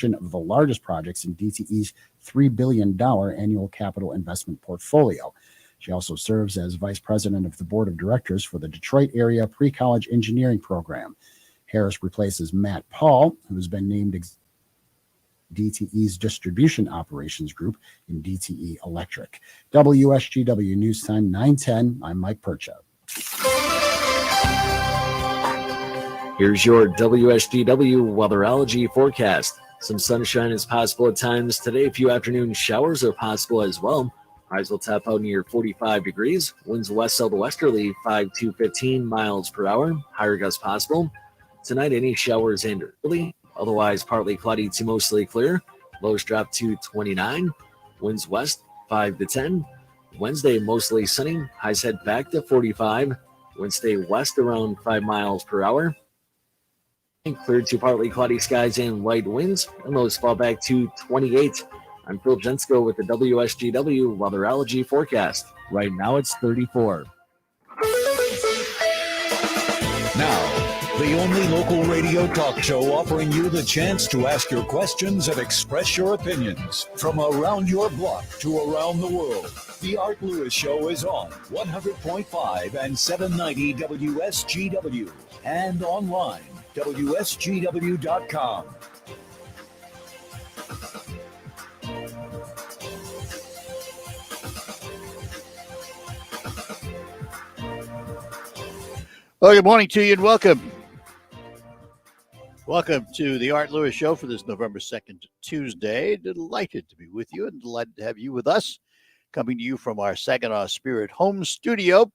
of the largest projects in DTE's $3 billion annual capital investment portfolio. She also serves as vice president of the board of directors for the Detroit Area Pre-College Engineering Program. Harris replaces Matt Paul, who has been named DTE's Distribution Operations Group in DTE Electric. WSGW News Time 9:10. I'm Mike Percha. Here's your WSDW Weatherology forecast. Some sunshine is possible at times today. A few afternoon showers are possible as well. Highs will top out near 45 degrees. Winds west southwesterly 5 to 15 miles per hour. Higher gusts possible. Tonight, any showers and early. Otherwise, partly cloudy to mostly clear. Lows drop to 29. Winds west 5 to 10. Wednesday, mostly sunny. Highs head back to 45. Winds stay west around 5 miles per hour. Cleared to partly cloudy skies and light winds, and lows fall back to 28. I'm Phil Jensko with the WSGW Weatherology forecast. Right now it's 34. Now, the only local radio talk show offering you the chance to ask your questions and express your opinions. From around your block to around the world, The Art Lewis Show is on 100.5 and 790 WSGW and online, WSGW.com. Well, good morning to you and welcome. Welcome to the Art Lewis Show for this November 2nd, Tuesday. Delighted to be with you and delighted to have you with us, coming to you from our Saginaw Spirit home studio.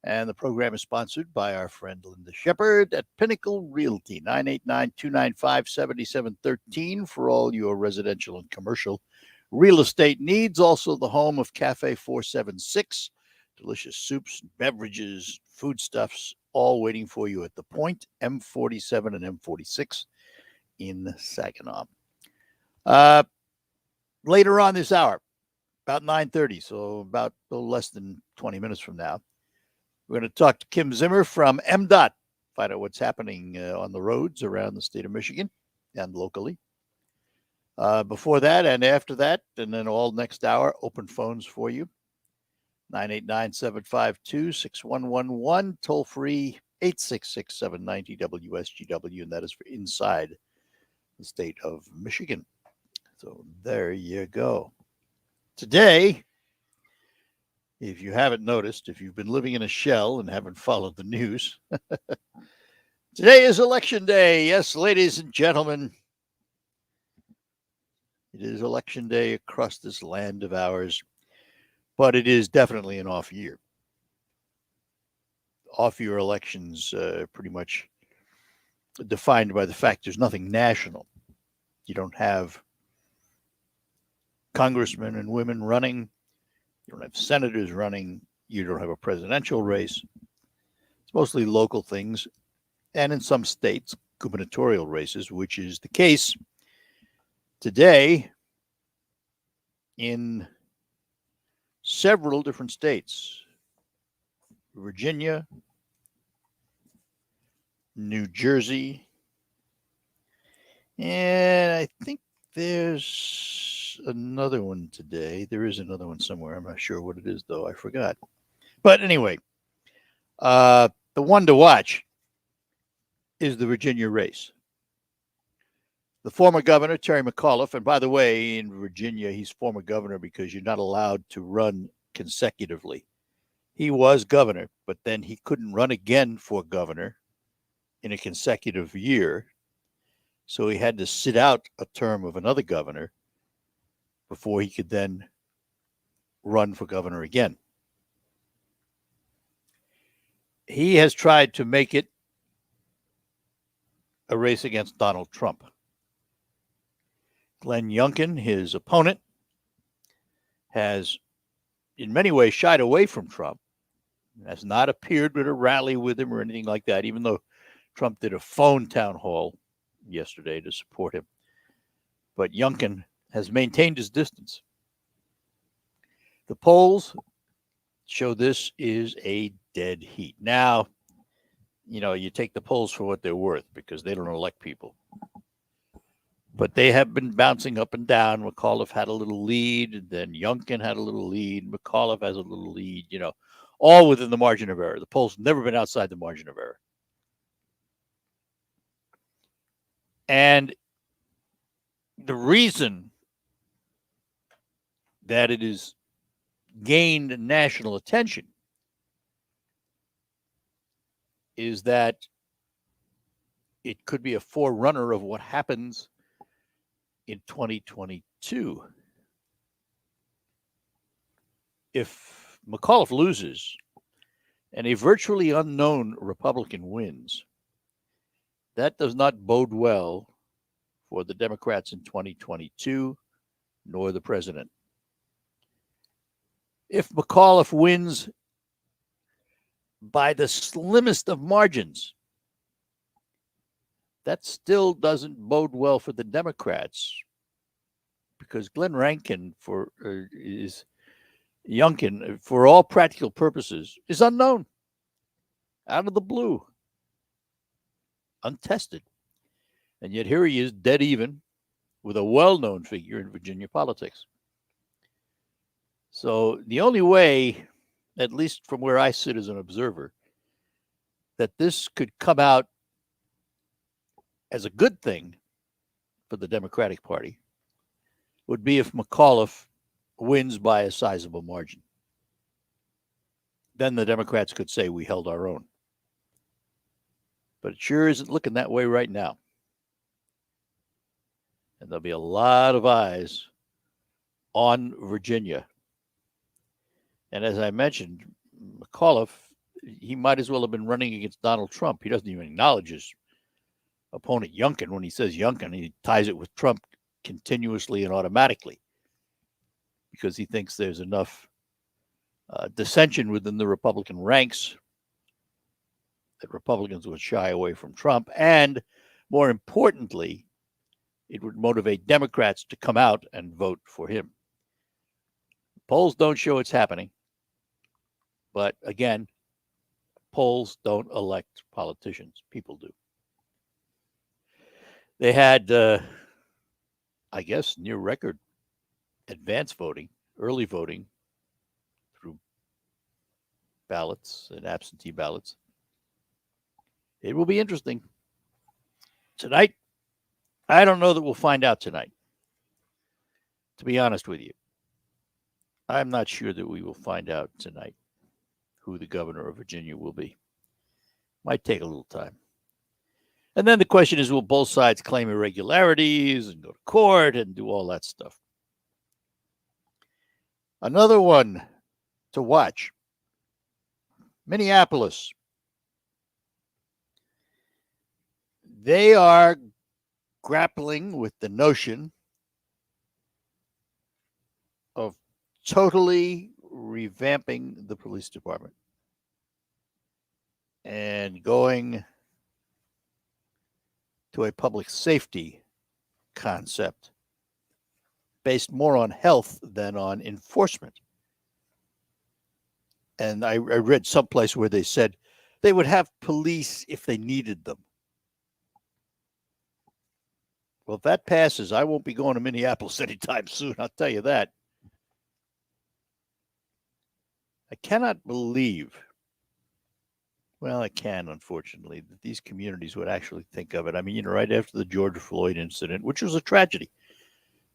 And the program is sponsored by our friend Linda Shepard at Pinnacle Realty, 989-295-7713 for all your residential and commercial real estate needs. Also the home of Cafe 476, delicious soups, beverages, foodstuffs, all waiting for you at the Point, M47 and M46 in Saginaw. Later on this hour, about 9:30, so about a little less than 20 minutes from now, we're going to talk to Kim Zimmer from MDOT, find out what's happening on the roads around the state of Michigan and locally. Before that and after that, and then all next hour, open phones for you. 989-752-6111, toll free 866-790-WSGW, and that is for inside the state of Michigan. So there you go. Today, if you haven't noticed, if you've been living in a shell and haven't followed the news, today is election day. Yes, ladies and gentlemen, it is election day across this land of ours. But it is definitely an off year. Off-year elections pretty much defined by the fact there's nothing national. You don't have congressmen and women running. You don't have senators running. You don't have a presidential race. It's mostly local things. And in some states, gubernatorial races, which is the case today in several different states: Virginia, New Jersey, and I think there's another one today. There is another one somewhere. I'm not sure what it is, though. I forgot. But anyway, the one to watch is the Virginia race. The former governor, Terry McAuliffe, and by the way, in Virginia, he's former governor because you're not allowed to run consecutively. He was governor, but then he couldn't run again for governor in a consecutive year. So he had to sit out a term of another governor before he could then run for governor again. He has tried to make it a race against Donald Trump. Glenn Youngkin, his opponent, has in many ways shied away from Trump, has not appeared at a rally with him or anything like that, even though Trump did a phone town hall yesterday to support him. But Youngkin has maintained his distance. The polls show this is a dead heat. Now, you take the polls for what they're worth because they don't elect people. But they have been bouncing up and down. McAuliffe had a little lead, and then Youngkin had a little lead. McAuliffe has a little lead, all within the margin of error. The polls have never been outside the margin of error. And the reason that it has gained national attention is that it could be a forerunner of what happens in 2022. If McAuliffe loses and a virtually unknown Republican wins, that does not bode well for the Democrats in 2022, nor the president. If McAuliffe wins by the slimmest of margins, that still doesn't bode well for the Democrats, because Glenn Youngkin, for all practical purposes, is unknown, out of the blue, untested. And yet here he is, dead even, with a well-known figure in Virginia politics. So the only way, at least from where I sit as an observer, that this could come out as a good thing for the Democratic Party would be if McAuliffe wins by a sizable margin. Then the Democrats could say we held our own. But it sure isn't looking that way right now. And there'll be a lot of eyes on Virginia. And as I mentioned, McAuliffe, he might as well have been running against Donald Trump. He doesn't even acknowledge his opponent Youngkin. When he says Youngkin, he ties it with Trump continuously and automatically, because he thinks there's enough dissension within the Republican ranks that Republicans would shy away from Trump. And more importantly, it would motivate Democrats to come out and vote for him. Polls don't show it's happening. But again, polls don't elect politicians. People do. They had, I guess, near record advance voting, early voting through ballots and absentee ballots. It will be interesting. Tonight, I don't know that we'll find out tonight. To be honest with you, I'm not sure that we will find out tonight who the governor of Virginia will be. Might take a little time. And then the question is, will both sides claim irregularities and go to court and do all that stuff? Another one to watch. Minneapolis. They are grappling with the notion of totally revamping the police department and going to a public safety concept based more on health than on enforcement. And I read someplace where they said they would have police if they needed them. Well, if that passes, I won't be going to Minneapolis anytime soon, I'll tell you that. I cannot believe, well, I can, unfortunately, that these communities would actually think of it. I mean, right after the George Floyd incident, which was a tragedy,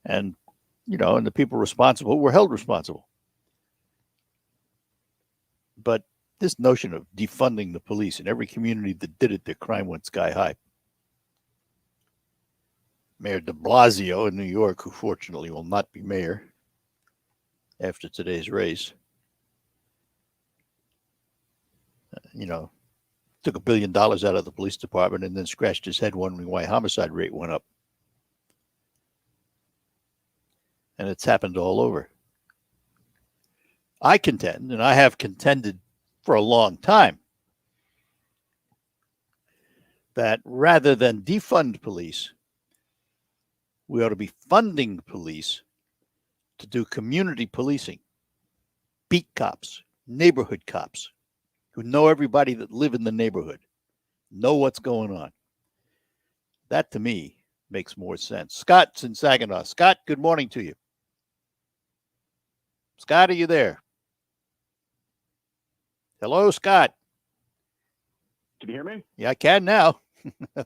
and, and the people responsible were held responsible. But this notion of defunding the police, in every community that did it, their crime went sky high. Mayor de Blasio in New York, who fortunately will not be mayor after today's race, took $1 billion out of the police department and then scratched his head wondering why homicide rate went up. And it's happened all over. I contend, and I have contended for a long time, that rather than defund police, we ought to be funding police to do community policing, beat cops, neighborhood cops, who know everybody that live in the neighborhood, know what's going on. That, to me, makes more sense. Scott's in Saginaw. Scott, good morning to you. Scott, are you there? Hello, Scott. Can you hear me? Yeah, I can now.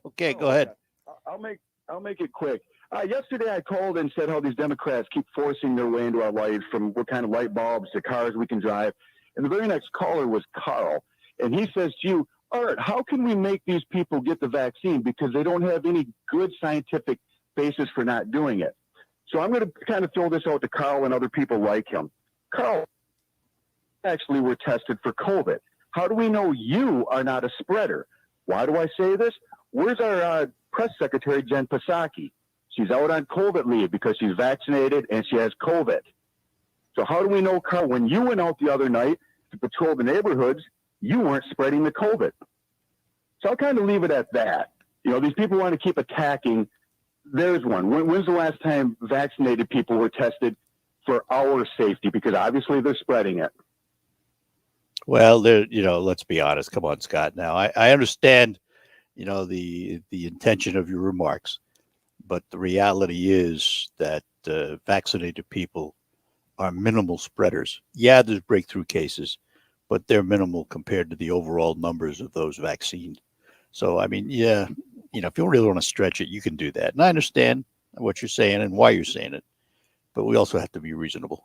Okay, go ahead. Okay. I'll make it quick. Yesterday I called and said how these Democrats keep forcing their way into our lives, from what kind of light bulbs to cars we can drive. And the very next caller was Carl. And he says to you, Art, how can we make these people get the vaccine? Because they don't have any good scientific basis for not doing it. So I'm going to kind of throw this out to Carl and other people like him. Carl, actually were tested for COVID. How do we know you are not a spreader? Why do I say this? Where's our press secretary, Jen Psaki? She's out on COVID leave because she's vaccinated and she has COVID. So how do we know, Carl, when you went out the other night to patrol the neighborhoods, you weren't spreading the COVID? So I'll kind of leave it at that. You know, these people want to keep attacking. There's one. When's the last time vaccinated people were tested for our safety? Because obviously they're spreading it. Well, let's be honest. Come on, Scott. Now, I understand, the intention of your remarks, but the reality is that vaccinated people are minimal spreaders. Yeah, there's breakthrough cases, but they're minimal compared to the overall numbers of those vaccinated. So, I mean, yeah, if you really want to stretch it, you can do that. And I understand what you're saying and why you're saying it, but we also have to be reasonable.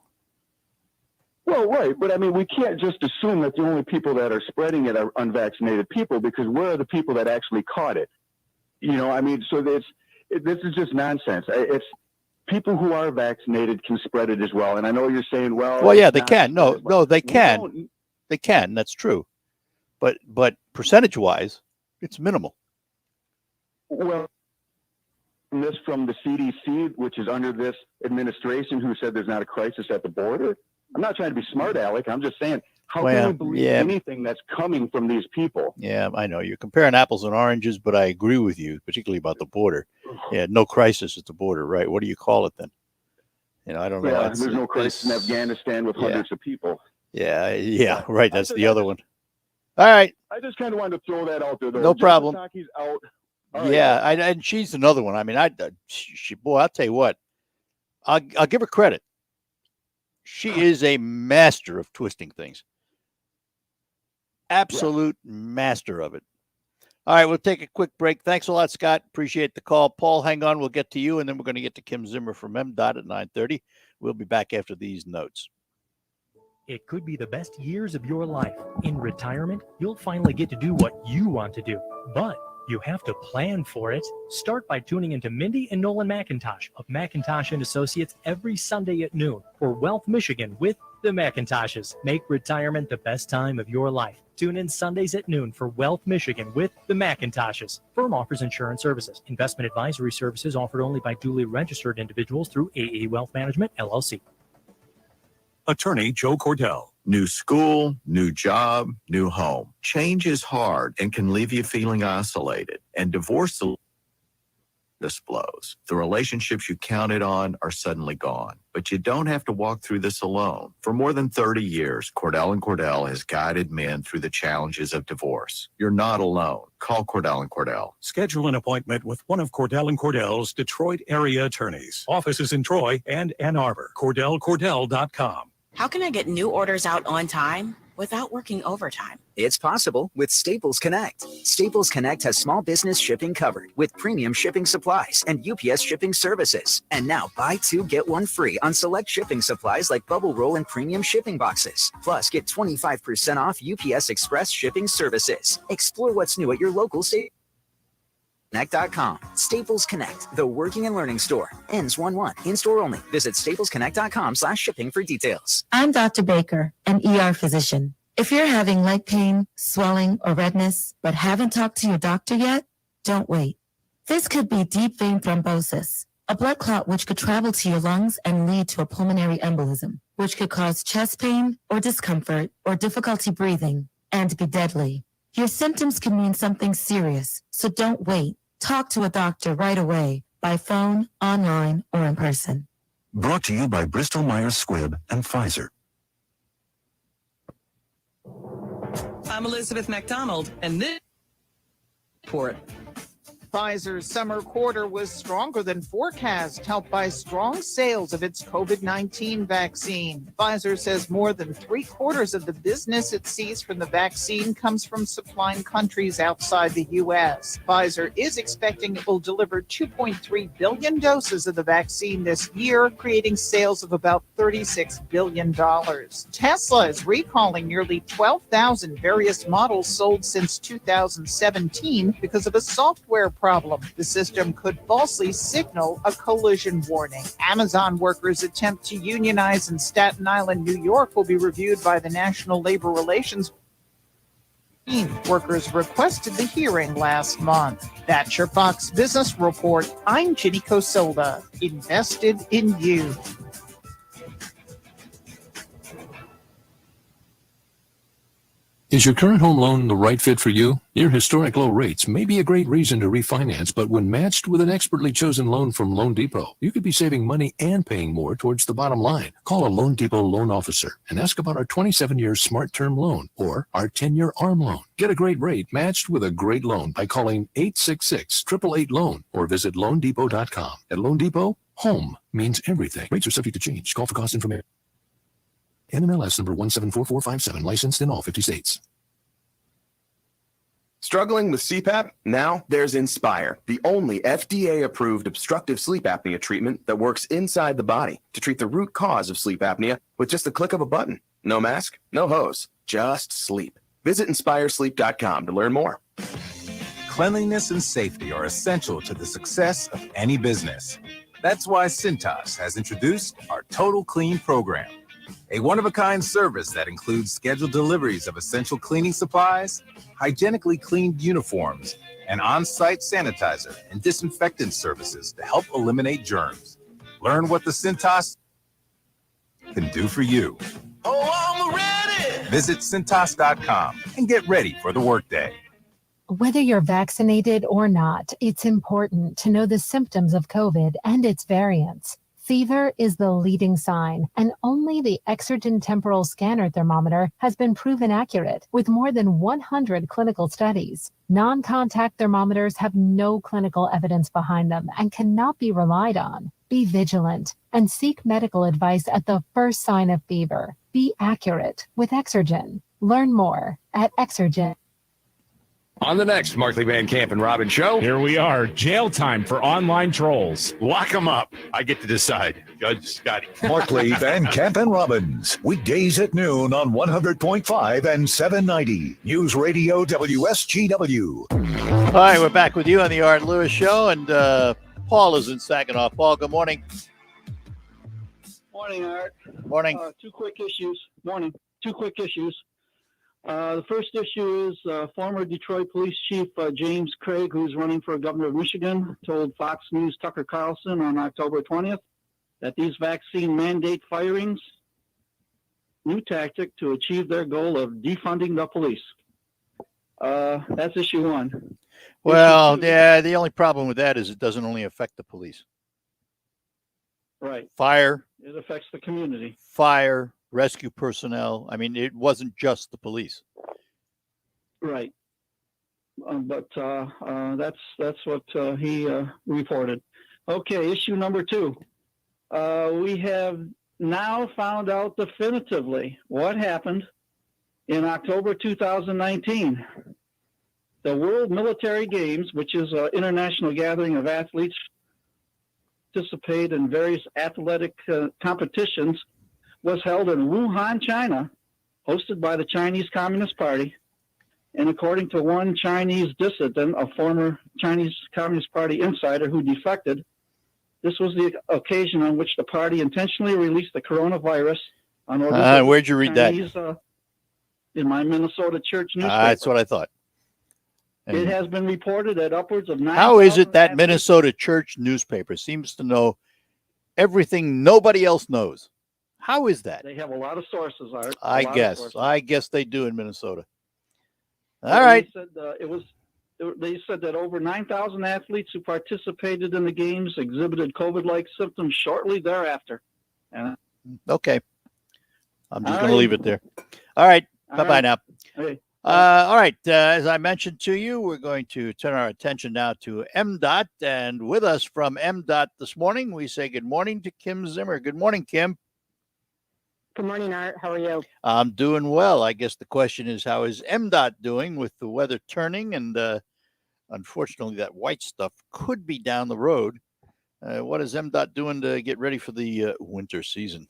Well, right. But I mean, we can't just assume that the only people that are spreading it are unvaccinated people, because where are the people that actually caught it? So this is just nonsense. It's people who are vaccinated can spread it as well. And I know you're saying, well, yeah, they can. No, they can. They can. That's true. But percentage wise, it's minimal. Well, this from the CDC, which is under this administration, who said there's not a crisis at the border. I'm not trying to be smart, Alec. I'm just saying, how can we believe anything that's coming from these people? Yeah, I know. You're comparing apples and oranges, but I agree with you, particularly about the border. Yeah, no crisis at the border, right? What do you call it then? I don't know. Yeah, there's no crisis in Afghanistan with hundreds of people. Yeah, right. That's the other one. All right. I just kind of wanted to throw that out there, though. No problem. Taki's out. Yeah, and she's another one. I mean, I'll tell you what. I'll give her credit. She is a master of twisting things. Absolute master of it. All right, we'll take a quick break. Thanks a lot, Scott. Appreciate the call. Paul, hang on. We'll get to you, and then we're going to get to Kim Zimmer from MDOT at 9:30. We'll be back after these notes. It could be the best years of your life. In retirement, you'll finally get to do what you want to do. But you have to plan for it. Start by tuning into Mindy and Nolan McIntosh of McIntosh & Associates every Sunday at noon for Wealth Michigan with the McIntoshes. Make retirement the best time of your life. Tune in Sundays at noon for Wealth Michigan with the McIntoshes. Firm offers insurance services. Investment advisory services offered only by duly registered individuals through AA Wealth Management, LLC. Attorney Joe Cordell. New school, new job, new home. Change is hard and can leave you feeling isolated. And divorce this blows. The relationships you counted on are suddenly gone. But you don't have to walk through this alone. For more than 30 years, Cordell & Cordell has guided men through the challenges of divorce. You're not alone. Call Cordell & Cordell. Schedule an appointment with one of Cordell & Cordell's Detroit area attorneys. Offices in Troy and Ann Arbor. CordellCordell.com. How can I get new orders out on time without working overtime? It's possible with Staples Connect. Staples Connect has small business shipping covered with premium shipping supplies and UPS shipping services. And now buy two, get one free on select shipping supplies like bubble roll and premium shipping boxes. Plus, get 25% off UPS Express shipping services. Explore what's new at your local Connect.com. Staples Connect, the working and learning store. Ends 1/1. In-store only. Visit staplesconnect.com/shipping for details. I'm Dr. Baker, an ER physician. If you're having leg pain, swelling, or redness, but haven't talked to your doctor yet, don't wait. This could be deep vein thrombosis, a blood clot which could travel to your lungs and lead to a pulmonary embolism, which could cause chest pain or discomfort or difficulty breathing and be deadly. Your symptoms can mean something serious, so don't wait. Talk to a doctor right away, by phone, online, or in person. Brought to you by Bristol Myers Squibb and Pfizer. I'm Elizabeth McDonald, and this report. Pfizer's summer quarter was stronger than forecast, helped by strong sales of its COVID-19 vaccine. Pfizer says more than 3/4 of the business it sees from the vaccine comes from supplying countries outside the U.S. Pfizer is expecting it will deliver 2.3 billion doses of the vaccine this year, creating sales of about $36 billion. Tesla is recalling nearly 12,000 various models sold since 2017 because of a software problem. The system could falsely signal a collision warning. Amazon workers' attempt to unionize in Staten Island, New York will be reviewed by the National Labor Relations. Workers requested the hearing last month. That's your Fox Business Report. I'm Ginny Cosola. Invested in you. Is your current home loan the right fit for you? Your historic low rates may be a great reason to refinance, but when matched with an expertly chosen loan from Loan Depot, you could be saving money and paying more towards the bottom line. Call a Loan Depot loan officer and ask about our 27-year Smart Term loan or our 10-year ARM loan. Get a great rate matched with a great loan by calling 866-888-LOAN or visit loandepot.com. At Loan Depot, home means everything. Rates are subject to change. Call for cost information. NMLS number 174457, licensed in all 50 states. Struggling with CPAP? Now there's Inspire, the only FDA-approved obstructive sleep apnea treatment that works inside the body to treat the root cause of sleep apnea with just the click of a button. No mask, no hose, just sleep. Visit InspireSleep.com to learn more. Cleanliness and safety are essential to the success of any business. That's why Cintas has introduced our Total Clean program. A one-of-a-kind service that includes scheduled deliveries of essential cleaning supplies, hygienically cleaned uniforms, and on-site sanitizer and disinfectant services to help eliminate germs. Learn what the Cintas can do for you. Oh, I'm ready! Visit Cintas.com and get ready for the workday. Whether you're vaccinated or not, it's important to know the symptoms of COVID and its variants. Fever is the leading sign, and only the Exergen temporal scanner thermometer has been proven accurate with more than 100 clinical studies. Non-contact thermometers have no clinical evidence behind them and cannot be relied on. Be vigilant and seek medical advice at the first sign of fever. Be accurate with Exergen. Learn more at Exergen. On the next Markley Van Camp and Robin show, here we are. Jail time for online trolls. Lock them up. I get to decide. Judge Scotty. Markley, Van Camp, and Robbins. Weekdays at noon on 100.5 and 790. News Radio WSGW. All right, we're back with you on the Art Lewis Show, and Paul is in Saginaw. Paul, good morning. Morning, Art. Morning. Two quick issues. Morning. Two quick issues. The first issue is former Detroit Police Chief James Craig, who's running for governor of Michigan, told Fox News' Tucker Carlson on October 20th that these vaccine mandate firings, new tactic to achieve their goal of defunding the police. That's issue one. Well, yeah, the only problem with that is it doesn't only affect the police. Right. Fire. It affects the community. Fire. Rescue personnel. I mean, it wasn't just the police. Right. But that's what he reported. Okay, issue number two. We have now found out definitively what happened in October 2019. The World Military Games, which is an international gathering of athletes participate in various athletic competitions, was held in Wuhan, China, hosted by the Chinese Communist Party. And according to one Chinese dissident, a former Chinese Communist Party insider who defected, this was the occasion on which the party intentionally released the coronavirus on order. Where'd you read Chinese, that? In my Minnesota church newspaper. That's what I thought. And it has been reported that upwards of 9,000. How is it that Minnesota church newspaper seems to know everything nobody else knows? How is that? They have a lot of sources, Art. I guess they do in Minnesota. All right. They said that over 9,000 athletes who participated in the games exhibited COVID-like symptoms shortly thereafter. Okay. I'm just going to leave it there. All right. Bye-bye now. Okay. All right. As I mentioned to you, we're going to turn our attention now to MDOT. And with us from MDOT this morning, we say good morning to Kim Zimmer. Good morning, Kim. Good morning, Art. How are you? I'm doing well. I guess the question is, how is MDOT doing with the weather turning? And unfortunately, that white stuff could be down the road. What is MDOT doing to get ready for the winter season?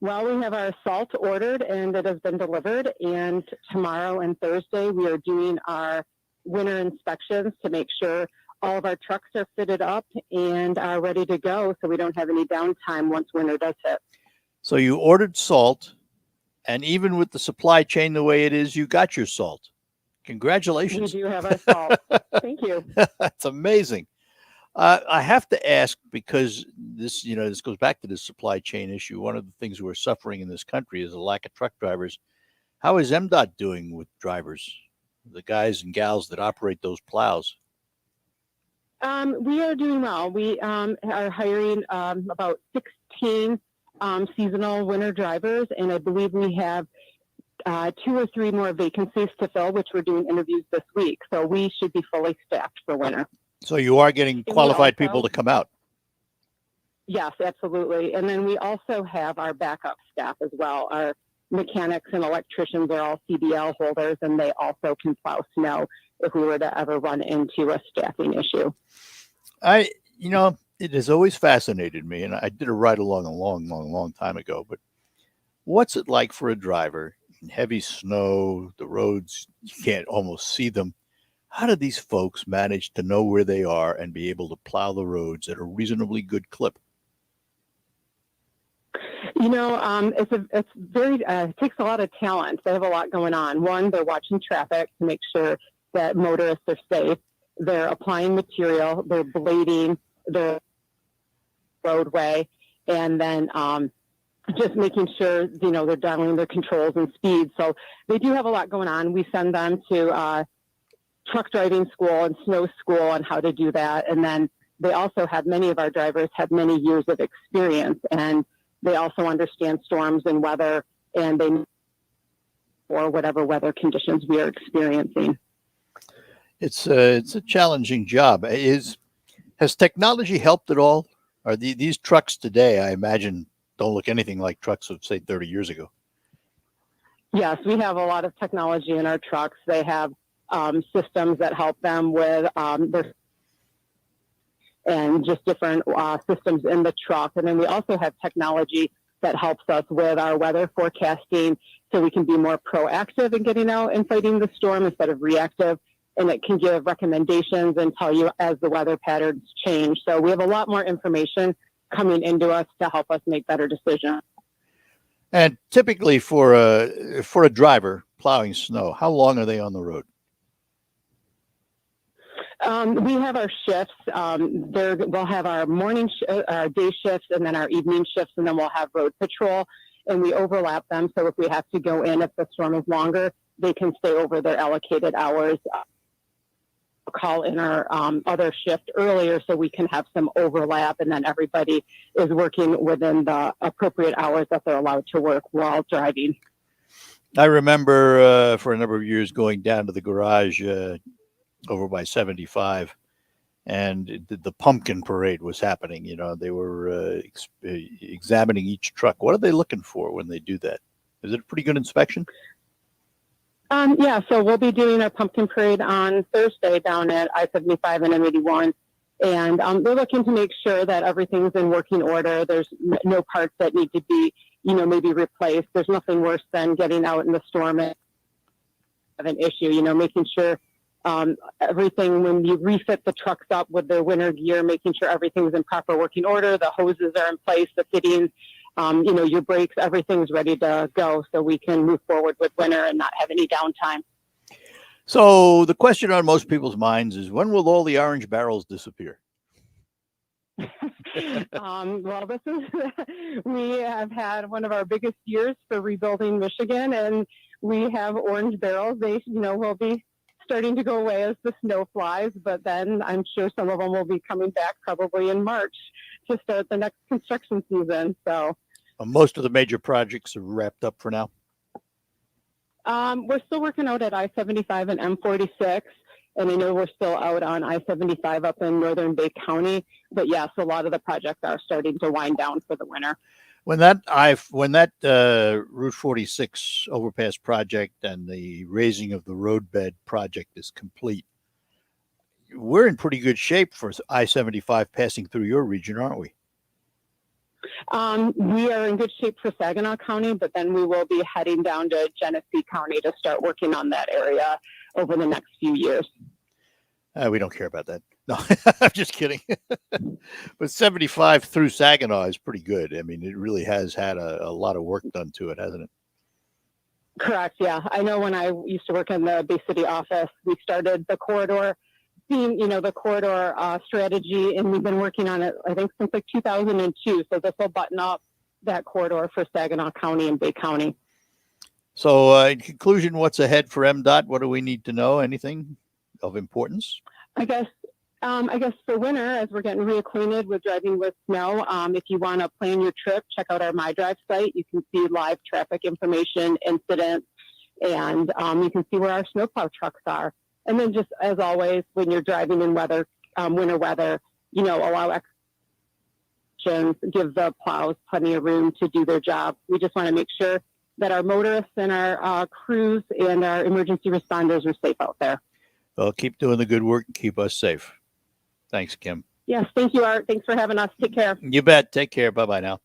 Well, we have our salt ordered and it has been delivered. And tomorrow and Thursday, we are doing our winter inspections to make sure all of our trucks are fitted up and are ready to go so we don't have any downtime once winter does hit. So you ordered salt, and even with the supply chain the way it is, you got your salt. Congratulations. We do have our salt. Thank you. That's amazing. I have to ask, because this goes back to the supply chain issue. One of the things we're suffering in this country is a lack of truck drivers. How is MDOT doing with drivers, the guys and gals that operate those plows? We are doing well. We are hiring about 16 seasonal winter drivers, and I believe we have 2 or 3 more vacancies to fill, which we're doing interviews this week. So we should be fully staffed for winter. So you are getting qualified people to come out? Yes, absolutely. And then we also have our backup staff as well. Our mechanics and electricians are all CDL holders, and they also can plow snow if we were to ever run into a staffing issue. It has always fascinated me, and I did a ride along a long time ago, but what's it like for a driver in heavy snow, the roads, you can't almost see them? How do these folks manage to know where they are and be able to plow the roads at a reasonably good clip? It's very it takes a lot of talent. They have a lot going on. One, they're watching traffic to make sure that motorists are safe. They're applying material. They're blading the roadway, and then just making sure they're dialing their controls and speed. So they do have a lot going on. We send them to truck driving school and snow school on how to do that. And then they also have, many of our drivers have many years of experience, and they also understand storms and weather, and they or whatever weather conditions we are experiencing. It's a challenging job. Has technology helped at all? Are these trucks today, I imagine, don't look anything like trucks of, say, 30 years ago? Yes, we have a lot of technology in our trucks. They have systems that help them with their and just different systems in the truck. And then we also have technology that helps us with our weather forecasting, so we can be more proactive in getting out and fighting the storm instead of reactive. And it can give recommendations and tell you as the weather patterns change. So we have a lot more information coming into us to help us make better decisions. And typically for a driver plowing snow, how long are they on the road? We have our shifts. We'll have our our day shifts, and then our evening shifts, and then we'll have road patrol, and we overlap them. So if we have to go in, if the storm is longer, they can stay over their allocated hours. Call in our other shift earlier so we can have some overlap, and then everybody is working within the appropriate hours that they're allowed to work while driving. I remember for a number of years going down to the garage over by 75, and the pumpkin parade was happening. They were examining each truck. What are they looking for when they do that? Is it a pretty good inspection? Yeah, so we'll be doing our pumpkin parade on Thursday down at I-75 and M81. And they're looking to make sure that everything's in working order. There's no parts that need to be, maybe replaced. There's nothing worse than getting out in the storm and have an issue, making sure everything, when you refit the trucks up with their winter gear, making sure everything's in proper working order, the hoses are in place, the fittings, your brakes, everything's ready to go so we can move forward with winter and not have any downtime. So the question on most people's minds is, when will all the orange barrels disappear? Well, we have had one of our biggest years for rebuilding Michigan, and we have orange barrels. They, will be starting to go away as the snow flies, but then I'm sure some of them will be coming back probably in March to start the next construction season. So most of the major projects are wrapped up for now. We're still working out at I-75 and M46, and I know we're still out on I-75 up in northern Bay County. But yes, a lot of the projects are starting to wind down for the winter. When that Route 46 overpass project and the raising of the roadbed project is complete, we're in pretty good shape for I-75 passing through your region, aren't we? We are in good shape for Saginaw County, but then we will be heading down to Genesee County to start working on that area over the next few years. We don't care about that. No, I'm just kidding. But 75 through Saginaw is pretty good. I mean, it really has had a lot of work done to it, hasn't it? Correct. Yeah. I know when I used to work in the Bay City office, we started the corridor strategy, and we've been working on it, I think, since like 2002. So this will button up that corridor for Saginaw County and Bay County. So in conclusion, what's ahead for MDOT? What do we need to know? Anything of importance? I guess for winter, as we're getting reacquainted with driving with snow, if you want to plan your trip, check out our MyDrive site. You can see live traffic information, incidents, and you can see where our snowplow trucks are. And then just as always, when you're driving in winter weather, allow exceptions, give the plows plenty of room to do their job. We just want to make sure that our motorists and our crews and our emergency responders are safe out there. Well, keep doing the good work and keep us safe. Thanks, Kim. Yes, thank you, Art. Thanks for having us. Take care. You bet. Take care. Bye-bye now.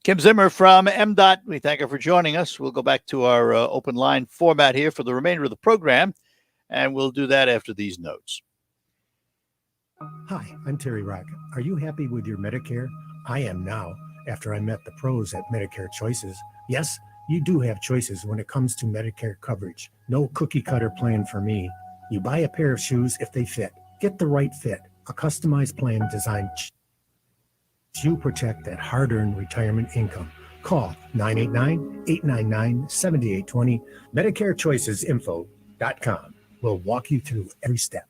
Kim Zimmer from MDOT. We thank her for joining us. We'll go back to our open line format here for the remainder of the program, and we'll do that after these notes. Hi, I'm Terry Rock. Are you happy with your Medicare? I am now, after I met the pros at Medicare Choices. Yes, you do have choices when it comes to Medicare coverage. No cookie cutter plan for me. You buy a pair of shoes if they fit. Get the right fit. A customized plan designed to protect that hard-earned retirement income. Call 989-899-7820. MedicareChoicesInfo.com. We'll walk you through every step.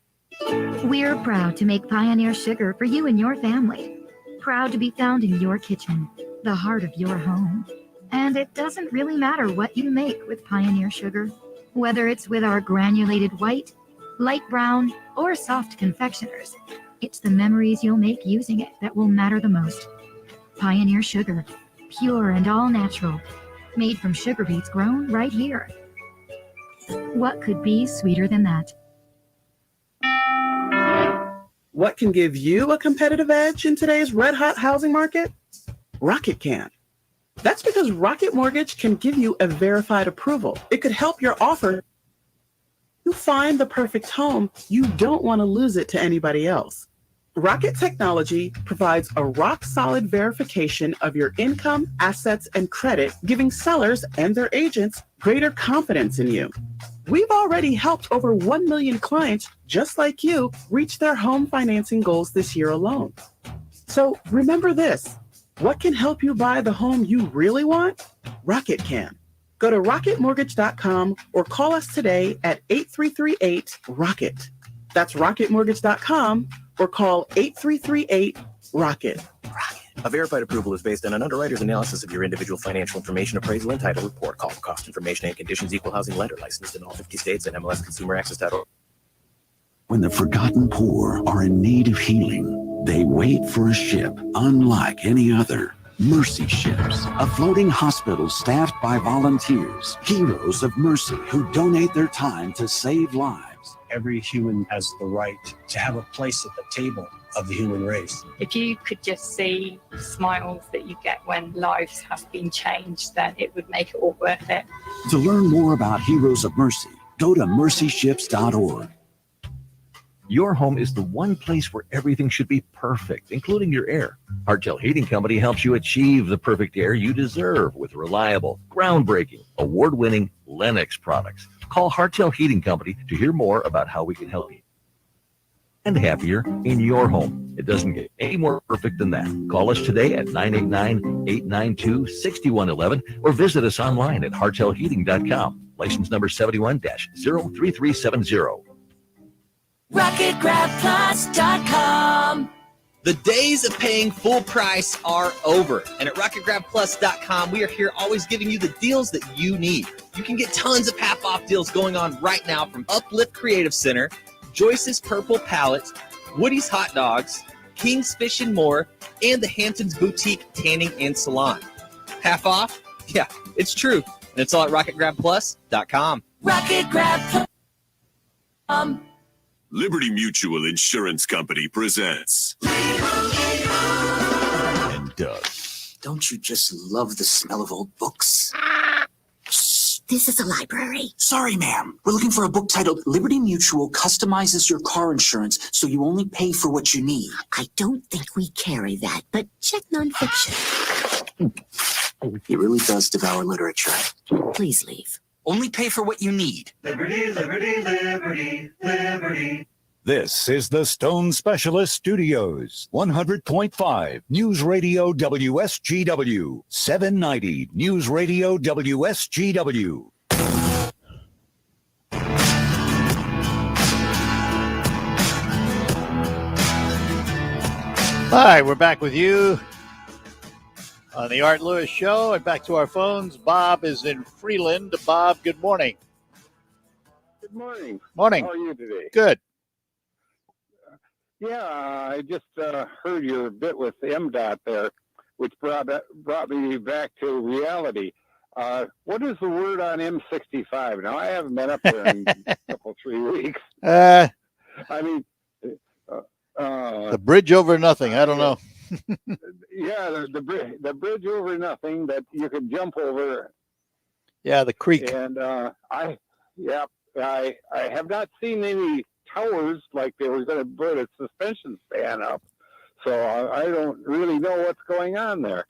We're proud to make Pioneer Sugar for you and your family. Proud to be found in your kitchen, the heart of your home. And it doesn't really matter what you make with Pioneer Sugar, whether it's with our granulated white, light brown, or soft confectioners. It's the memories you'll make using it that will matter the most. Pioneer Sugar, pure and all natural, made from sugar beets grown right here. What could be sweeter than that? What can give you a competitive edge in today's red-hot housing market? Rocket can. That's because Rocket Mortgage can give you a verified approval. It could help your offer. You find the perfect home, you don't want to lose it to anybody else. Rocket Technology provides a rock-solid verification of your income, assets, and credit, giving sellers and their agents greater confidence in you. We've already helped over 1 million clients just like you reach their home financing goals this year alone. So remember this, what can help you buy the home you really want? Rocket can. Go to rocketmortgage.com or call us today at 8338-ROCKET. That's rocketmortgage.com or call 8338-ROCKET. A verified approval is based on an underwriter's analysis of your individual financial information, appraisal, and title report. Call for cost information and conditions. Equal housing lender licensed in all 50 states and MLSConsumerAccess.org. When the forgotten poor are in need of healing, they wait for a ship unlike any other. Mercy Ships, a floating hospital staffed by volunteers, heroes of mercy who donate their time to save lives. Every human has the right to have a place at the table of the human race. If you could just see the smiles that you get when lives have been changed, then it would make it all worth it. To learn more about Heroes of Mercy, go to mercyships.org. Your home is the one place where everything should be perfect, including your air. Hartel Heating Company helps you achieve the perfect air you deserve with reliable, groundbreaking, award-winning Lennox products. Call Hartel Heating Company to hear more about how we can help you. And happier in your home. It doesn't get any more perfect than that. Call us today at 989-892-6111 or visit us online at hartelheating.com. License number 71-03370. RocketGrabPlus.com. The days of paying full price are over. And at RocketGrabPlus.com, we are here always giving you the deals that you need. You can get tons of half-off deals going on right now from Uplift Creative Center, Joyce's Purple Palette, Woody's Hot Dogs, King's Fish and More, and the Hamptons Boutique Tanning and Salon. Half off? Yeah, it's true. And it's all at RocketGrabPlus.com. Rocket Grab. Liberty Mutual Insurance Company presents. And Doug. Don't you just love the smell of old books? Shh, this is a library. Sorry, ma'am. We're looking for a book titled Liberty Mutual Customizes Your Car Insurance So You Only Pay for What You Need. I don't think we carry that, but check nonfiction. He really does devour literature. Please leave. Only pay for what you need. Liberty, liberty, liberty, liberty. This is the Stone Specialist Studios, 100.5 News Radio WSGW, 790 News Radio WSGW. Hi, we're back with you on the Art Lewis Show, and back to our phones. Bob is in Freeland. Bob, good morning. Good morning. Morning. How are you today? Good. Yeah, I just heard your bit with MDOT there, which brought me back to reality. What is the word on M65? Now, I haven't been up there in a couple, 3 weeks. I mean, the bridge over nothing. I don't know. Yeah, the bridge over nothing that you can jump over. Yeah, the creek. And I have not seen any towers like they were going to put a suspension span up, so I don't really know what's going on there.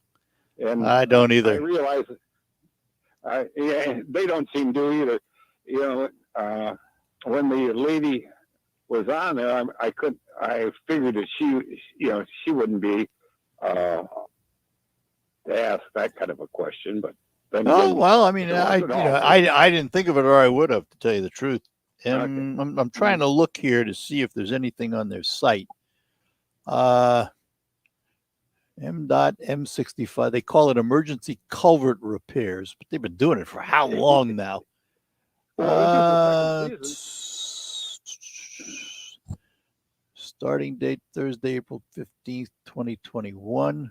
And I don't either. I realize, they don't seem to either. You know, when the lady was on there, I figured that she wouldn't be asked that kind of a question, but then well, I mean, I didn't think of it, or I would have, to tell you the truth. And I'm trying to look here to see if there's anything on their site. MDOT M65, they call it emergency culvert repairs, but they've been doing it for how long now? Starting date Thursday, April 15th, 2021.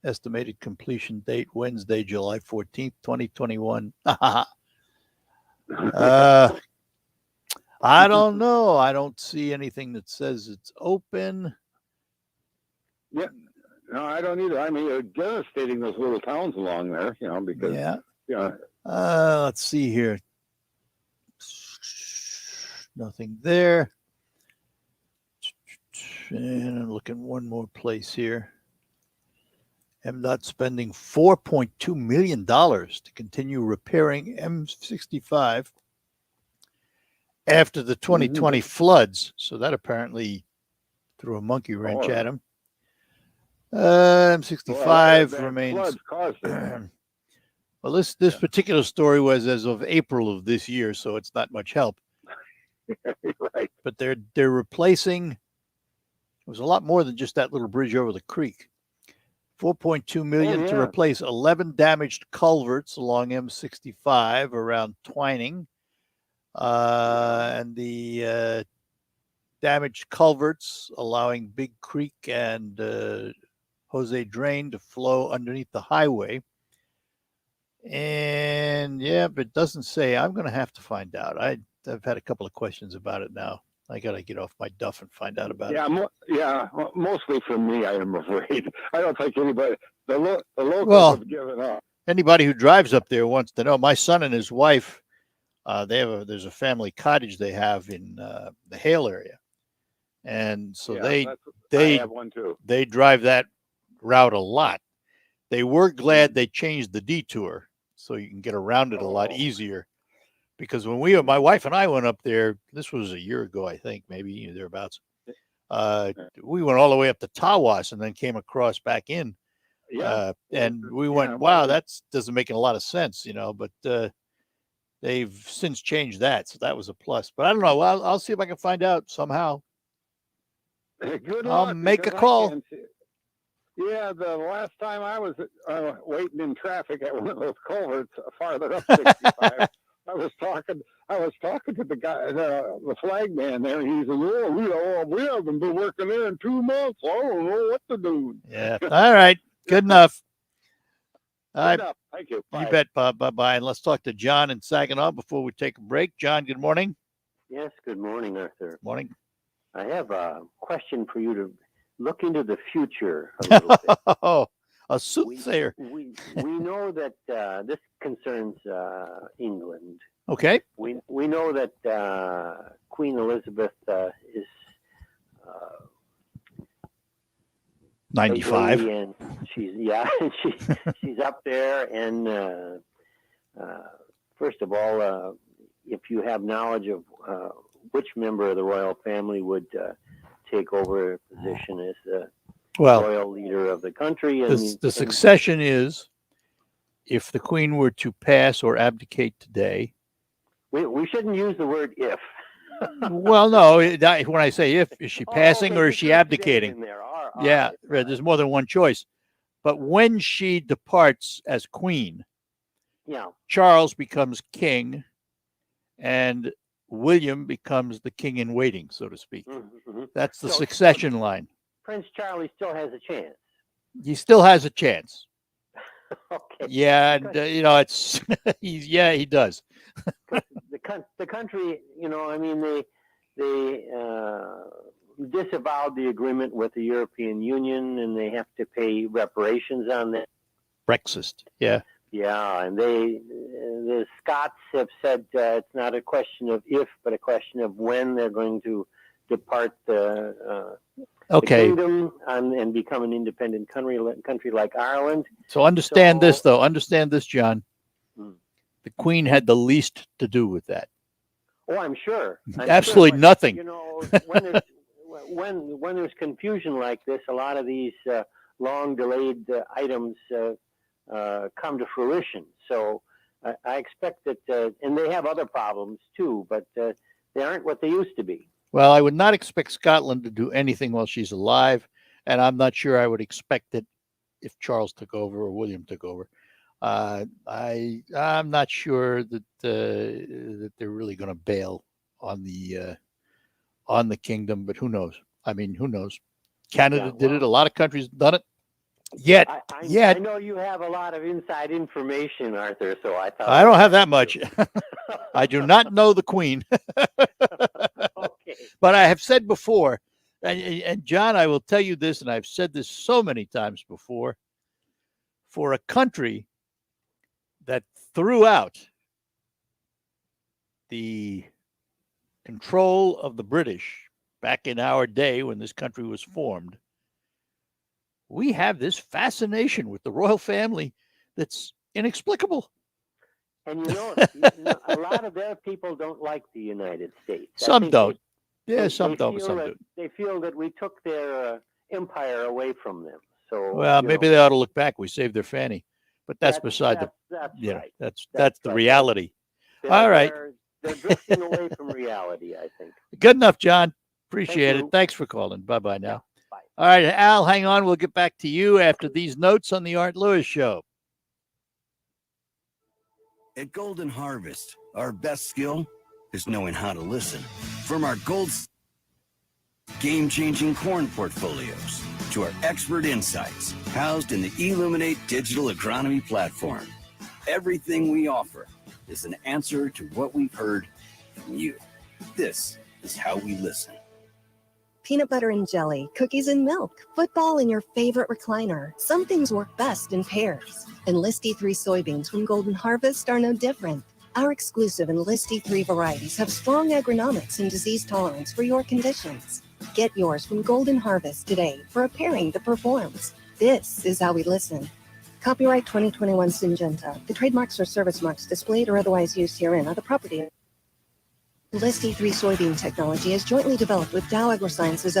Estimated completion date Wednesday, July 14th, 2021. I don't know. I don't see anything that says it's open. Yeah, no, I don't either. I mean, they're devastating those little towns along there, you know, because let's see here. Nothing there. And I'm looking one more place here. MDOT spending $4.2 million to continue repairing M65 after the 2020 floods. So that apparently threw a monkey wrench at him. M65 remains. Well, this particular story was as of April of this year, so it's not much help. Right. But they're replacing. It was a lot more than just that little bridge over the creek. $4.2 million to replace 11 damaged culverts along M65 around Twining. And the damaged culverts allowing Big Creek and Jose Drain to flow underneath the highway. And yeah, but it doesn't say. I'm going to have to find out. I've had a couple of questions about it now. I got to get off my duff and find out about it. Mostly from me, I am afraid. I don't think anybody, the locals have given up. Anybody who drives up there wants to know. My son and his wife, there's a family cottage they have in the Hale area. And so I have one too. They drive that route a lot. They were glad they changed the detour so you can get around it a lot easier. Because when my wife and I went up there, this was a year ago, I think, maybe thereabouts. We went all the way up to Tawas and then came across back in. And we went, wow, that doesn't make a lot of sense, you know, but they've since changed that. So that was a plus. But I don't know. I'll see if I can find out somehow. Good I'll luck, make a because I call. can't see- Yeah, the last time I was waiting in traffic at one of those culverts farther up 65, I was talking to the guy, the flag man there, and he said, "Oh, we haven't been working there in 2 months. I don't know what to do." Yeah. All right. Good enough. All right. Good enough. Thank you. You Bye. bet, Bob. Bye-bye. And let's talk to John in Saginaw before we take a break. John, good morning. Yes, good morning, Arthur. Morning. I have a question for you to look into the future a little bit. Oh, a soothsayer. We know that this concerns England. Okay. We know that Queen Elizabeth is 95. and she's up there. And first of all, if you have knowledge of which member of the royal family would take over a position as the royal leader of the country. The succession is, if the Queen were to pass or abdicate today. We shouldn't use the word if. Well, no. When I say if, is she passing or is she abdicating? Yeah, there's more than one choice. But when she departs as Queen, Charles becomes king, and William becomes the king in waiting, so to speak. That's the succession line. Prince Charlie still has a chance. He still has a chance. Okay. Yeah, and it's he does. The country, I mean, they disavowed the agreement with the European Union, and they have to pay reparations on that. Brexit. Yeah. Yeah, and the Scots have said it's not a question of if, but a question of when they're going to depart the kingdom and become an independent country like Ireland. So understand this, though. Understand this, John. The Queen had the least to do with that. Oh, I'm sure. Absolutely nothing. When there's confusion like this, a lot of these long delayed items come to fruition. So I expect that, and they have other problems too, but they aren't what they used to be. Well, I would not expect Scotland to do anything while she's alive, and I'm not sure I would expect it if Charles took over or William took over. I'm not sure that that they're really going to bail on the kingdom, but who knows? I mean, who knows? Canada did it. A lot of countries done it. Yet, I know you have a lot of inside information, Arthur. So I thought I don't have that much. I do not know the Queen. But I have said before, and John, I will tell you this, and I've said this so many times before, for a country that threw out the control of the British back in our day when this country was formed, we have this fascination with the royal family that's inexplicable. And a lot of their people don't like the United States. Some don't. Some don't. Some do. They feel that we took their empire away from them. So well, maybe they ought to look back. We saved their fanny, but that's beside the. Right. That's the reality. All right. They're drifting away from reality, I think. Good enough, John. Appreciate it. Thanks for calling. Bye-bye now. Bye. All right, Al, hang on. We'll get back to you after these notes on the Art Lewis Show. At Golden Harvest, our best skill is knowing how to listen. From our game-changing corn portfolios to our expert insights housed in the Illuminate digital agronomy platform, everything we offer is an answer to what we've heard from you. This is how we listen. Peanut butter and jelly, cookies and milk, football in your favorite recliner. Some things work best in pairs. Enlist E3 soybeans from Golden Harvest are no different. Our exclusive Enlist E3 varieties have strong agronomics and disease tolerance for your conditions. Get yours from Golden Harvest today for a pairing that performs. This is how we listen. Copyright 2021 Syngenta. The trademarks or service marks displayed or otherwise used herein are the property of Enlist E3 soybean technology is jointly developed with Dow AgroSciences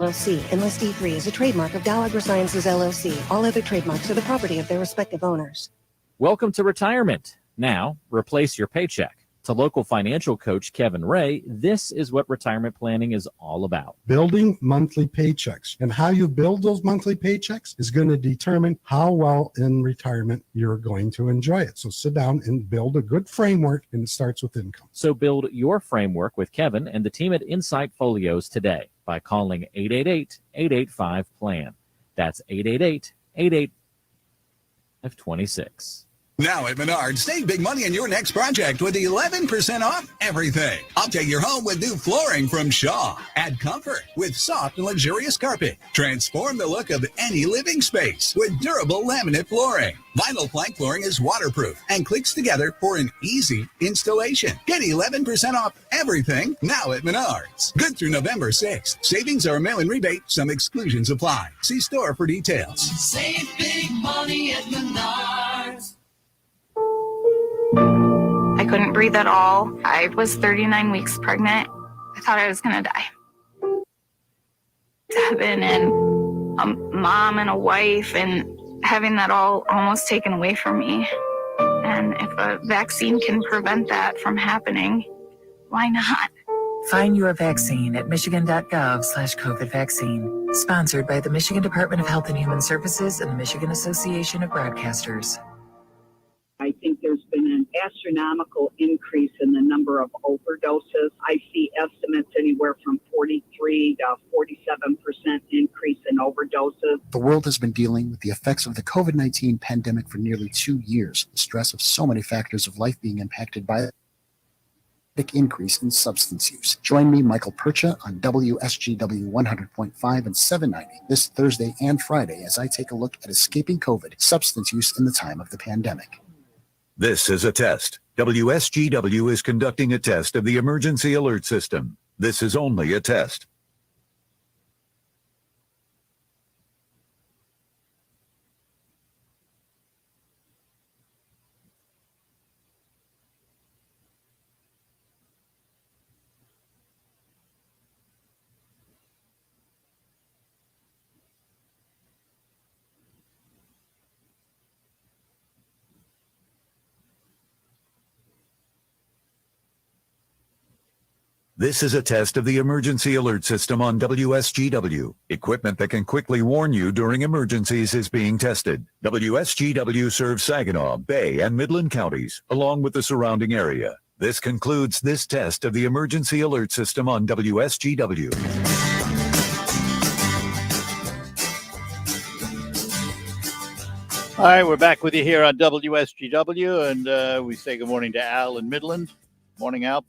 LLC. Enlist E3 is a trademark of Dow AgroSciences LLC. All other trademarks are the property of their respective owners. Welcome to retirement. Now, replace your paycheck To local financial coach Kevin Ray, this is what retirement planning is all about. Building monthly paychecks. And how you build those monthly paychecks is going to determine how well in retirement you're going to enjoy it. So sit down and build a good framework, and it starts with income. So build your framework with Kevin and the team at Insight Folios today by calling 888-885-PLAN. That's 888-885-26. Now at Menards, save big money on your next project with 11% off everything. Update your home with new flooring from Shaw. Add comfort with soft and luxurious carpet. Transform the look of any living space with durable laminate flooring. Vinyl plank flooring is waterproof and clicks together for an easy installation. Get 11% off everything now at Menards. Good through November 6th. Savings are a mail-in rebate. Some exclusions apply. See store for details. Save big money at Menards. I couldn't breathe at all. I was 39 weeks pregnant. I thought I was going to die. Having a mom and a wife and having that all almost taken away from me. And if a vaccine can prevent that from happening, why not? Find your vaccine at michigan.gov/COVID vaccine. Sponsored by the Michigan Department of Health and Human Services and the Michigan Association of Broadcasters. I think there's been an astronomical increase in the number of overdoses. I see estimates anywhere from 43 to 47% increase in overdoses. The world has been dealing with the effects of the COVID-19 pandemic for nearly 2 years. The stress of so many factors of life being impacted by big increase in substance use. Join me, Michael Percha, on WSGW 100.5 and 790 this Thursday and Friday as I take a look at escaping COVID, substance use in the time of the pandemic. This is a test. WSGW is conducting a test of the emergency alert system. This is only a test. This is a test of the emergency alert system on WSGW. Equipment that can quickly warn you during emergencies is being tested. WSGW serves Saginaw, Bay, and Midland counties, along with the surrounding area. This concludes this test of the emergency alert system on WSGW. All right, we're back with you here on WSGW, and we say good morning to Al in Midland. Morning, Al.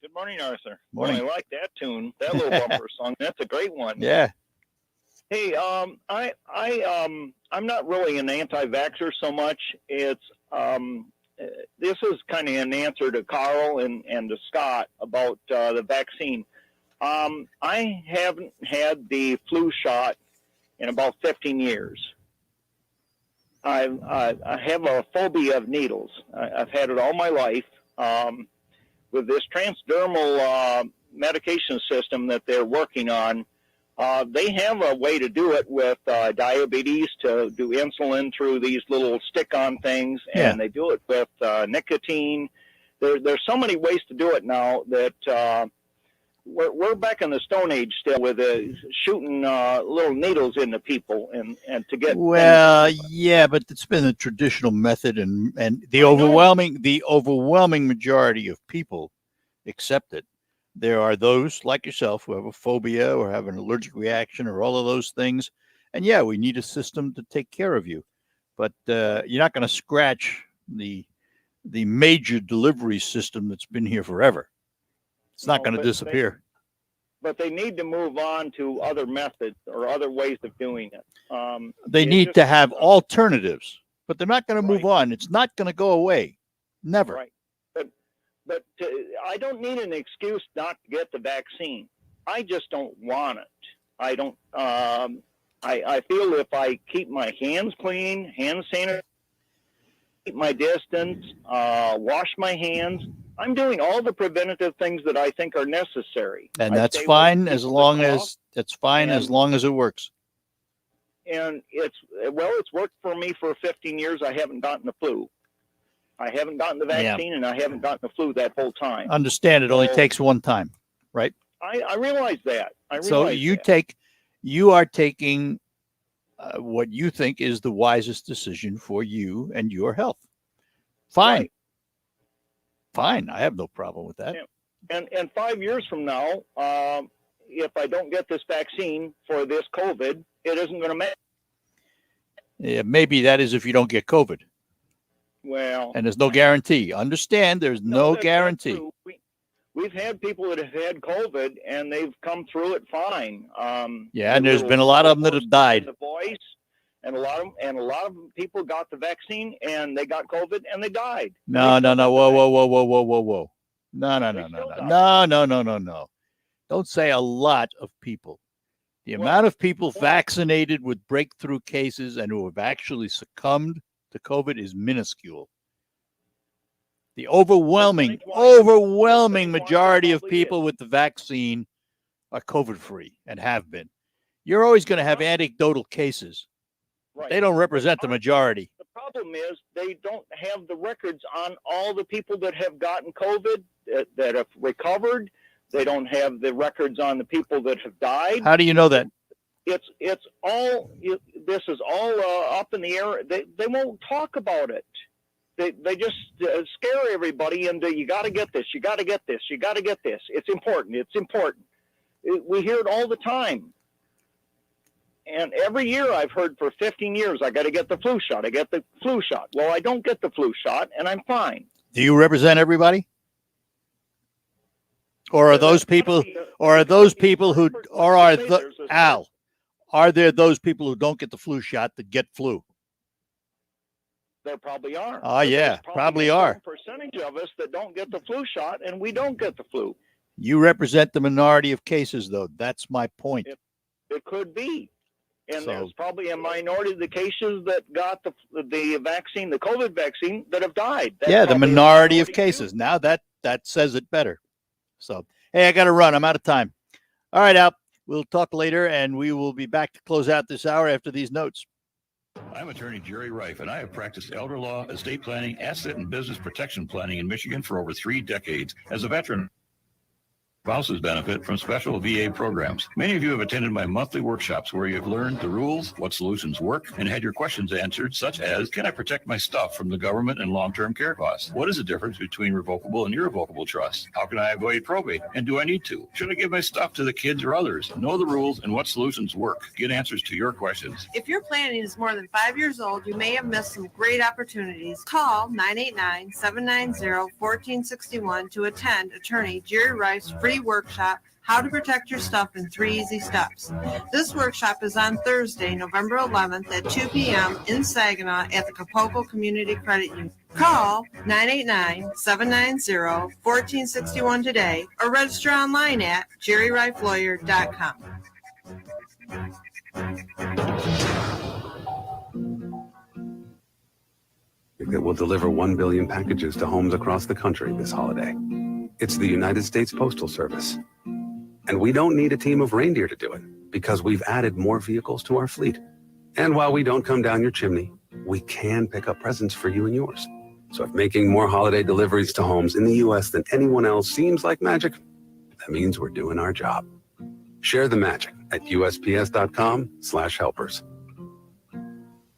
Good morning, Arthur. Morning. Well, I like that tune, that little bumper song. That's a great one. Yeah. Hey, I'm not really an anti-vaxxer so much. It's this is kind of an answer to Carl and to Scott about the vaccine. I haven't had the flu shot in about 15 years. I have a phobia of needles. I've had it all my life. With this transdermal medication system that they're working on, they have a way to do it with diabetes, to do insulin through these little stick-on things, and they do it with nicotine. There's so many ways to do it now that we're back in the Stone Age still with shooting little needles into people and to get. Well, yeah, but it's been a traditional method, and the overwhelming majority of people accept it. There are those like yourself who have a phobia or have an allergic reaction or all of those things, and yeah, we need a system to take care of you. But you're not going to scratch the major delivery system that's been here forever. It's not going to disappear. But they need to move on to other methods or other ways of doing it. They need to have alternatives, but they're not going to move on. It's not going to go away. Never. Right. But I don't need an excuse not to get the vaccine. I just don't want it. I don't. I feel if I keep my hands clean, hand sanitizer, keep my distance, wash my hands, I'm doing all the preventative things that I think are necessary. And that's fine as long as as long as it works. And it's worked for me for 15 years. I haven't gotten the flu. I haven't gotten the vaccine, and I haven't gotten the flu that whole time. Understand it only takes one time, right? I realize that. So you are taking what you think is the wisest decision for you and your health. Fine. Right. Fine. I have no problem with that. Yeah. And 5 years from now, if I don't get this vaccine for this COVID, it isn't going to matter. Yeah, maybe that is if you don't get COVID. Well, and there's no guarantee. Understand, there's no guarantee. We've had people that have had COVID and they've come through it fine. Yeah, and there's been a lot of them that have died. The voice, and a lot of people got the vaccine and they got COVID and they died. No. Whoa. No. Don't say a lot of people. The amount of people vaccinated with breakthrough cases and who have actually succumbed to COVID is minuscule. The overwhelming majority of people with the vaccine are COVID-free and have been. You're always going to have anecdotal cases. Right. They don't represent the majority. The problem is they don't have the records on all the people that have gotten COVID, that have recovered. They don't have the records on the people that have died. How do you know that? It's all, this is all up in the air. They won't talk about it. They just scare everybody into, you got to get this, you got to get this, you got to get this. It's important. It's important. We hear it all the time. And every year I've heard for 15 years, I got to get the flu shot. I get the flu shot. Well, I don't get the flu shot and I'm fine. Do you represent everybody? Or are those people, are there those people who don't get the flu shot that get flu? There probably are. Oh, yeah, probably are. Percentage of us that don't get the flu shot and we don't get the flu. You represent the minority of cases, though. That's my point. It could be. And there's probably a minority of the cases that got the vaccine, the COVID vaccine, that have died. That's the minority of cases. Now that says it better. So, hey, I got to run. I'm out of time. All right, Al. We'll talk later, and we will be back to close out this hour after these notes. I'm attorney Jerry Reif, and I have practiced elder law, estate planning, asset and business protection planning in Michigan for over 3 decades. As a veteran, spouses benefit from special VA programs. Many of you have attended my monthly workshops where you have learned the rules, what solutions work, and had your questions answered, such as, can I protect my stuff from the government and long-term care costs? What is the difference between revocable and irrevocable trusts? How can I avoid probate? And do I need to? Should I give my stuff to the kids or others? Know the rules and what solutions work. Get answers to your questions. If your planning is more than 5 years old, you may have missed some great opportunities. Call 989-790-1461 to attend attorney Jerry Reif's free workshop, How to Protect Your Stuff in 3 Easy Steps. This workshop is on Thursday, November 11th at 2 p.m. in Saginaw at the Capocco Community Credit Union. Call 989-790-1461 today or register online at jerryreiflawyer.com. That will deliver 1 billion packages to homes across the country this holiday. It's the United States Postal Service. And we don't need a team of reindeer to do it because we've added more vehicles to our fleet. And while we don't come down your chimney, we can pick up presents for you and yours. So if making more holiday deliveries to homes in the U.S. than anyone else seems like magic, that means we're doing our job. Share the magic at USPS.com/helpers.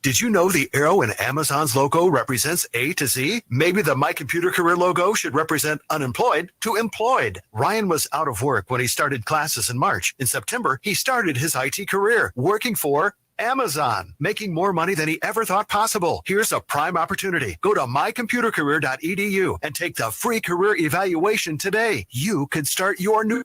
Did you know the arrow in Amazon's logo represents A to Z? Maybe the My Computer Career logo should represent unemployed to employed. Ryan was out of work when he started classes in March. In September, he started his IT career working for Amazon, making more money than he ever thought possible. Here's a prime opportunity. Go to mycomputercareer.edu and take the free career evaluation today. You could start your new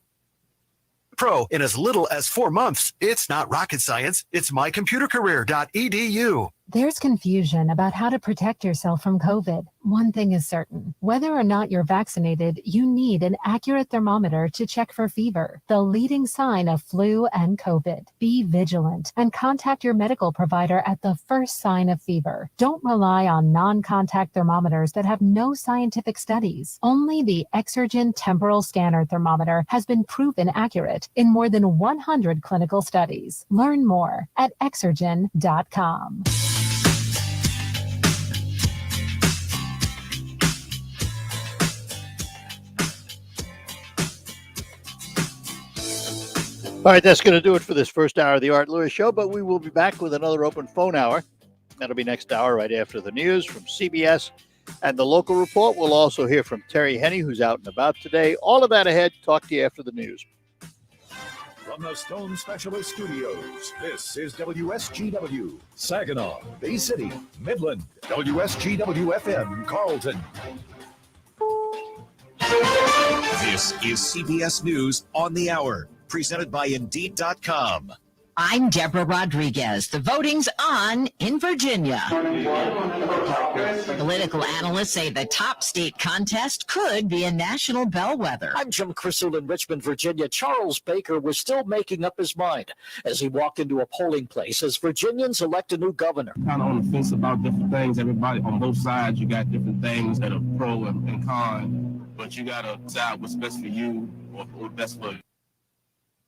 pro in as little as 4 months. It's not rocket science. It's mycomputercareer.edu. There's confusion about how to protect yourself from COVID. One thing is certain. Whether or not you're vaccinated, you need an accurate thermometer to check for fever, the leading sign of flu and COVID. Be vigilant and contact your medical provider at the first sign of fever. Don't rely on non-contact thermometers that have no scientific studies. Only the Exergen temporal scanner thermometer has been proven accurate in more than 100 clinical studies. Learn more at exergen.com. All right, that's going to do it for this first hour of the Art Lewis Show, but we will be back with another open phone hour. That'll be next hour right after the news from CBS and the local report. We'll also hear from Terry Henney, who's out and about today. All of that ahead. Talk to you after the news. From the Stone Specialist Studios, this is WSGW, Saginaw, Bay City, Midland, WSGW-FM, Carlton. This is CBS News on the Hour, presented by Indeed.com. I'm Deborah Rodriguez. The voting's on in Virginia. Political analysts say the top state contest could be a national bellwether. I'm Jim Crystal in Richmond, Virginia. Charles Baker was still making up his mind as he walked into a polling place as Virginians elect a new governor. Kind of on the fence about different things. Everybody on both sides, you got different things that are pro and con, but you got to decide what's best for you or what's best for you.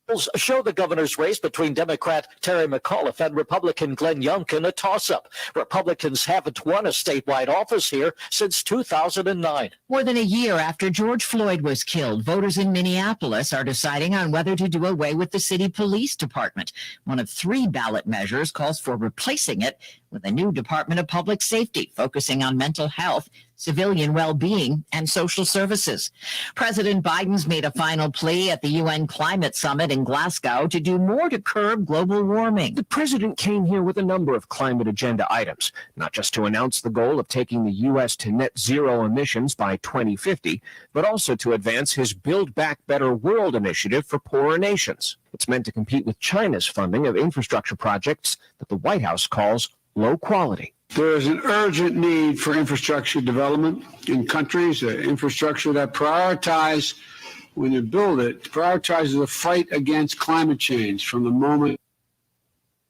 Polls show the governor's race between Democrat Terry McAuliffe and Republican Glenn Youngkin a toss-up. Republicans haven't won a statewide office here since 2009. More than a year after George Floyd was killed, voters in Minneapolis are deciding on whether to do away with the city police department. One of 3 ballot measures calls for replacing it with a new Department of Public Safety focusing on mental health, civilian well-being, and social services. President Biden's made a final plea at the UN Climate Summit in Glasgow to do more to curb global warming. The president came here with a number of climate agenda items, not just to announce the goal of taking the U.S. to net zero emissions by 2050, but also to advance his Build Back Better World initiative for poorer nations. It's meant to compete with China's funding of infrastructure projects that the White House calls low quality. There is an urgent need for infrastructure development in countries, infrastructure that prioritize, when you build it, prioritizes the fight against climate change from the moment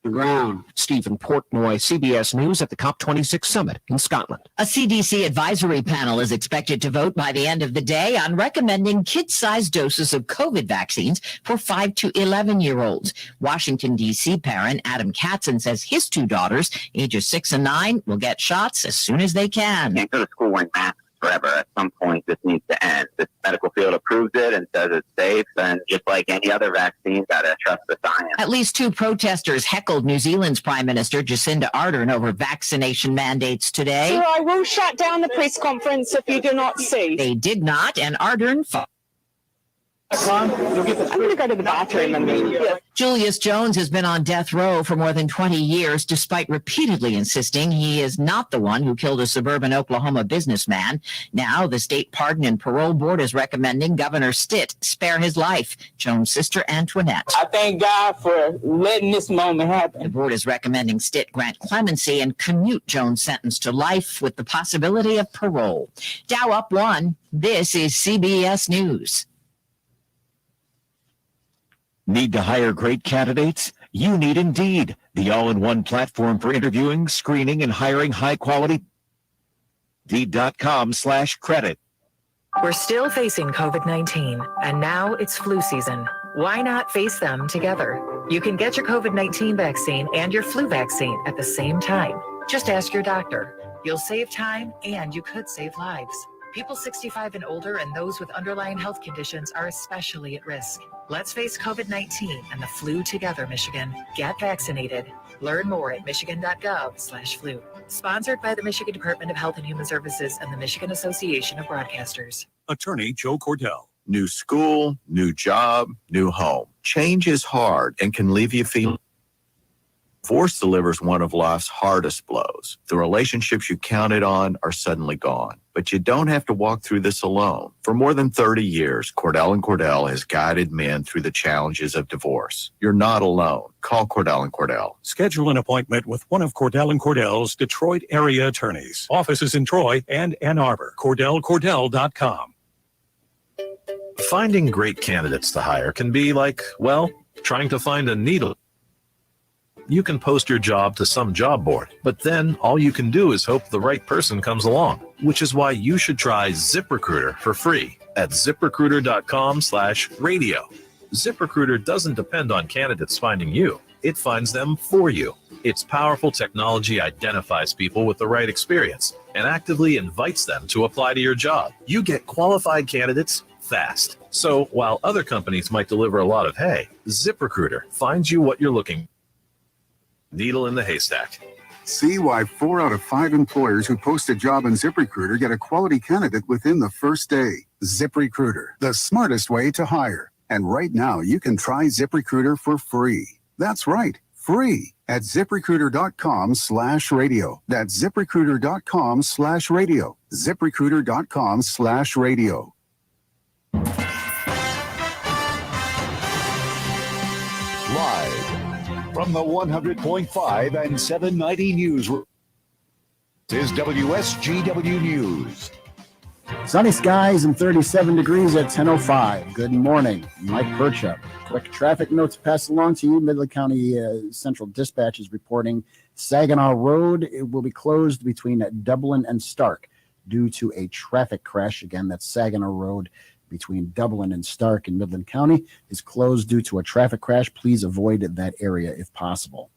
the ground. Stephen Portnoy, CBS News at the COP26 summit in Scotland. A CDC advisory panel is expected to vote by the end of the day on recommending kid-sized doses of COVID vaccines for 5 to 11-year-olds. Washington, D.C. parent Adam Katzen says his 2 daughters, ages 6 and 9, will get shots as soon as they can. Can't go to school wearing masks forever. At some point, this needs to end. The medical field approves it and says it's safe, and just like any other vaccine, gotta trust the science. At least 2 protesters heckled New Zealand's Prime Minister Jacinda Ardern over vaccination mandates today. So I will shut down the press conference if you do not see. They did not, and Ardern fought. I'm going to go to the bathroom and then. Julius Jones has been on death row for more than 20 years, despite repeatedly insisting he is not the one who killed a suburban Oklahoma businessman. Now, the state pardon and parole board is recommending Governor Stitt spare his life. Jones' sister Antoinette. I thank God for letting this moment happen. The board is recommending Stitt grant clemency and commute Jones' sentence to life with the possibility of parole. Dow up 1. This is CBS News. Need to hire great candidates? You need Indeed, the all-in-one platform for interviewing, screening, and hiring high-quality. Indeed.com/credit. We're still facing COVID-19, and now it's flu season. Why not face them together? You can get your COVID-19 vaccine and your flu vaccine at the same time. Just ask your doctor. You'll save time, and you could save lives. People 65 and older and those with underlying health conditions are especially at risk. Let's face COVID-19 and the flu together, Michigan. Get vaccinated. Learn more at michigan.gov/flu. Sponsored by the Michigan Department of Health and Human Services and the Michigan Association of Broadcasters. Attorney Joe Cordell. New school, new job, new home. Change is hard and can leave you feeling. Divorce delivers one of life's hardest blows. The relationships you counted on are suddenly gone. But you don't have to walk through this alone. For more than 30 years, Cordell & Cordell has guided men through the challenges of divorce. You're not alone. Call Cordell & Cordell. Schedule an appointment with one of Cordell & Cordell's Detroit area attorneys. Offices in Troy and Ann Arbor. CordellCordell.com. Finding great candidates to hire can be like, well, trying to find a needle. You can post your job to some job board, but then all you can do is hope the right person comes along, which is why you should try ZipRecruiter for free at ZipRecruiter.com/radio. ZipRecruiter doesn't depend on candidates finding you. It finds them for you. Its powerful technology identifies people with the right experience and actively invites them to apply to your job. You get qualified candidates fast. So while other companies might deliver a lot of hay, ZipRecruiter finds you what you're looking for. Needle in the haystack. See why 4 out of 5 employers who post a job on ZipRecruiter get a quality candidate within the first day. ZipRecruiter, the smartest way to hire. And right now, you can try ZipRecruiter for free. That's right, free at ZipRecruiter.com/radio. That's ZipRecruiter.com/radio. ZipRecruiter.com/radio. Live from the 100.5 and 790 News. This is WSGW News. Sunny skies and 37 degrees at 10:05. Good morning. Mike Percha. Quick traffic note to pass along to you. Midland County Central Dispatch is reporting Saginaw Road will be closed between Dublin and Stark due to a traffic crash. Again, that's Saginaw Road between Dublin and Stark in Midland County is closed due to a traffic crash. Please avoid that area if possible.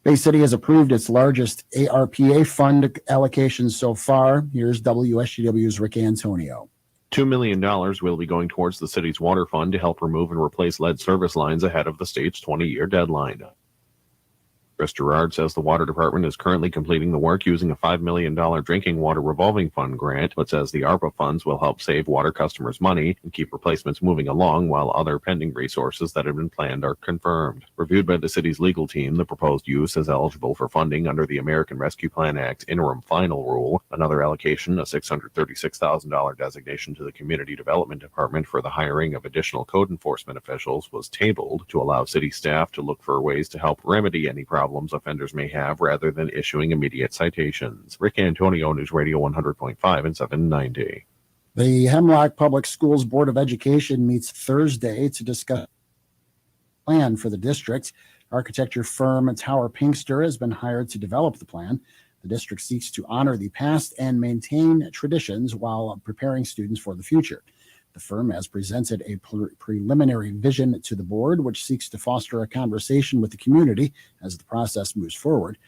Bay City has approved its largest ARPA fund allocation so far. Here's WSGW's Rick Antonio. $2 million will be going towards the city's water fund to help remove and replace lead service lines ahead of the state's 20-year deadline. Chris Gerard says the water department is currently completing the work using a $5 million drinking water revolving fund grant, but says the ARPA funds will help save water customers money and keep replacements moving along while other pending resources that have been planned are confirmed. Reviewed by the city's legal team, the proposed use is eligible for funding under the American Rescue Plan Act interim final rule. Another allocation, a $636,000 designation to the Community Development Department for the hiring of additional code enforcement officials, was tabled to allow city staff to look for ways to help remedy any problems offenders may have rather than issuing immediate citations. Rick Antonio, News Radio 100.5 and 790. The Hemlock Public Schools Board of Education meets Thursday to discuss a plan for the district. Architecture firm Tower Pinkster has been hired to develop the plan. The district seeks to honor the past and maintain traditions while preparing students for the future. The firm has presented a preliminary vision to the board, which seeks to foster a conversation with the community as the process moves forward.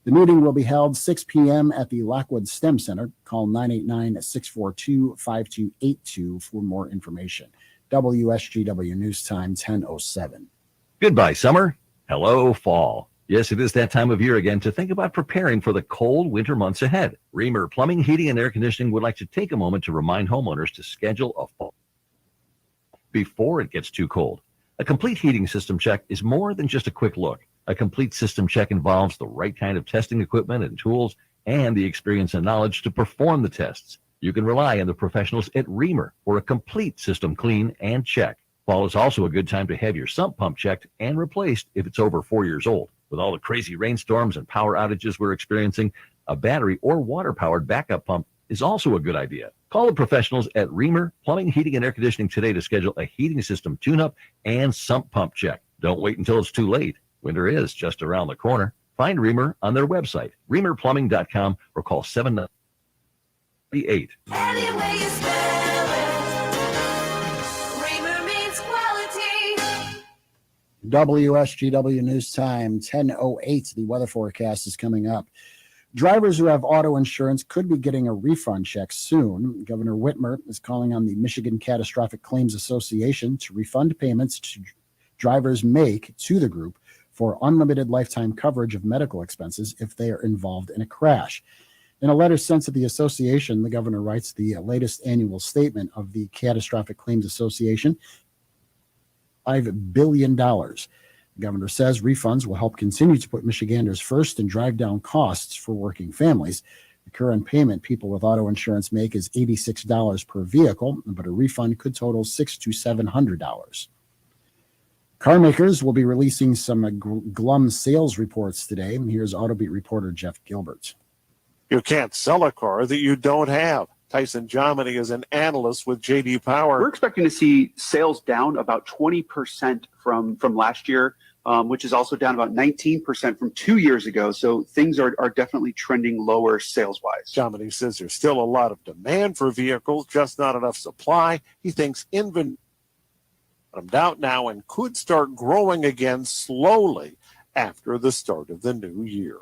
The meeting will be held 6 p.m. at the Lockwood STEM Center. Call 989-642-5282 for more information. WSGW News Time, 10:07. Goodbye, summer. Hello, fall. Yes, it is that time of year again to think about preparing for the cold winter months ahead. Reamer Plumbing, Heating, and Air Conditioning would like to take a moment to remind homeowners to schedule a fall before it gets too cold. A complete heating system check is more than just a quick look. A complete system check involves the right kind of testing equipment and tools and the experience and knowledge to perform the tests. You can rely on the professionals at Reamer for a complete system clean and check. Fall is also a good time to have your sump pump checked and replaced if it's over 4 years old. With all the crazy rainstorms and power outages we're experiencing, a battery or water-powered backup pump is also a good idea. Call the professionals at Reamer Plumbing, Heating, and Air Conditioning today to schedule a heating system tune-up and sump pump check. Don't wait until it's too late. Winter is just around the corner. Find Reamer on their website, reamerplumbing.com, or call 798. Anyway you spell it, Reamer means quality. WSGW News Time, 10:08. The weather forecast is coming up. Drivers who have auto insurance could be getting a refund check soon. Governor Whitmer is calling on the Michigan Catastrophic Claims Association to refund payments drivers make to the group for unlimited lifetime coverage of medical expenses if they are involved in a crash. In a letter sent to the association, the governor writes the latest annual statement of the Catastrophic Claims Association, $5 billion. The governor says refunds will help continue to put Michiganders first and drive down costs for working families. The current payment people with auto insurance make is $86 per vehicle, but a refund could total $600 to $700. Car makers will be releasing some glum sales reports today. Here's Autobeat reporter Jeff Gilbert. You can't sell a car that you don't have. Tyson Jominy is an analyst with J.D. Power. We're expecting to see sales down about 20% from last year, which is also down about 19% from 2 years ago. So things are definitely trending lower sales-wise. Jominy says there's still a lot of demand for vehicles, just not enough supply. He thinks inventory bottomed out now and could start growing again slowly after the start of the new year.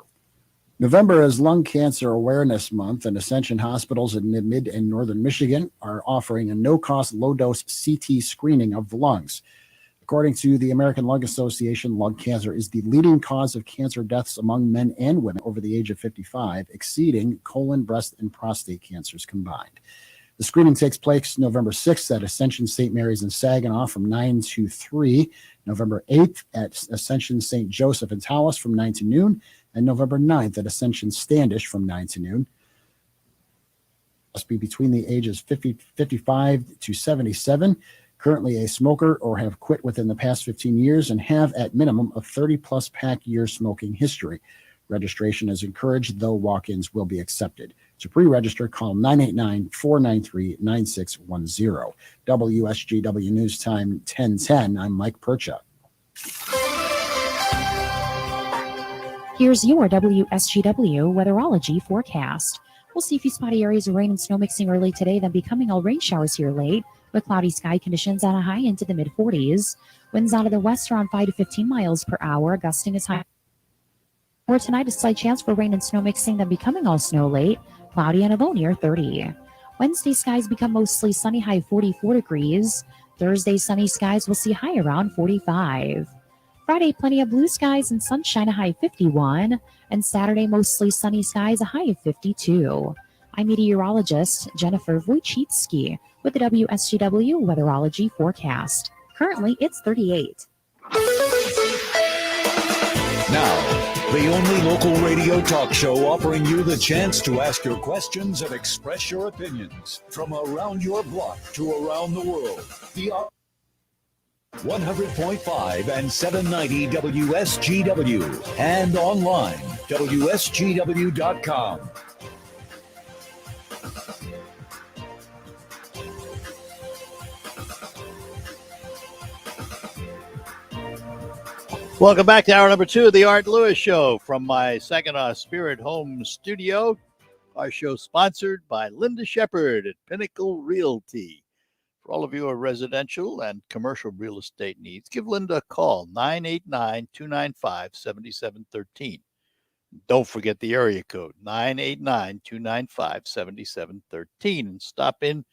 November is Lung Cancer Awareness Month, and Ascension hospitals in mid and northern Michigan are offering a no-cost, low-dose CT screening of the lungs. According to the American Lung Association, lung cancer is the leading cause of cancer deaths among men and women over the age of 55, exceeding colon, breast, and prostate cancers combined. The screening takes place November 6th at Ascension St. Mary's in Saginaw from 9 to 3, November 8th at Ascension St. Joseph in Tawas from 9 to noon, and November 9th at Ascension Standish from 9 to noon. Must be between the ages 55 to 77, currently a smoker or have quit within the past 15 years, and have at minimum a 30-plus pack year smoking history. Registration is encouraged, though walk-ins will be accepted. To pre-register, call 989-493-9610. WSGW News Time 1010. I'm Mike Percha. Here's your WSGW Weatherology forecast. We'll see a few spotty areas of rain and snow mixing early today, then becoming all rain showers here late, with cloudy sky conditions at a high into the mid-40s. Winds out of the west around 5 to 15 miles per hour, gusting as high. For tonight, a slight chance for rain and snow mixing, then becoming all snow late, cloudy and a low near 30. Wednesday, skies become mostly sunny, high 44 degrees. Thursday, sunny skies will see high around 45. Friday, plenty of blue skies and sunshine, a high 51. And Saturday, mostly sunny skies, a high of 52. I'm meteorologist Jennifer Wojcicki with the WSGW Weatherology forecast. Currently, it's 38. Now, the only local radio talk show offering you the chance to ask your questions and express your opinions from around your block to around the world. The 100.5 and 790 WSGW and online, WSGW.com. Welcome back to hour number 2 of the Art Lewis Show from my Saginaw Spirit Home studio. Our show sponsored by Linda Shepard at Pinnacle Realty. For all of your residential and commercial real estate needs, give Linda a call, 989-295-7713. Don't forget the area code, 989-295-7713. And stop in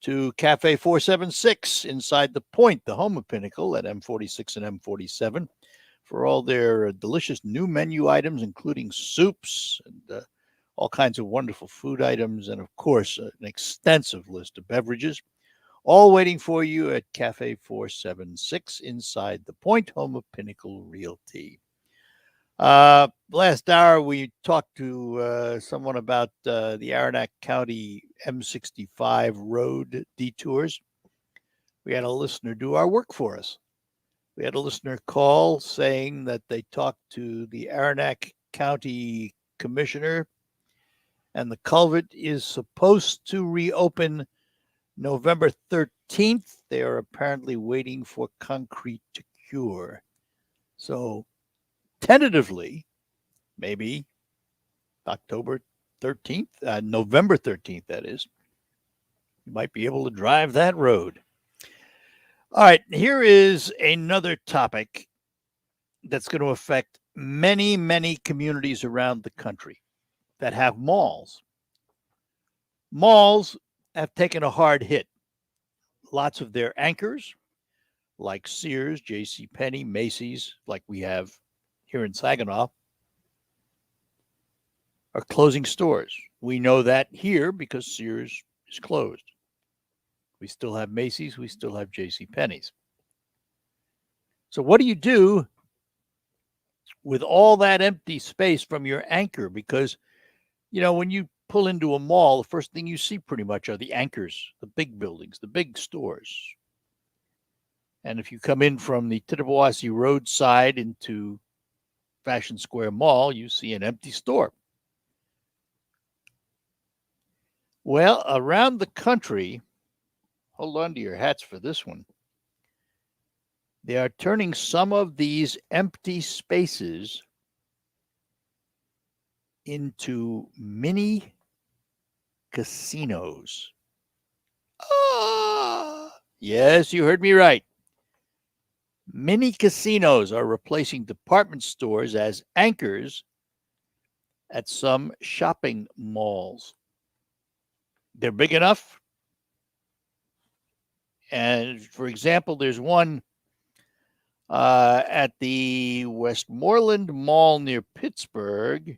to Cafe 476 inside the Point, the home of Pinnacle at M46 and M47. For all their delicious new menu items, including soups and all kinds of wonderful food items, and, of course, an extensive list of beverages, all waiting for you at Cafe 476 inside the Point, home of Pinnacle Realty. Last hour, we talked to someone about the Aranac County M65 road detours. We had a listener do our work for us. We had a listener call saying that they talked to the Aranac County Commissioner, and the culvert is supposed to reopen November 13th. They are apparently waiting for concrete to cure. So, tentatively, maybe October 13th, November 13th, that is, you might be able to drive that road. All right, here is another topic that's going to affect many, many communities around the country that have malls. Malls have taken a hard hit. Lots of their anchors, like Sears, JCPenney, Macy's, like we have here in Saginaw, are closing stores. We know that here because Sears is closed. We still have Macy's. We still have JCPenney's. So what do you do with all that empty space from your anchor? Because, you know, when you pull into a mall, the first thing you see pretty much are the anchors, the big buildings, the big stores. And if you come in from the Tittabawassee Road side into Fashion Square Mall, you see an empty store. Well, around the country, hold on to your hats for this one, they are turning some of these empty spaces into mini casinos. Yes, you heard me right. Mini casinos are replacing department stores as anchors at some shopping malls. They're big enough. And for example, there's one at the Westmoreland Mall near Pittsburgh.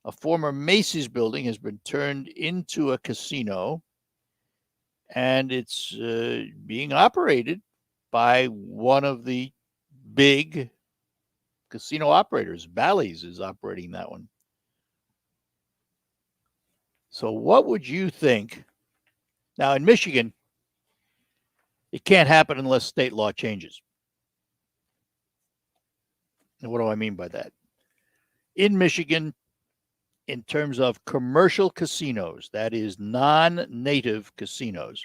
A former Macy's building has been turned into a casino, and it's being operated by one of the big casino operators. Bally's is operating that one. So what would you think? Now, in Michigan, it can't happen unless state law changes. And what do I mean by that? In Michigan, in terms of commercial casinos, that is non-native casinos,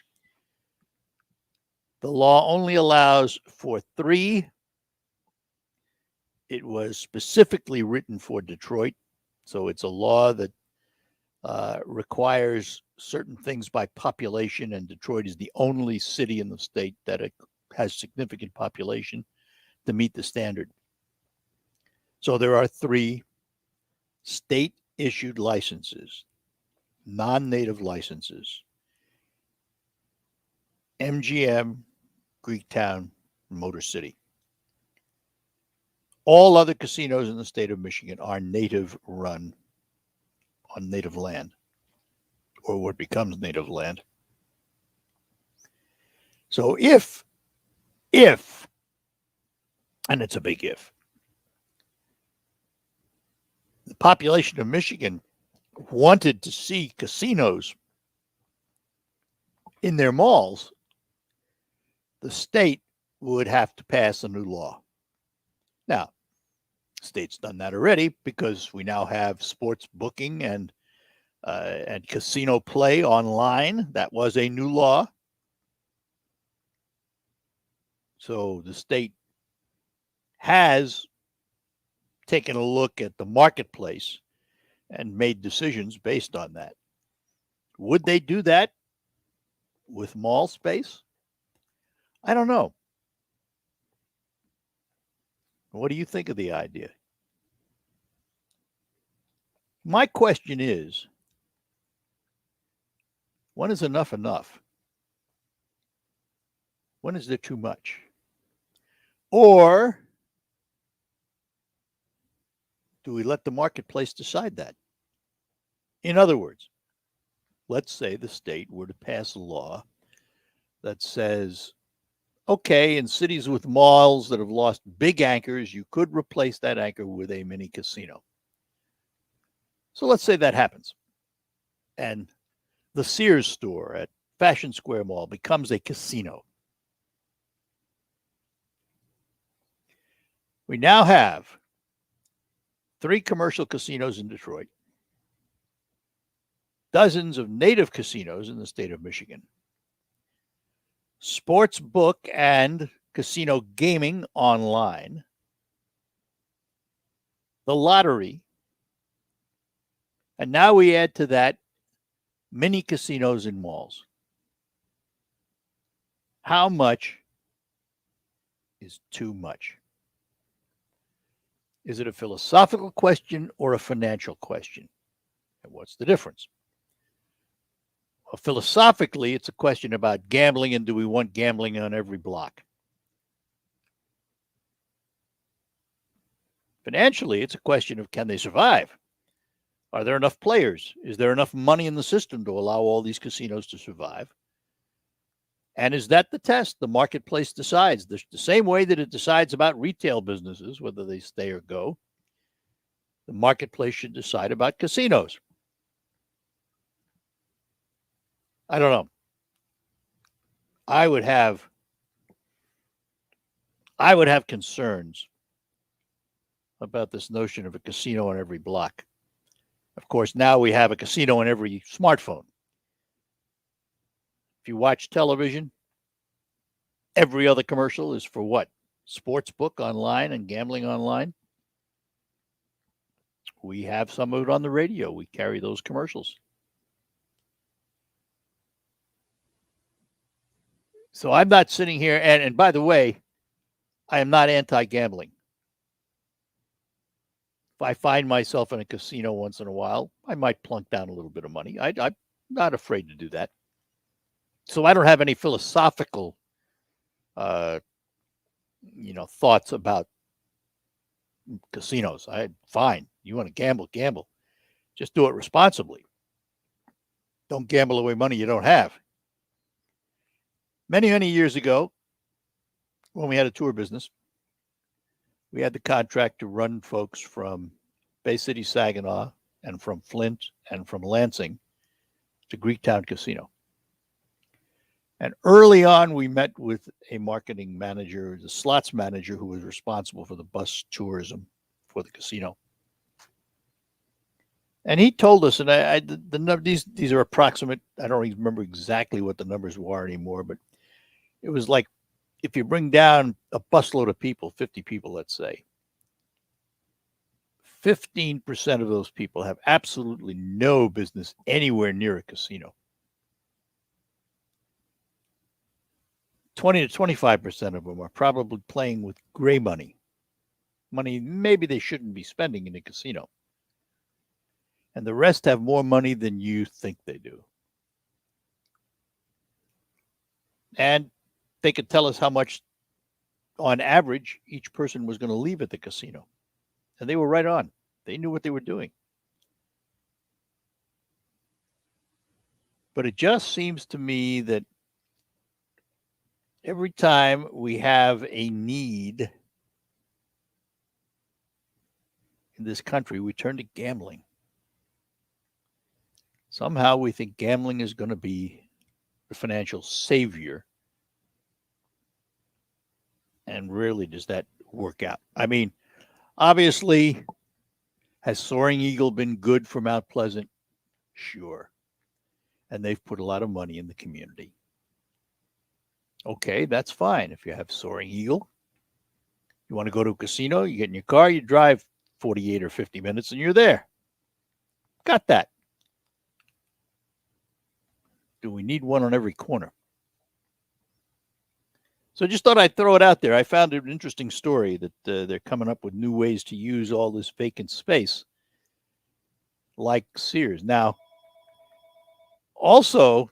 the law only allows for 3. It was specifically written for Detroit, so it's a law that requires certain things by population, and Detroit is the only city in the state that has significant population to meet the standard. So there are 3 state-issued licenses, non-native licenses: MGM, Greektown, Motor City. All other casinos in the state of Michigan are native run on native land, or what becomes native land. So if, and it's a big if, the population of Michigan wanted to see casinos in their malls, the state would have to pass a new law. Now, the state's done that already because we now have sports booking and casino play online. That was a new law. So the state has taken a look at the marketplace and made decisions based on that. Would they do that with mall space? I don't know. What do you think of the idea? My question is, when is enough enough? When is there too much? Or do we let the marketplace decide that? In other words, let's say the state were to pass a law that says, okay, in cities with malls that have lost big anchors, you could replace that anchor with a mini casino. So let's say that happens, and the Sears store at Fashion Square Mall becomes a casino. We now have 3 commercial casinos in Detroit, dozens of native casinos in the state of Michigan, sports book and casino gaming online, the lottery, and now we add to that mini casinos in malls. How much is too much? Is it a philosophical question or a financial question? And what's the difference? Well, philosophically, it's a question about gambling, and do we want gambling on every block? Financially, it's a question of, can they survive? Are there enough players? Is there enough money in the system to allow all these casinos to survive? And is that the test? The marketplace decides. The same way that it decides about retail businesses, whether they stay or go, the marketplace should decide about casinos. I don't know. I would have concerns about this notion of a casino on every block. Of course, now we have a casino on every smartphone. If you watch television, every other commercial is for what? Sports book online and gambling online. We have some of it on the radio. We carry those commercials. So I'm not sitting here, and by the way, I am not anti-gambling. If I find myself in a casino once in a while, I might plunk down a little bit of money. I'm not afraid to do that. So I don't have any philosophical, thoughts about casinos. Fine. You want to gamble, gamble. Just do it responsibly. Don't gamble away money you don't have. Many, many years ago, when we had a tour business, we had the contract to run folks from Bay City, Saginaw, and from Flint, and from Lansing to Greektown Casino. And early on, we met with a marketing manager, the slots manager, who was responsible for the bus tourism for the casino. And he told us, and these are approximate. I don't even remember exactly what the numbers were anymore, but it was like if you bring down a busload of people, 50 people, let's say, 15% of those people have absolutely no business anywhere near a casino. 20 to 25% of them are probably playing with gray money. Money maybe they shouldn't be spending in a casino. And the rest have more money than you think they do. And they could tell us how much, on average, each person was going to leave at the casino. And they were right on. They knew what they were doing. But it just seems to me that every time we have a need in this country, we turn to gambling. Somehow we think gambling is going to be the financial savior. And rarely does that work out. I mean, obviously, has Soaring Eagle been good for Mount Pleasant? Sure. And they've put a lot of money in the community. Okay, that's fine. If you have Soaring Eagle, you want to go to a casino, you get in your car, you drive 48 or 50 minutes, and you're there. Got that. Do we need one on every corner? So just thought I'd throw it out there. I found an interesting story that they're coming up with new ways to use all this vacant space, like Sears. Now, also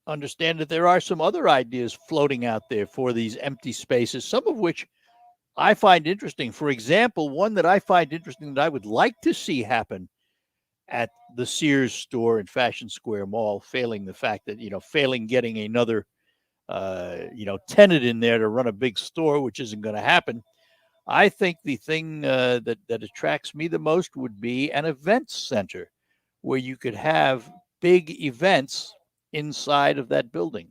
understand that there are some other ideas floating out there for these empty spaces, some of which I find interesting. For example, one that I find interesting that I would like to see happen at the Sears store in Fashion Square Mall, failing the fact that, failing getting another, tenant in there to run a big store, which isn't going to happen. I think the thing that attracts me the most would be an events center where you could have big events inside of that building.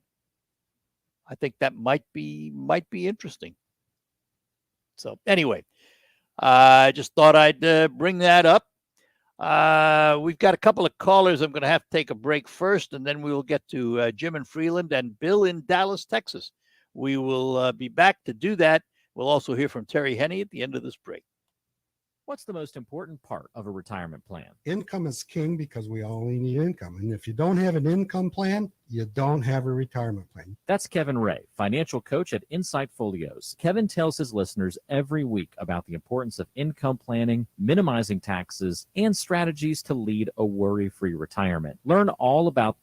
I think that might be interesting. So anyway, I just thought I'd bring that up. We've got a couple of callers. I'm going to have to take a break first, and then we will get to Jim in Freeland and Bill in Dallas, Texas. We will be back to do that. We'll also hear from Terry Henney at the end of this break. What's the most important part of a retirement plan? Income is king because we only need income. And if you don't have an income plan, you don't have a retirement plan. That's Kevin Ray, financial coach at Insight Folios. Kevin tells his listeners every week about the importance of income planning, minimizing taxes, and strategies to lead a worry-free retirement. Learn all about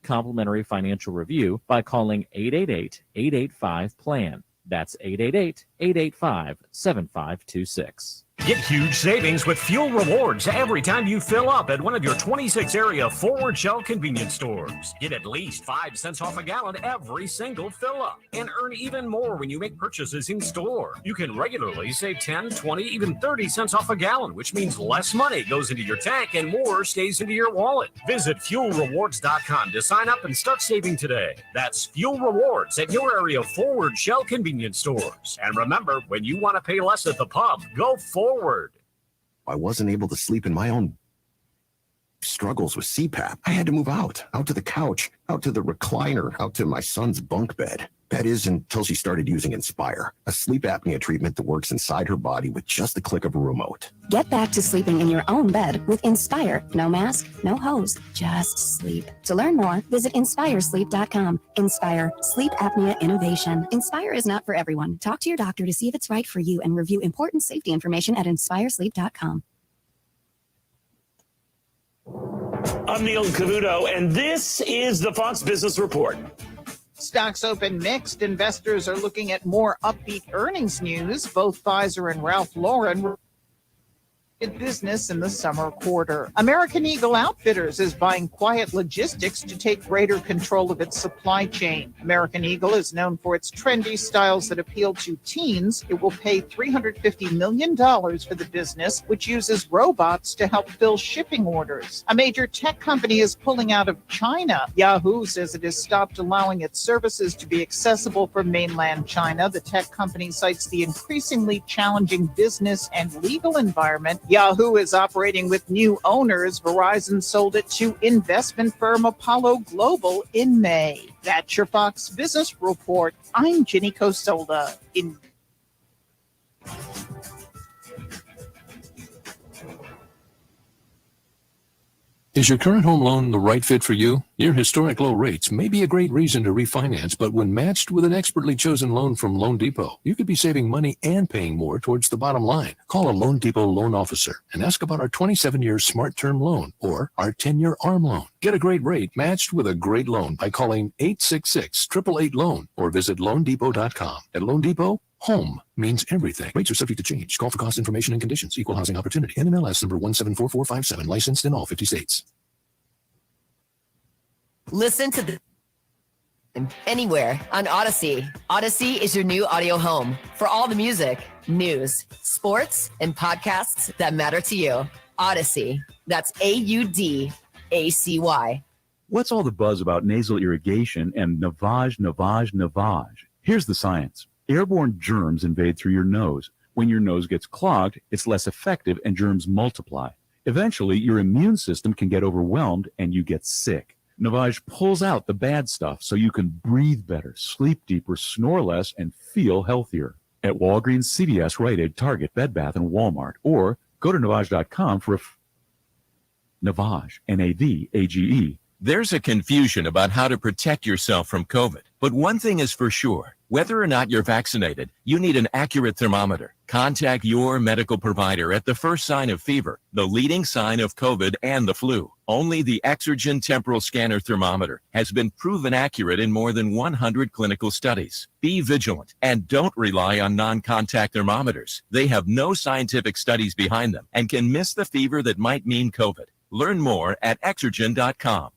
complimentary financial review by calling 888-885-PLAN. That's 888-885-7526. Get huge savings with fuel rewards every time you fill up at one of your 26 area Forward Shell convenience stores. Get at least 5 cents off a gallon every single fill up and earn even more when you make purchases in store. You can regularly save 10, 20, even 30 cents off a gallon, which means less money goes into your tank and more stays into your wallet. Visit fuelrewards.com to sign up and start saving today. That's Fuel Rewards at your area Forward Shell convenience stores. And remember, when you want to pay less at the pump, go forward. I wasn't able to sleep in my own struggles with CPAP. I had to move out to the couch, out to the recliner, out to my son's bunk bed. That is, until she started using Inspire, a sleep apnea treatment that works inside her body with just the click of a remote. Get back to sleeping in your own bed with Inspire. No mask, no hose, just sleep. To learn more, visit inspiresleep.com. Inspire, sleep apnea innovation. Inspire is not for everyone. Talk to your doctor to see if it's right for you and review important safety information at inspiresleep.com. I'm Neil Cavuto, and this is the Fox Business Report. Stocks open mixed. Investors are looking at more upbeat earnings news. Both Pfizer and Ralph Lauren business in the summer quarter. American Eagle Outfitters is buying Quiet Logistics to take greater control of its supply chain. American Eagle is known for its trendy styles that appeal to teens. It will pay $350 million for the business, which uses robots to help fill shipping orders. A major tech company is pulling out of China. Yahoo says it has stopped allowing its services to be accessible from mainland China. The tech company cites the increasingly challenging business and legal environment. Yahoo is operating with new owners. Verizon sold it to investment firm Apollo Global in May. That's your Fox Business Report. I'm Ginny Cosola. Is your current home loan the right fit for you? Your historic low rates may be a great reason to refinance, but when matched with an expertly chosen loan from Loan Depot, you could be saving money and paying more towards the bottom line. Call a Loan Depot loan officer and ask about our 27-year Smart Term loan or our 10-year ARM loan. Get a great rate matched with a great loan by calling 866-888-LOAN or visit loandepot.com. At Loan Depot, home means everything. Rates are subject to change. Call for cost information and conditions. Equal housing opportunity. NMLS number 174457. Licensed in all 50 states. Listen to the anywhere on Odyssey. Odyssey is your new audio home for all the music, news, sports, and podcasts that matter to you. Odyssey. That's AUDACY. What's all the buzz about nasal irrigation and navage? Here's the science. Airborne germs invade through your nose. When your nose gets clogged, it's less effective and germs multiply. Eventually, your immune system can get overwhelmed and you get sick. Navage pulls out the bad stuff so you can breathe better, sleep deeper, snore less, and feel healthier. At Walgreens, CVS, Rite Aid, Target, Bed Bath, and Walmart, or go to Navage.com for Navage, Navage. There's a confusion about how to protect yourself from COVID. But one thing is for sure, whether or not you're vaccinated, you need an accurate thermometer. Contact your medical provider at the first sign of fever, the leading sign of COVID and the flu. Only the Exergen Temporal Scanner Thermometer has been proven accurate in more than 100 clinical studies. Be vigilant and don't rely on non-contact thermometers. They have no scientific studies behind them and can miss the fever that might mean COVID. Learn more at Exergen.com.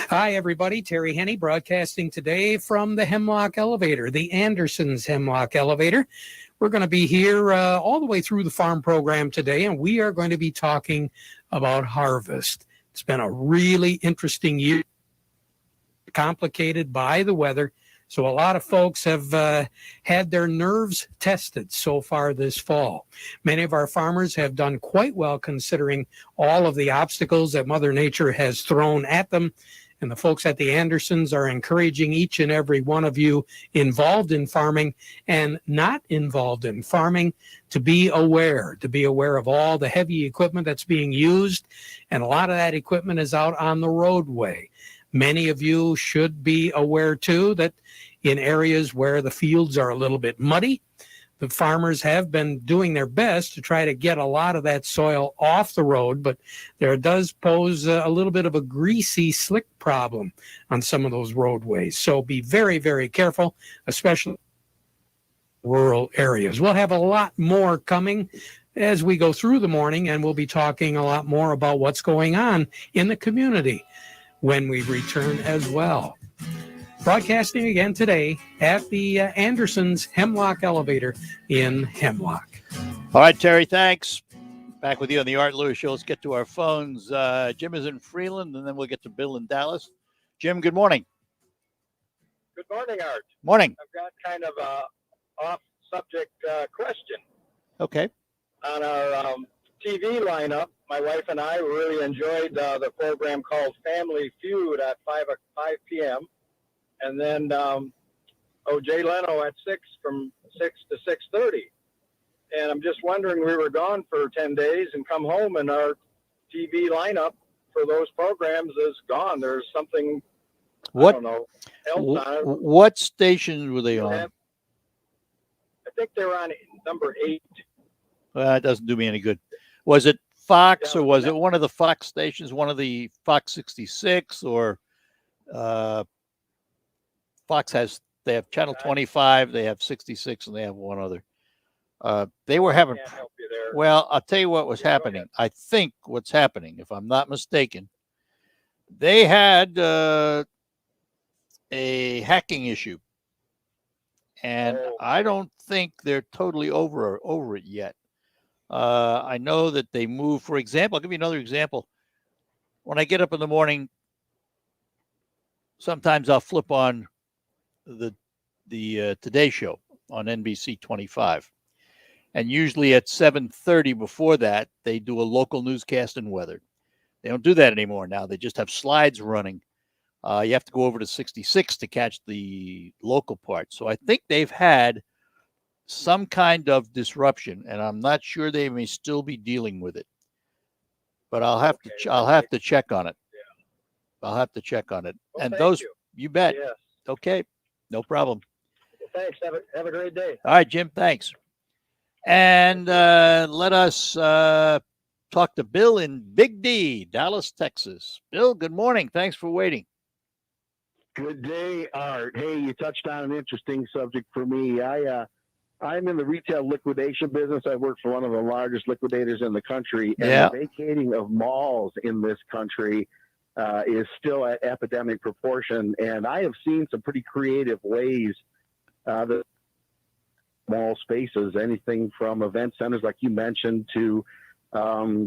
Hi, everybody. Terry Henney broadcasting today from the Hemlock Elevator, the Andersons Hemlock Elevator. We're going to be here all the way through the farm program today, and we are going to be talking about harvest. It's been a really interesting year, complicated by the weather. So a lot of folks have had their nerves tested so far this fall. Many of our farmers have done quite well considering all of the obstacles that Mother Nature has thrown at them. And the folks at the Andersons are encouraging each and every one of you involved in farming and not involved in farming to be aware of all the heavy equipment that's being used. And a lot of that equipment is out on the roadway. Many of you should be aware, too, that in areas where the fields are a little bit muddy, the farmers have been doing their best to try to get a lot of that soil off the road, but there does pose a little bit of a greasy, slick problem on some of those roadways. So be very, very careful, especially rural areas. We'll have a lot more coming as we go through the morning, and we'll be talking a lot more about what's going on in the community when we return as well. Broadcasting again today at the Andersons Hemlock Elevator in Hemlock. All right, Terry, thanks. Back with you on the Art Lewis Show. Let's get to our phones. Jim is in Freeland, and then we'll get to Bill in Dallas. Jim, good morning. Good morning, Art. Morning. I've got kind of a off-subject question. Okay. On our TV lineup, my wife and I really enjoyed the program called Family Feud at 5 p.m. and then Jay Leno at 6 from 6 to 6:30. And I'm just wondering, we were gone for 10 days and come home, and our TV lineup for those programs is gone. There's something, What? I don't know, else on it. What stations were they on? I think they're on number 8. Well, it doesn't do me any good. Was it Fox or was it one of the Fox stations, one of the Fox 66 or Fox they have channel 25, they have 66, and they have one other. They were having, well, I'll tell you what was happening. I think what's happening, if I'm not mistaken, they had a hacking issue. And I don't think they're totally over it yet. I know that they move, for example, I'll give you another example. When I get up in the morning, sometimes I'll flip on the Today Show on NBC 25. And usually at 7:30 before that, they do a local newscast and weather. They don't do that anymore now. They just have slides running. You have to go over to 66 to catch the local part. So I think they've had some kind of disruption, and I'm not sure they may still be dealing with it. But I'll have to check on it. I'll have to check on it. Well, and thank those, you bet. Yes. Okay, no problem. Well, thanks. Have a great day. All right, Jim. Thanks. And let us talk to Bill in Big D, Dallas, Texas. Bill, good morning. Thanks for waiting. Good day, Art. Hey, you touched on an interesting subject for me. I'm in the retail liquidation business. I work for one of the largest liquidators in the country. And the vacating of malls in this country is still at epidemic proportion. And I have seen some pretty creative ways that mall spaces, anything from event centers like you mentioned to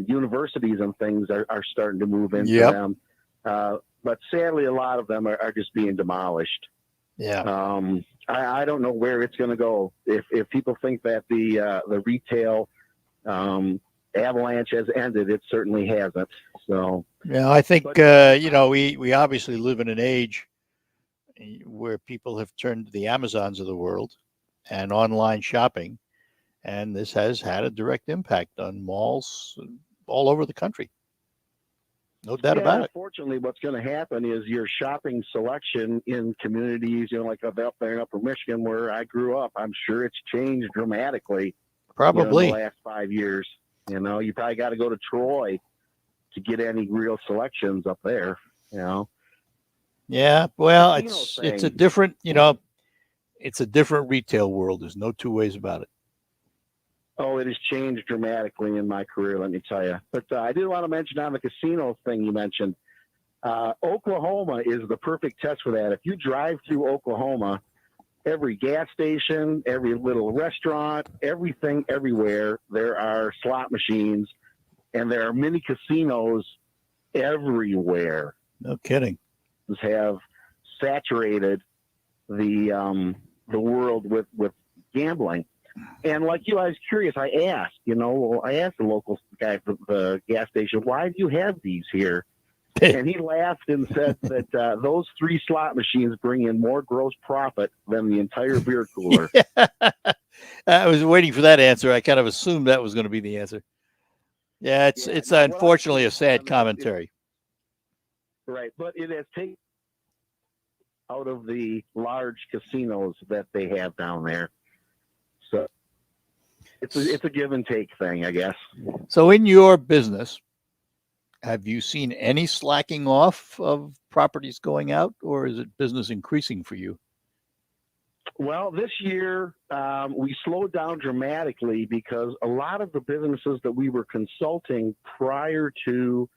universities and things are starting to move into them. But sadly, a lot of them are just being demolished. Yeah. I don't know where it's going to go. If people think that the retail avalanche has ended, it certainly hasn't. So yeah, I think we obviously live in an age where people have turned to the Amazons of the world and online shopping, and this has had a direct impact on malls all over the country. No doubt about it. Unfortunately, what's going to happen is your shopping selection in communities, like up there in Upper Michigan where I grew up, I'm sure it's changed dramatically. Probably. In the last 5 years. You probably got to go to Troy to get any real selections up there. Yeah, well, it's a different, it's a different retail world. There's no two ways about it. Oh, it has changed dramatically in my career, let me tell you. But I did want to mention on the casino thing you mentioned. Oklahoma is the perfect test for that. If you drive through Oklahoma, every gas station, every little restaurant, everything, everywhere, there are slot machines, and there are mini casinos everywhere. No kidding. Have saturated the world with gambling. And like you, I was curious. I asked the local guy at the gas station, why do you have these here? And he laughed and said that those 3 slot machines bring in more gross profit than the entire beer cooler. I was waiting for that answer. I kind of assumed that was going to be the answer. Yeah, it's unfortunately a sad commentary. Right, but it has taken out of the large casinos that they have down there. So it's a give and take thing, I guess. So in your business, have you seen any slacking off of properties going out, or is it business increasing for you? Well, this year we slowed down dramatically because a lot of the businesses that we were consulting prior to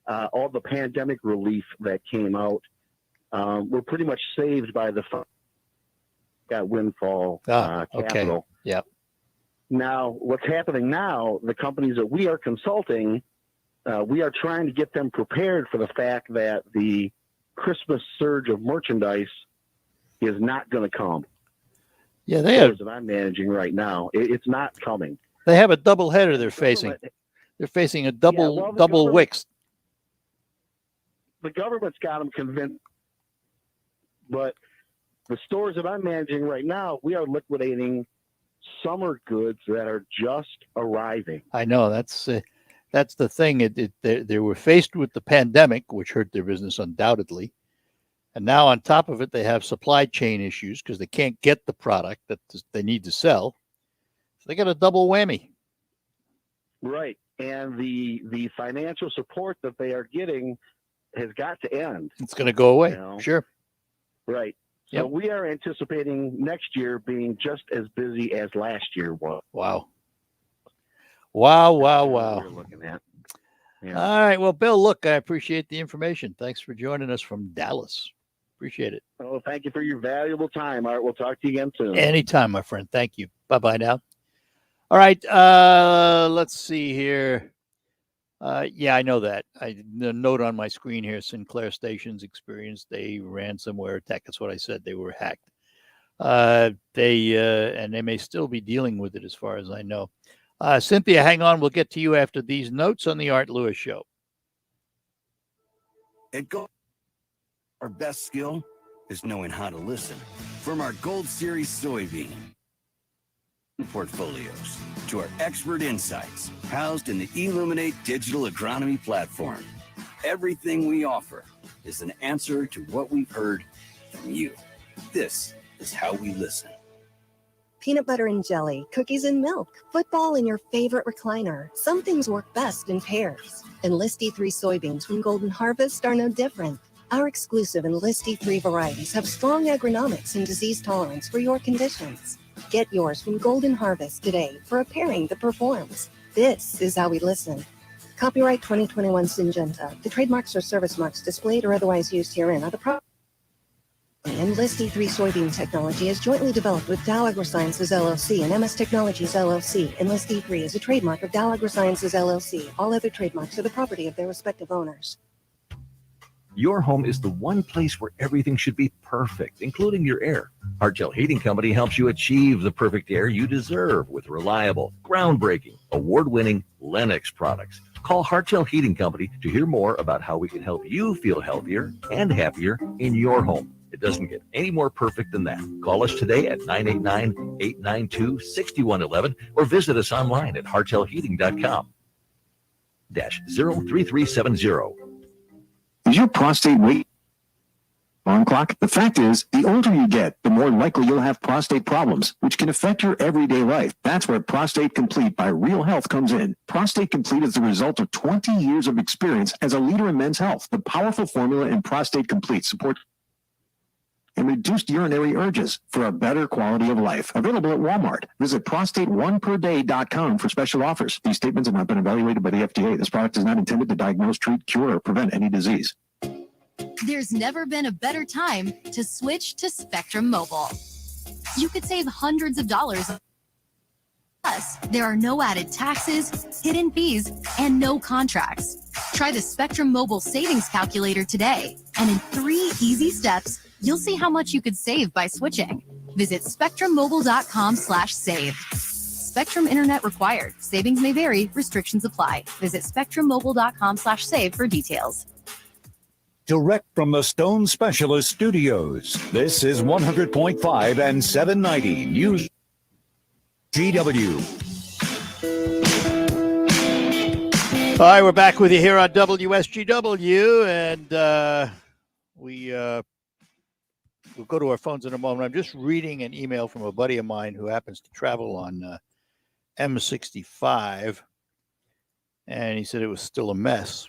all the pandemic relief that came out were pretty much saved by the windfall capital. Okay. Yep. Now, what's happening now, the companies that we are consulting, we are trying to get them prepared for the fact that the Christmas surge of merchandise is not going to come. Yeah, they have. That I'm managing right now. It's not coming. They have a double header they're facing. They're facing a double Wix. The government's got them convinced, but the stores that I'm managing right now, we are liquidating summer goods that are just arriving. I know that's the thing. They were faced with the pandemic, which hurt their business undoubtedly. And now on top of it, they have supply chain issues because they can't get the product that they need to sell. So they got a double whammy. Right. And the financial support that they are getting has got to end. It's going to go away. You know? Sure. Right. So we are anticipating next year being just as busy as last year was. Wow. Wow. We're looking at. Yeah. All right. Well, Bill, look, I appreciate the information. Thanks for joining us from Dallas. Appreciate it. Oh, thank you for your valuable time, Art. We'll talk to you again soon. Anytime, my friend. Thank you. Bye-bye now. All right. Let's see here. Yeah, I know that. The note on my screen here, Sinclair Stations experienced a ransomware attack. That's what I said. They were hacked. And they may still be dealing with it as far as I know. Cynthia, hang on. We'll get to you after these notes on the Art Lewis Show. Our best skill is knowing how to listen. From our Gold Series soybean portfolios to our expert insights housed in the Illuminate digital agronomy platform, everything we offer is an answer to what we've heard from you. This is how we listen. Peanut butter and jelly, cookies and milk, football in your favorite recliner. Some things work best in pairs. Enlist E3 soybeans from Golden Harvest are no different. Our exclusive Enlist E3 varieties have strong agronomics and disease tolerance for your conditions. Get yours from Golden Harvest today for a pairing that performs. This is how we listen. Copyright 2021 Syngenta. The trademarks or service marks displayed or otherwise used herein are the property. Enlist E3 soybean technology is jointly developed with Dow AgroSciences LLC and MS Technologies LLC. Enlist E3 is a trademark of Dow AgroSciences LLC. All other trademarks are the property of their respective owners. Your home is the one place where everything should be perfect, including your air. Hartel Heating Company helps you achieve the perfect air you deserve with reliable, groundbreaking, award-winning Lennox products. Call Hartel Heating Company to hear more about how we can help you feel healthier and happier in your home. It doesn't get any more perfect than that. Call us today at 989-892-6111 or visit us online at hartelheating.com-03370. Is your prostate weight on clock? The fact is, the older you get, the more likely you'll have prostate problems, which can affect your everyday life. That's where Prostate Complete by Real Health comes in. Prostate Complete is the result of 20 years of experience as a leader in men's health. The powerful formula in Prostate Complete supports and reduced urinary urges for a better quality of life. Available at Walmart. Visit prostateoneperday.com for special offers. These statements have not been evaluated by the FDA. This product is not intended to diagnose, treat, cure, or prevent any disease. There's never been a better time to switch to Spectrum Mobile. You could save hundreds of dollars. Plus, there are no added taxes, hidden fees, and no contracts. Try the Spectrum Mobile Savings Calculator today, and in 3 easy steps, you'll see how much you could save by switching. Visit spectrummobile.com/save. Spectrum Internet required. Savings may vary. Restrictions apply. Visit spectrummobile.com/save for details. Direct from the Stone Specialist Studios, this is 100.5 and 790 News GW. All right, we're back with you here on WSGW, and we'll go to our phones in a moment. I'm just reading an email from a buddy of mine who happens to travel on M65, and he said it was still a mess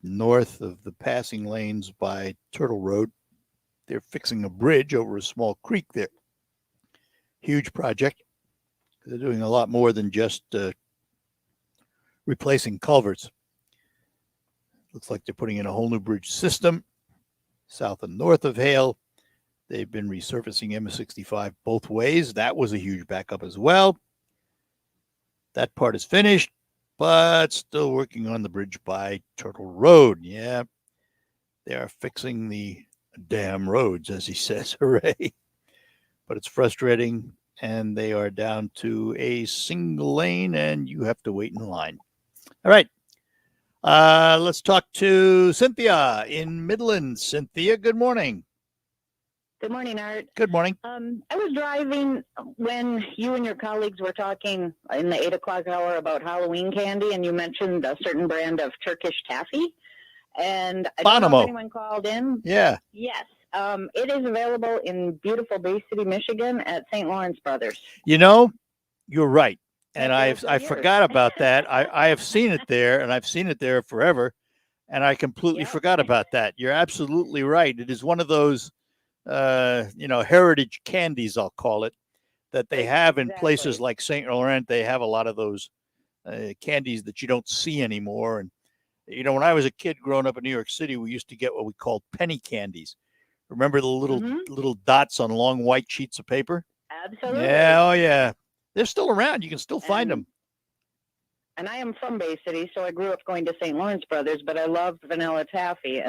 north of the passing lanes by Turtle Road. They're fixing a bridge over a small creek there. Huge project. They're doing a lot more than just replacing culverts. Looks like they're putting in a whole new bridge system south and north of Hale. They've been resurfacing M65 both ways. That was a huge backup as well. That part is finished, but still working on the bridge by Turtle Road. Yeah, they are fixing the damn roads, as he says. Hooray. But it's frustrating, and they are down to a single lane, and you have to wait in line. All right. Let's talk to Cynthia in Midland. Cynthia, good morning. Good morning, Art. Good morning. I was driving when you and your colleagues were talking in the 8 o'clock hour about Halloween candy, and you mentioned a certain brand of Turkish taffy. And I don't know Bonamo. if anyone called in. Yeah. Yes. It is available in beautiful Bay City, Michigan at St. Lawrence Brothers. You know, you're right. And I years. forgot about that. I have seen it there, and I've seen it there forever. And I completely forgot about that. You're absolutely right. It is one of those, heritage candies, I'll call it, that they have in places like St. Laurent. They have a lot of those candies that you don't see anymore. And, when I was a kid growing up in New York City, we used to get what we called penny candies. Remember the little dots on long white sheets of paper? Absolutely. Yeah. Oh, yeah. They're still around. You can still find them. And I am from Bay City, so I grew up going to St. Lawrence Brothers, but I loved vanilla taffy.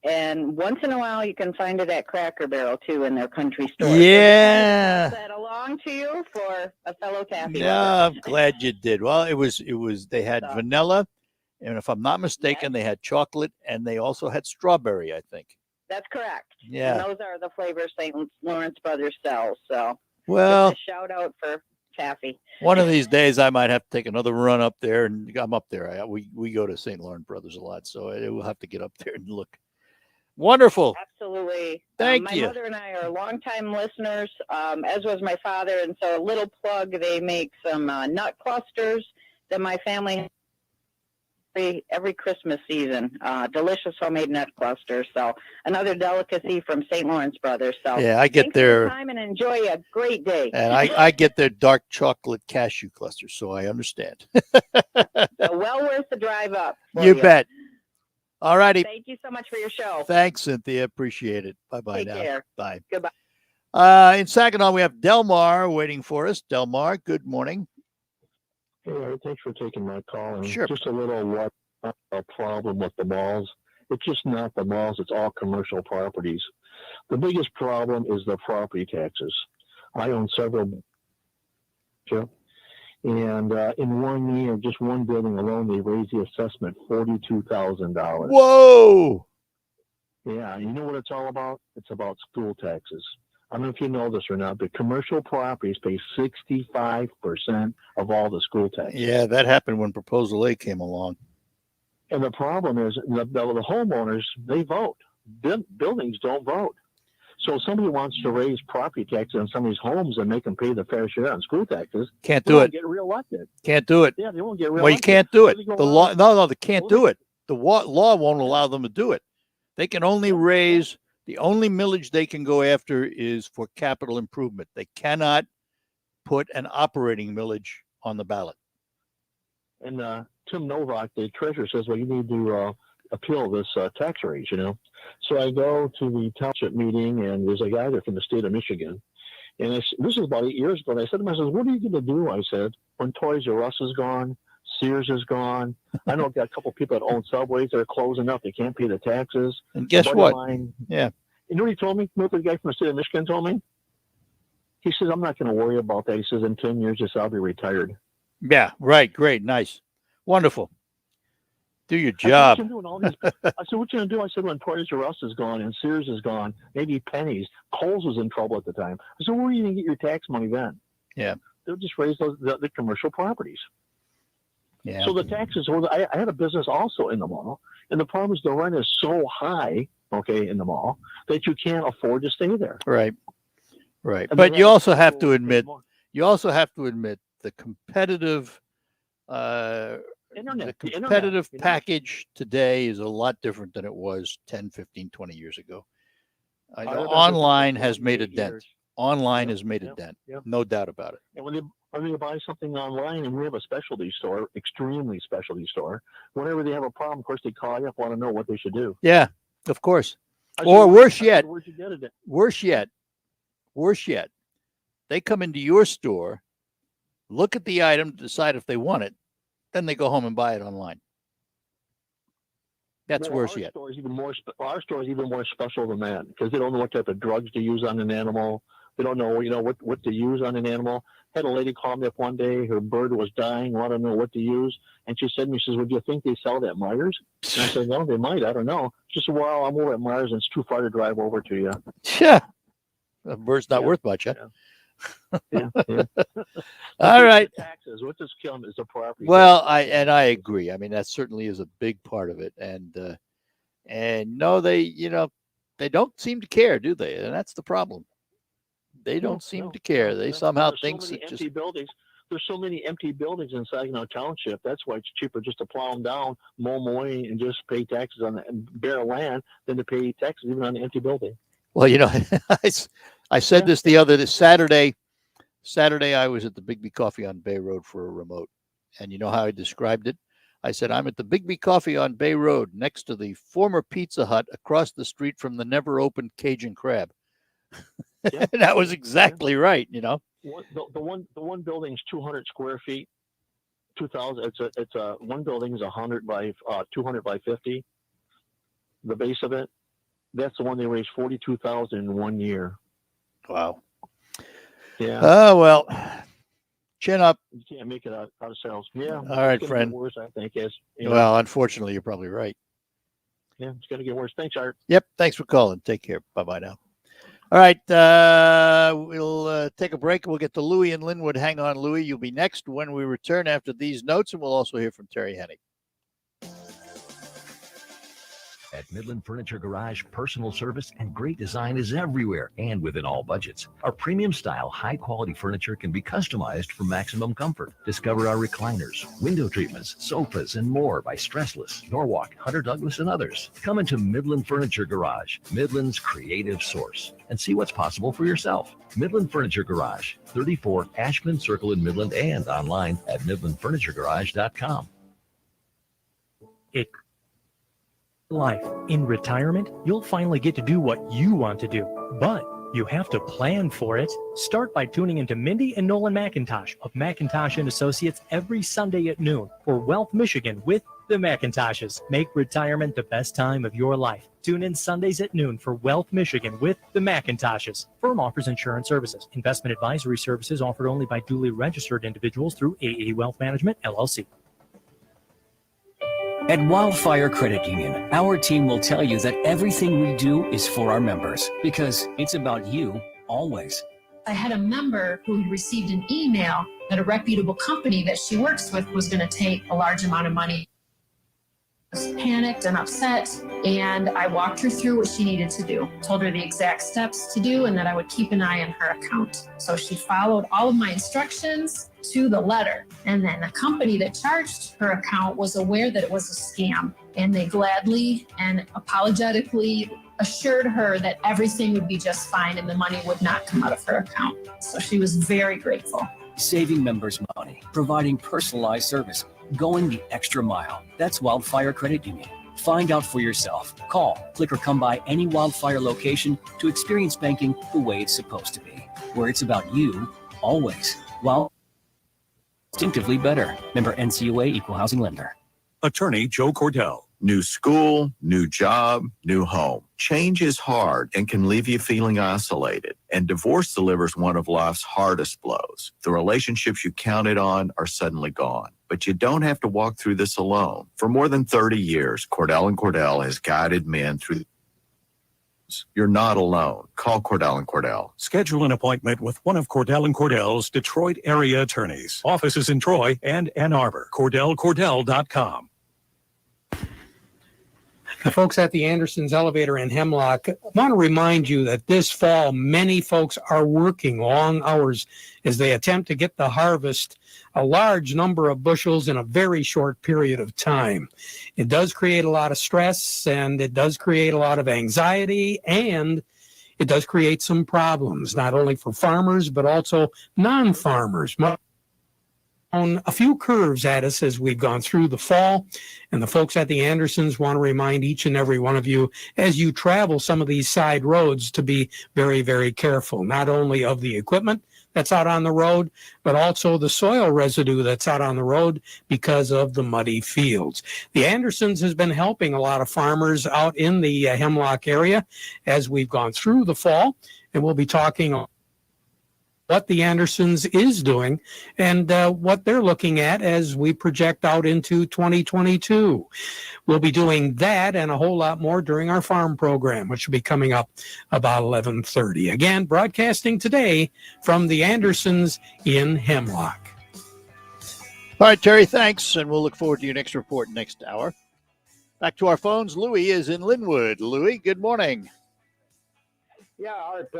And once in a while, you can find it at Cracker Barrel, too, in their country store. Yeah. So I pass that along to you for a fellow taffy No, lover. I'm glad you did. Well, it was, they had vanilla, and if I'm not mistaken, they had chocolate, and they also had strawberry, I think. That's correct. Yeah. And those are the flavors St. Lawrence Brothers sells. So, Well, just a shout out for taffy. one of these days, I might have to take another run up there, and I'm up there. We go to St. Lawrence Brothers a lot, so I will have to get up there and look. Wonderful. Absolutely. Thank you. My mother and I are longtime listeners, as was my father. And so a little plug, they make some nut clusters that my family every Christmas season. Delicious homemade nut clusters. So another delicacy from St. Lawrence Brothers. So Yeah, I get thanks for their your time and enjoy a great day. and I get their dark chocolate cashew clusters, so I understand. So well worth the drive up. for You bet. All righty. Thank you so much for your show. Thanks, Cynthia. Appreciate it. Bye-bye Take now. care. Bye. Goodbye. In Saginaw, we have Delmar waiting for us. Delmar, good morning. Hey, Larry, thanks for taking my call. And Sure. Just a little problem with the malls. It's just not the malls. It's all commercial properties. The biggest problem is the property taxes. I own several. And in 1 year, just one building alone, they raised the assessment $42,000. Whoa! Yeah, you know what it's all about? It's about school taxes. I don't know if you know this or not, but commercial properties pay 65% of all the school taxes. Yeah, that happened when Proposal A came along. And the problem is the homeowners, they vote. Buildings don't vote. So if somebody wants to raise property taxes on somebody's homes and make them pay the fair share on school taxes, Can't they do won't it. get reelected. Can't do it. Yeah, they won't get reelected. Well, you can't do it. So they go The around- law, no, they can't do it. The law won't allow them to do it. They can only raise, the only millage they can go after is for capital improvement. They cannot put an operating millage on the ballot. And Tim Novak, the treasurer, says, well, you need to appeal this tax raise, So I go to the township meeting, and there's a guy there from the state of Michigan. And this is about 8 years ago. And I said to him, I said, what are you going to do? I said, when Toys R Us is gone, Sears is gone. I know I've got a couple people that own Subways that are closing up. They can't pay the taxes. And guess A buddy what? of mine- Yeah. You know what he told me? You know what the guy from the state of Michigan told me? He says, I'm not going to worry about that. He says, in 10 years, I'll be retired. Yeah, right. Great. Nice. Wonderful. Do your I job. said, what you gonna do? I said, when Toys R Us is gone and Sears is gone, maybe Penny's, Kohl's was in trouble at the time. I said, where are you going to get your tax money then? Yeah. They'll just raise the commercial properties. Yeah. So the taxes, I had a business also in the mall, and the problem is the rent is so high, in the mall, that you can't afford to stay there. Right. Right. And But then you I also have go to admit, more. the competitive Internet, the the internet, competitive package today is a lot different than it was 10, 15, 20 years ago. I've been Online business has for made a 8 dent. years. Online has made a dent. Yep. No doubt about it. And when they buy something online, and we have a specialty store, extremely specialty store, whenever they have a problem, of course, they call you up, want to know what they should do. Yeah, of course. I Or said, worse I yet, said, where'd you get it? worse yet, they come into your store, look at the item, decide if they want it, then they go home and buy it online. That's Well, worse our yet. Store is even more, our store is even more special than that because they don't know what type of drugs to use on an animal. They don't know, what to use on an animal. had a lady call me up one day. Her bird was dying, wanted to know what to use. And she said to me, she says, "Would you think they sell that at Myers?" And I said, "No, they might. I don't know." She said, "Well, I'm over at Myers and it's too far to drive over to you." Yeah. The bird's not worth much, huh? Yeah. All right. Taxes. What does kill them is the property. Well, I agree. I mean, that certainly is a big part of it. And no, they don't seem to care, do they? And that's the problem. They don't seem to care. They somehow think empty buildings. There's so many empty buildings in Saginaw Township. That's why it's cheaper just to plow them down, mow them away, and just pay taxes on the bare land than to pay taxes even on the empty building. Well, I said this this Saturday. Saturday, I was at the Bigby Coffee on Bay Road for a remote. And you know how I described it? I said, I'm at the Bigby Coffee on Bay Road next to the former Pizza Hut across the street from the never opened Cajun Crab. Yeah. That was exactly right, The one building is 200 square feet. 2,000. It's a one building is 100 by 200 by 50. The base of it. That's the one they raised $42,000 in 1 year. Wow. Yeah. Oh well. Chin up. You can't make it out of sales. Yeah. All right, friend. Worse, I think. Well, unfortunately, you're probably right. Yeah, it's going to get worse. Thanks, Art. Yep. Thanks for calling. Take care. Bye-bye now. All right. We'll take a break. We'll get to Louie and Linwood. Hang on, Louie. You'll be next when we return after these notes, and we'll also hear from Terry Hennig. At Midland Furniture Garage, personal service and great design is everywhere and within all budgets. Our premium style, high quality furniture can be customized for maximum comfort. Discover our recliners, window treatments, sofas, and more by Stressless, Norwalk, Hunter Douglas, and others. Come into Midland Furniture Garage, Midland's creative source, and see what's possible for yourself. Midland Furniture Garage, 34 Ashman Circle in Midland, and online at midlandfurnituregarage.com. Life. In retirement, you'll finally get to do what you want to do, but you have to plan for it. Start by tuning into Mindy and Nolan McIntosh of McIntosh and Associates every Sunday at noon for Wealth Michigan with the McIntoshes. Make retirement the best time of your life. Tune in Sundays at noon for Wealth Michigan with the McIntoshes. Firm offers insurance services. Investment advisory services offered only by duly registered individuals through AA Wealth Management, LLC. At Wildfire Credit Union, our team will tell you that everything we do is for our members because it's about you always. I had a member who had received an email that a reputable company that she works with was going to take a large amount of money. I was panicked and upset, and I walked her through what she needed to do, told her the exact steps to do, and that I would keep an eye on her account. So she followed all of my instructions to the letter. And then the company that charged her account was aware that it was a scam, and they gladly and apologetically assured her that everything would be just fine and the money would not come out of her account. So she was very grateful. Saving members money, providing personalized service, going the extra mile. That's Wildfire Credit Union. Find out for yourself. Call, click, or come by any Wildfire location to experience banking the way it's supposed to be, where it's about you always. While instinctively better. Member NCUA Equal Housing Lender. Attorney Joe Cordell. New school, new job, new home. Change is hard and can leave you feeling isolated. And divorce delivers one of life's hardest blows. The relationships you counted on are suddenly gone. But you don't have to walk through this alone. For more than 30 years, Cordell & Cordell has guided men through. You're not alone. Call Cordell & Cordell. Schedule an appointment with one of Cordell & Cordell's Detroit area attorneys. Offices in Troy and Ann Arbor. CordellCordell.com. The folks at the Andersons Elevator in Hemlock want to remind you that this fall, many folks are working long hours as they attempt to get the harvest, a large number of bushels in a very short period of time. It does create a lot of stress, and it does create a lot of anxiety, and it does create some problems, not only for farmers, but also non-farmers. On a few curves at us as we've gone through the fall, and the folks at the Andersons want to remind each and every one of you as you travel some of these side roads to be very, very careful, not only of the equipment that's out on the road, but also the soil residue that's out on the road because of the muddy fields. The Andersons has been helping a lot of farmers out in the Hemlock area as we've gone through the fall, and we'll be talking what the Andersons is doing and what they're looking at as we project out into 2022. We'll be doing that and a whole lot more during our farm program, which will be coming up about 11:30. Again, broadcasting today from the Andersons in Hemlock. All right, Terry, thanks, and we'll look forward to your next report next hour. Back to our phones. Louis is in Linwood. Louis, good morning. Yeah, Art,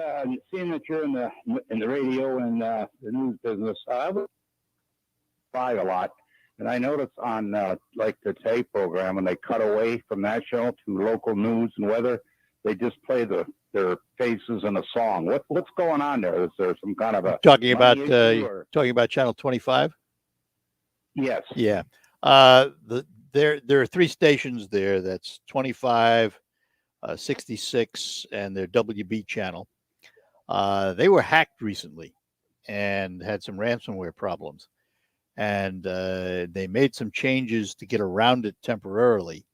seeing that you're in the radio and the news business, I would buy a lot, and I noticed on like the Today program, when they cut away from national to local news and weather, they just play their faces in a song. What's going on there? Is there some kind of a talking about Channel 25? Yes. Yeah. There are three stations there. That's 25. 66 and their WB channel. They were hacked recently and had some ransomware problems. And they made some changes to get around it temporarily.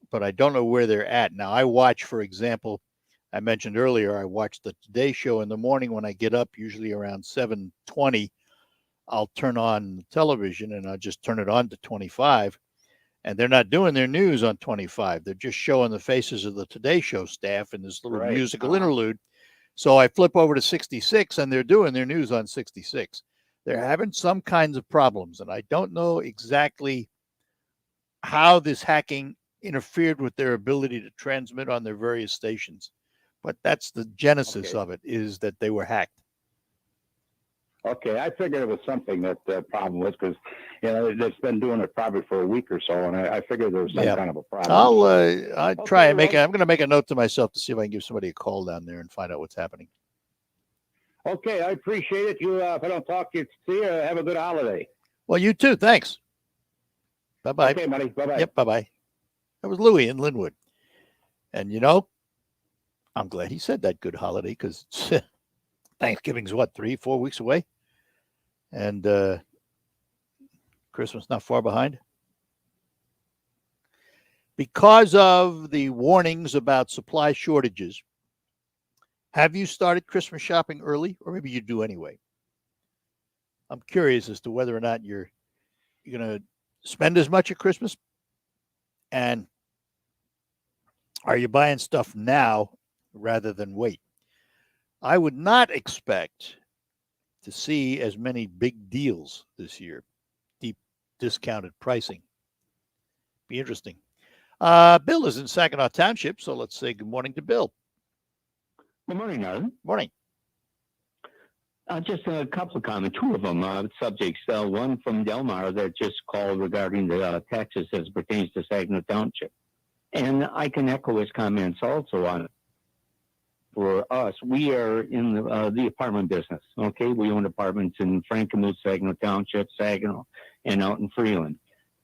But I don't know where they're at. Now, I watch, for example, I mentioned earlier, I watch the Today Show in the morning when I get up, usually around 7:20. I'll turn on the television and I'll just turn it on to 25. And they're not doing their news on 25. They're just showing the faces of the Today Show staff in this little musical interlude. So I flip over to 66, and they're doing their news on 66. They're having some kinds of problems, and I don't know exactly how this hacking interfered with their ability to transmit on their various stations. But that's the genesis of it, is that they were hacked. Okay, I figured it was something that the problem was, because it's been doing it probably for a week or so, and I figured there was some kind of a problem. I'll try and I'm going to make a note to myself to see if I can give somebody a call down there and find out what's happening. Okay, I appreciate it. You, if I don't talk to you, see you. Have a good holiday. Well, you too. Thanks. Bye-bye. Okay, buddy. Bye-bye. Yep, bye-bye. That was Louis in Linwood. And, I'm glad he said that good holiday, because Thanksgiving's 3-4 weeks away, and Christmas not far behind. Because of the warnings about supply shortages, have you started Christmas shopping early, or maybe you do anyway? I'm curious as to whether or not you're going to spend as much at Christmas, and are you buying stuff now rather than wait? I would not expect to see as many big deals this year, deep discounted pricing. Be interesting. Bill is in Saginaw Township, so let's say good morning to Bill. Good morning, Arlen. Morning. Just a couple of comments, two of them subjects. One from Delmar that just called regarding the taxes as pertains to Saginaw Township. And I can echo his comments also on it. For us, we are in the apartment business. Okay, we own apartments in Frankenmuth, Saginaw Township, Saginaw, and out in Freeland.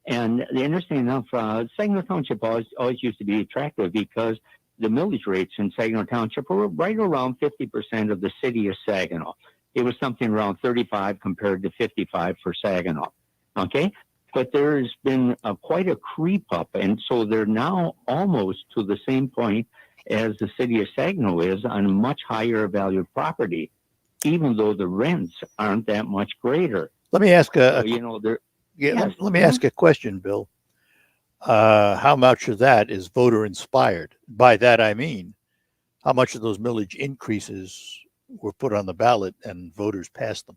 And the interesting enough, Saginaw Township always used to be attractive because the millage rates in Saginaw Township were right around 50% of the city of Saginaw. It was something around 35 compared to 55 for Saginaw. Okay, but there's been quite a creep up, and so they're now almost to the same point as the city of Saginaw is on a much higher valued property, even though the rents aren't that much greater. Let me ask let me ask a question, Bill. How much of that is voter inspired? By that I mean, how much of those millage increases were put on the ballot and voters passed them?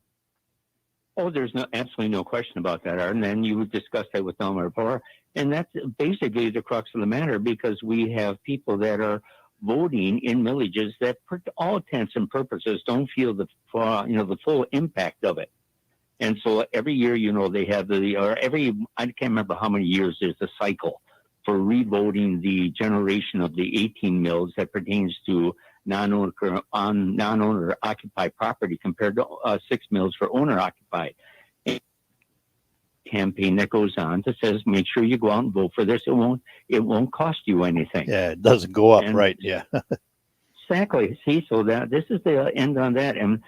Oh, there's absolutely no question about that, Art. And then you discussed that with Elmer before, and that's basically the crux of the matter, because we have people that are voting in villages that, for all intents and purposes, don't feel the full impact of it. And so every year, they have I can't remember how many years there's a cycle for revoting the generation of the 18 mills that pertains to non-owner occupied property compared to 6 mills for owner occupied. Campaign that goes on that says, make sure you go out and vote for this. It won't cost you anything. Yeah, it doesn't go up, right? Yeah. Exactly. See, so that this is the end on that. And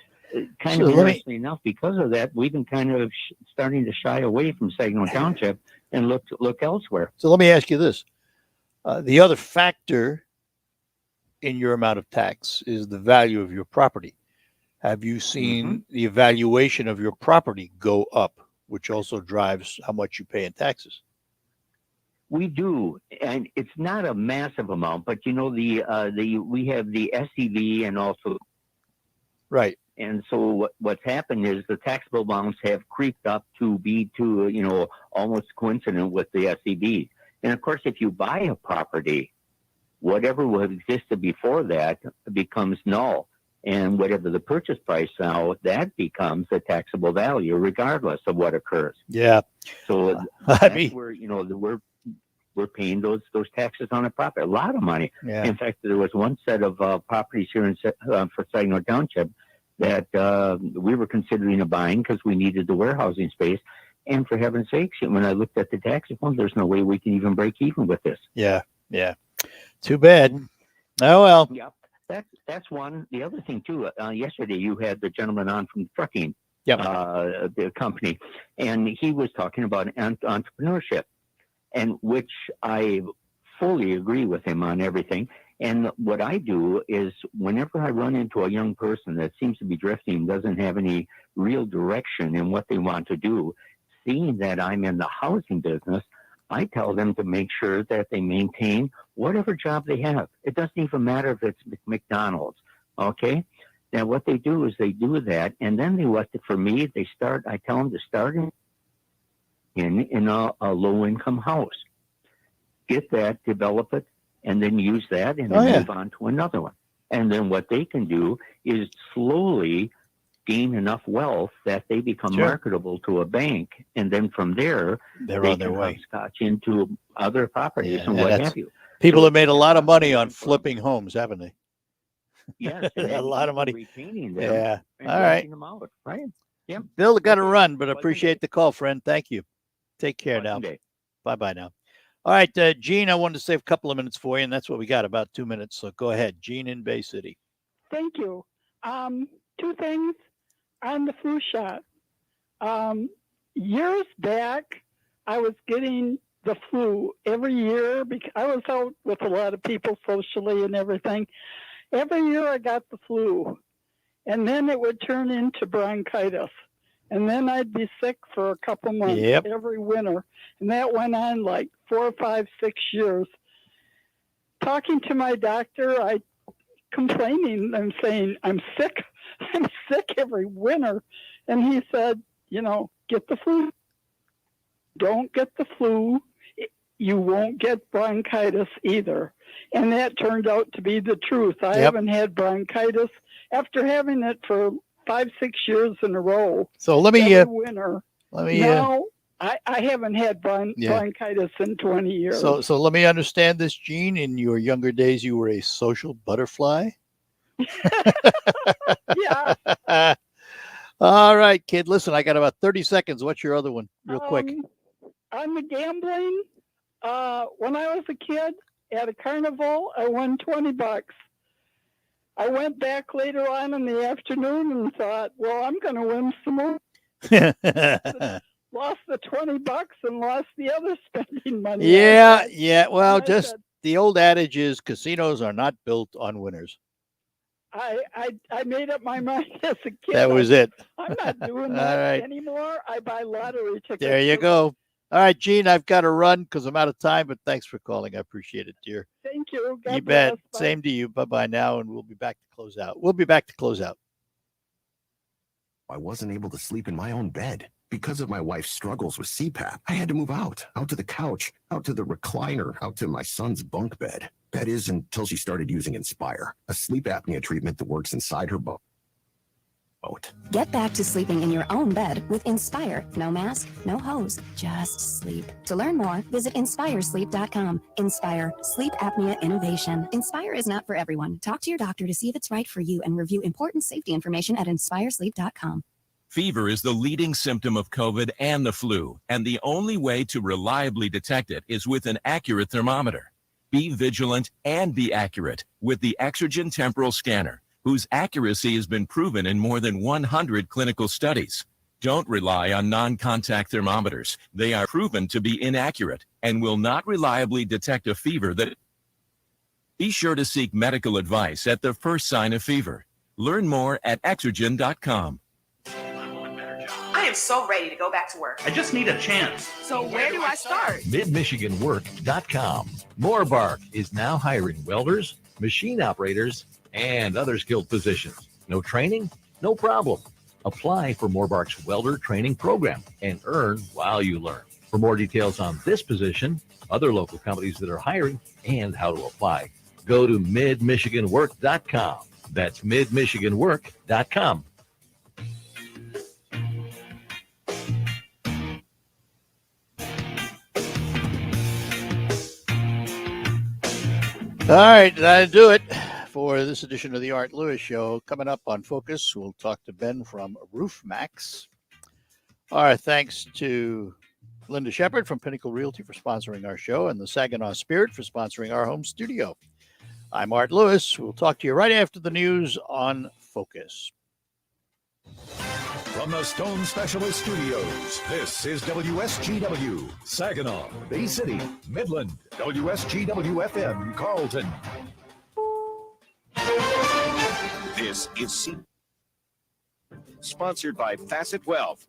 kind of interesting enough, because of that, we've been kind of starting to shy away from Saginaw Township and look elsewhere. So let me ask you this. The other factor in your amount of tax is the value of your property. have you seen the evaluation of your property go up, which also drives how much you pay in taxes? We do, and it's not a massive amount, but we have the SEV and also right. And so what's happened is the taxable amounts have creeped up to be almost coincident with the SEV. And of course, if you buy a property, whatever was existed before that becomes null. And whatever the purchase price now, that becomes a taxable value regardless of what occurs. Yeah. So that's where, we're paying those taxes on a property, a lot of money. Yeah. In fact, there was one set of properties here for Saginaw Township that we were considering buying because we needed the warehousing space. And for heaven's sakes, when I looked at the tax form, there's no way we can even break even with this. Yeah. Too bad. Oh, well. Yep. That's one. The other thing, too, yesterday you had the gentleman on from trucking, the company, and he was talking about entrepreneurship, and which I fully agree with him on everything. And what I do is whenever I run into a young person that seems to be drifting, doesn't have any real direction in what they want to do, seeing that I'm in the housing business, I tell them to make sure that they maintain whatever job they have. It doesn't even matter if it's McDonald's, okay? Now, what they do is they do that, and then for me, I tell them to start in a low-income house. Get that, develop it, and then use that, and then move on to another one. And then what they can do is slowly gain enough wealth that they become marketable to a bank, and then from there they're on their way hopscotch into other properties and what have you. People have made a lot of money on flipping homes, haven't they? Yes, a lot of money. Retaining them, yeah. And all right. them out, right. Yep. Bill, got to run, but appreciate the call, friend. Thank you. Take care now. Bye now. All right, Gene, I wanted to save a couple of minutes for you, and that's what we got, about 2 minutes. So go ahead, Gene in Bay City. Thank you. Two things on the flu shot. Years back, I was getting the flu every year because I was out with a lot of people socially and everything. Every year I got the flu, and then it would turn into bronchitis. And then I'd be sick for a couple months every winter. And that went on like 4, 5, 6 years. Talking to my doctor, complaining and saying, I'm sick every winter. And he said, get the flu. Don't get the flu. You won't get bronchitis either. And that turned out to be the truth. I haven't had bronchitis after having it for 5, 6 years in a row. So let me winter. Now I haven't had bronchitis in 20 years. So let me understand this, Gene. In your younger days, you were a social butterfly. Yeah. All right, kid. Listen, I got about 30 seconds. What's your other one, real quick? On the gambling, when I was a kid at a carnival, I won $20. I went back later on in the afternoon and thought, well, I'm going to win some more. Lost the $20 and lost the other spending money. Yeah. Well, just the old adage is casinos are not built on winners. I made up my mind as a kid. That was it. I'm not doing that anymore. I buy lottery tickets. There you go. All right, Gene, I've got to run because I'm out of time, but thanks for calling. I appreciate it, dear. Thank you. God you bless. bet. Bye. Same to you. Bye-bye now, and we'll be back to close out. I wasn't able to sleep in my own bed. Because of my wife's struggles with CPAP, I had to move out to the couch, out to the recliner, out to my son's bunk bed. That is until she started using Inspire, a sleep apnea treatment that works inside her boat. Get back to sleeping in your own bed with Inspire. No mask, no hose, just sleep. To learn more, visit InspireSleep.com. Inspire, sleep apnea innovation. Inspire is not for everyone. Talk to your doctor to see if it's right for you and review important safety information at InspireSleep.com. Fever is the leading symptom of COVID and the flu, and the only way to reliably detect it is with an accurate thermometer. Be vigilant and be accurate with the Exergen Temporal Scanner, whose accuracy has been proven in more than 100 clinical studies. Don't rely on non-contact thermometers. They are proven to be inaccurate and will not reliably detect a fever that... Be sure to seek medical advice at the first sign of fever. Learn more at Exergen.com. I am so ready to go back to work. I just need a chance. So where do I start? MidMichiganWork.com. Moorbark is now hiring welders, machine operators, and other skilled positions. No training? No problem. Apply for Moorbark's welder training program and earn while you learn. For more details on this position, other local companies that are hiring, and how to apply, go to MidMichiganWork.com. That's MidMichiganWork.com. All right, that'll do it for this edition of the Art Lewis Show. Coming up on Focus, we'll talk to Ben from RoofMaxx. Our thanks to Linda Shepard from Pinnacle Realty for sponsoring our show, and the Saginaw Spirit for sponsoring our home studio. I'm Art Lewis. We'll talk to you right after the news on Focus. From the Stone Specialist Studios, this is Wsgw, Saginaw, Bay City, Midland, Wsgw FM, Carlton. This is sponsored by Facet Wealth.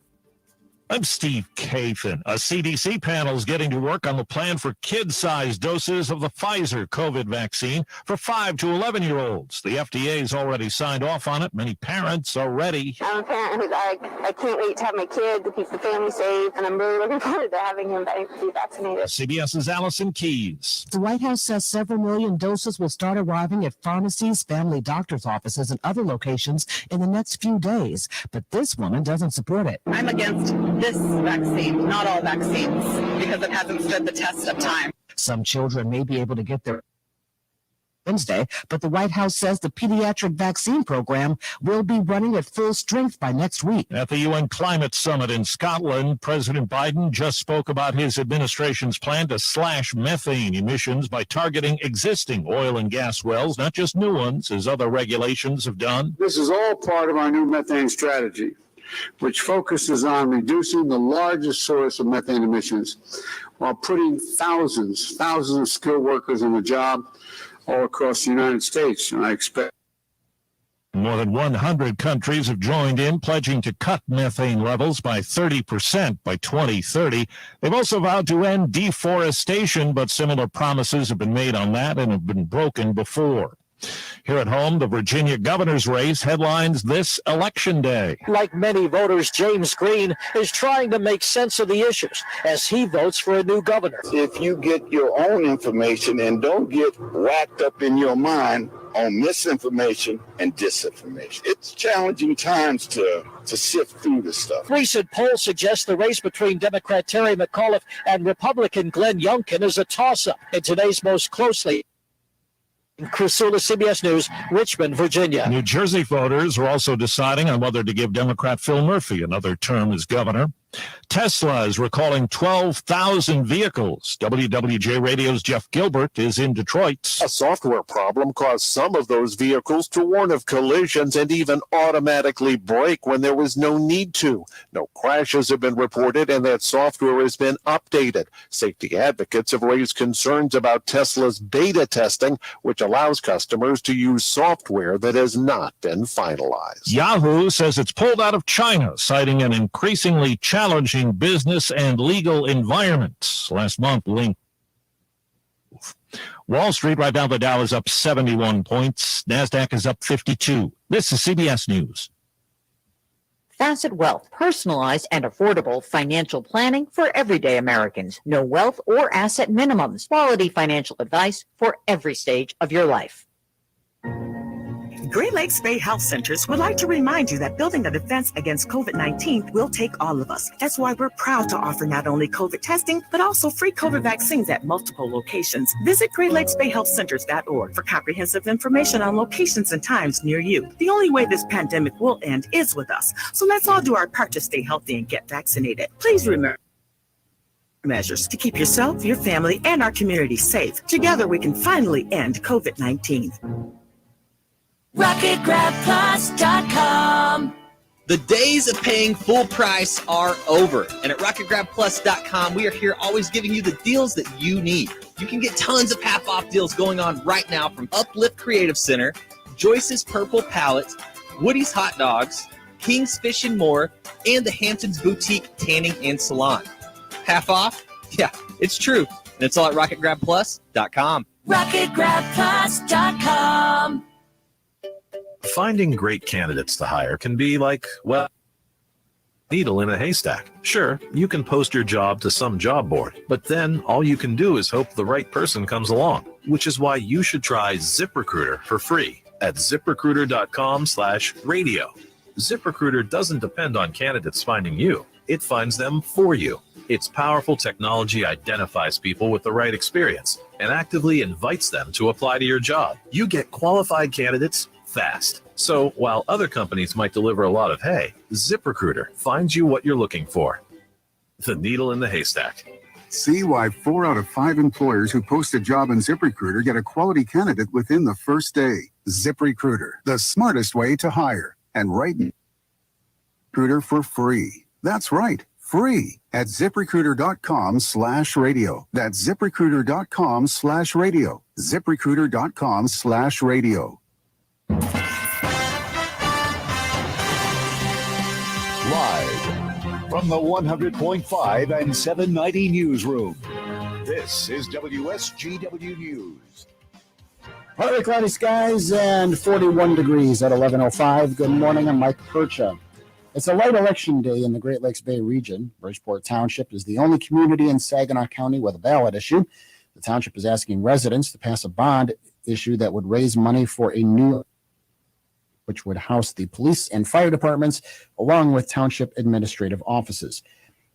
I'm Steve Kathan. A CDC panel is getting to work on the plan for kid-sized doses of the Pfizer COVID vaccine for 5 to 11-year-olds. The FDA has already signed off on it. Many parents are ready. I'm a parent who's like, I can't wait to have my kid to keep the family safe, and I'm really looking forward to having him be vaccinated. CBS's Allison Keyes. The White House says several million doses will start arriving at pharmacies, family doctors' offices, and other locations in the next few days. But this woman doesn't support it. I'm against this vaccine, not all vaccines, because it hasn't stood the test of time. Some children may be able to get their Wednesday, but the White House says the pediatric vaccine program will be running at full strength by next week. At the UN Climate Summit in Scotland, President Biden just spoke about his administration's plan to slash methane emissions by targeting existing oil and gas wells, not just new ones, as other regulations have done. This is all part of our new methane strategy, which focuses on reducing the largest source of methane emissions while putting thousands of skilled workers on the job all across the United States. And I expect more than 100 countries have joined in, pledging to cut methane levels by 30% by 2030. They've also vowed to end deforestation, but similar promises have been made on that and have been broken before. Here at home, the Virginia governor's race headlines this election day. Like many voters, James Green is trying to make sense of the issues as he votes for a new governor. If you get your own information and don't get wrapped up in your mind on misinformation and disinformation, it's challenging times to sift through this stuff. Recent polls suggest the race between Democrat Terry McAuliffe and Republican Glenn Youngkin is a toss-up in today's most closely. Chris Sula, CBS News, Richmond, Virginia. New Jersey voters are also deciding on whether to give Democrat Phil Murphy another term as governor. Tesla is recalling 12,000 vehicles. WWJ Radio's Jeff Gilbert is in Detroit. A software problem caused some of those vehicles to warn of collisions and even automatically brake when there was no need to. No crashes have been reported, and that software has been updated. Safety advocates have raised concerns about Tesla's beta testing, which allows customers to use software that has not been finalized. Yahoo says it's pulled out of China, citing an increasingly challenging business and legal environment. Last month, Wall Street, right now, the Dow is up 71 points. NASDAQ is up 52. This is CBS News. Facet Wealth, personalized and affordable financial planning for everyday Americans. No wealth or asset minimums. Quality financial advice for every stage of your life. Great Lakes Bay Health Centers would like to remind you that building a defense against COVID-19 will take all of us. That's why we're proud to offer not only COVID testing, but also free COVID vaccines at multiple locations. Visit GreatLakesBayHealthCenters.org for comprehensive information on locations and times near you. The only way this pandemic will end is with us. So let's all do our part to stay healthy and get vaccinated. Please remember measures to keep yourself, your family, and our community safe. Together, we can finally end COVID-19. RocketGrabPlus.com. The days of paying full price are over. And at RocketGrabPlus.com, we are here always giving you the deals that you need. You can get tons of half-off deals going on right now from Uplift Creative Center, Joyce's Purple Palettes, Woody's Hot Dogs, King's Fish and More, and the Hamptons Boutique Tanning and Salon. Half off? Yeah, it's true. And it's all at RocketGrabPlus.com. RocketGrabPlus.com. Finding great candidates to hire can be like, well, needle in a haystack. Sure, you can post your job to some job board, but then all you can do is hope the right person comes along, which is why you should try ZipRecruiter for free at ZipRecruiter.com/radio. ZipRecruiter doesn't depend on candidates finding you. It finds them for you. Its powerful technology identifies people with the right experience and actively invites them to apply to your job. You get qualified candidates fast. So while other companies might deliver a lot of hay, ZipRecruiter finds you what you're looking for. The needle in the haystack. See why 4 out of 5 employers who post a job in ZipRecruiter get a quality candidate within the first day. ZipRecruiter, the smartest way to hire. And right now, Recruiter for free. That's right, free at ZipRecruiter.com/radio. That's ZipRecruiter.com/radio. ZipRecruiter.com/radio. Live from the 100.5 and 790 newsroom, this is Wsgw News. Partly cloudy skies and 41 degrees at 11:05. Good morning, I'm Mike Percha. It's a light election day in the Great Lakes Bay region. Bridgeport Township is the only community in Saginaw County with a ballot issue. The township is asking residents to pass a bond issue that would raise money for a new, which would house the police and fire departments, along with township administrative offices.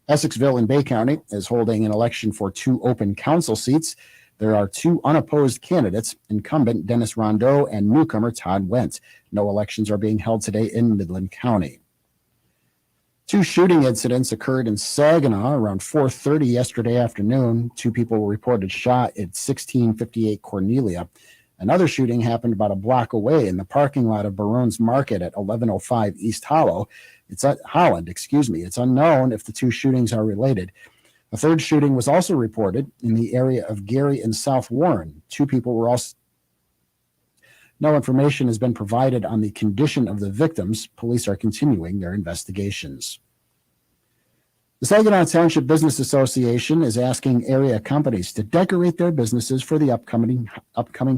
Essexville in Bay County is holding an election for 2 open council seats. There are 2 unopposed candidates, incumbent Dennis Rondeau and newcomer Todd Wendt. No elections are being held today in Midland County. 2 shooting incidents occurred in Saginaw around 4:30 yesterday afternoon. 2 people were reported shot at 1658 Cornelia. Another shooting happened about a block away in the parking lot of Barone's Market at 1105 East Holland. It's unknown if the 2 shootings are related. A third shooting was also reported in the area of Gary and South Warren. 2 people were also. No information has been provided on the condition of the victims. Police are continuing their investigations. The Saginaw Township Business Association is asking area companies to decorate their businesses for the upcoming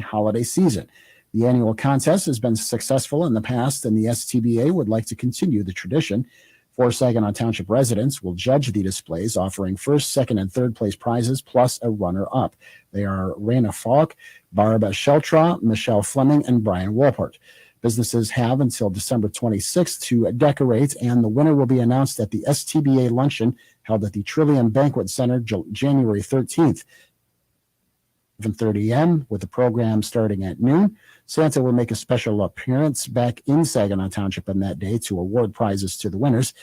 holiday season. The annual contest has been successful in the past, and the STBA would like to continue the tradition. 4 Saginaw Township residents will judge the displays, offering first, second, and third place prizes, plus a runner-up. They are Raina Falk, Barbara Sheltraw, Michelle Fleming, and Brian Wolpert. Businesses have until December 26th to decorate, and the winner will be announced at the STBA luncheon held at the Trillium Banquet Center January 13th. 7:30 a.m. with the program starting at noon. Santa will make a special appearance back in Saginaw Township on that day to award prizes to the winners.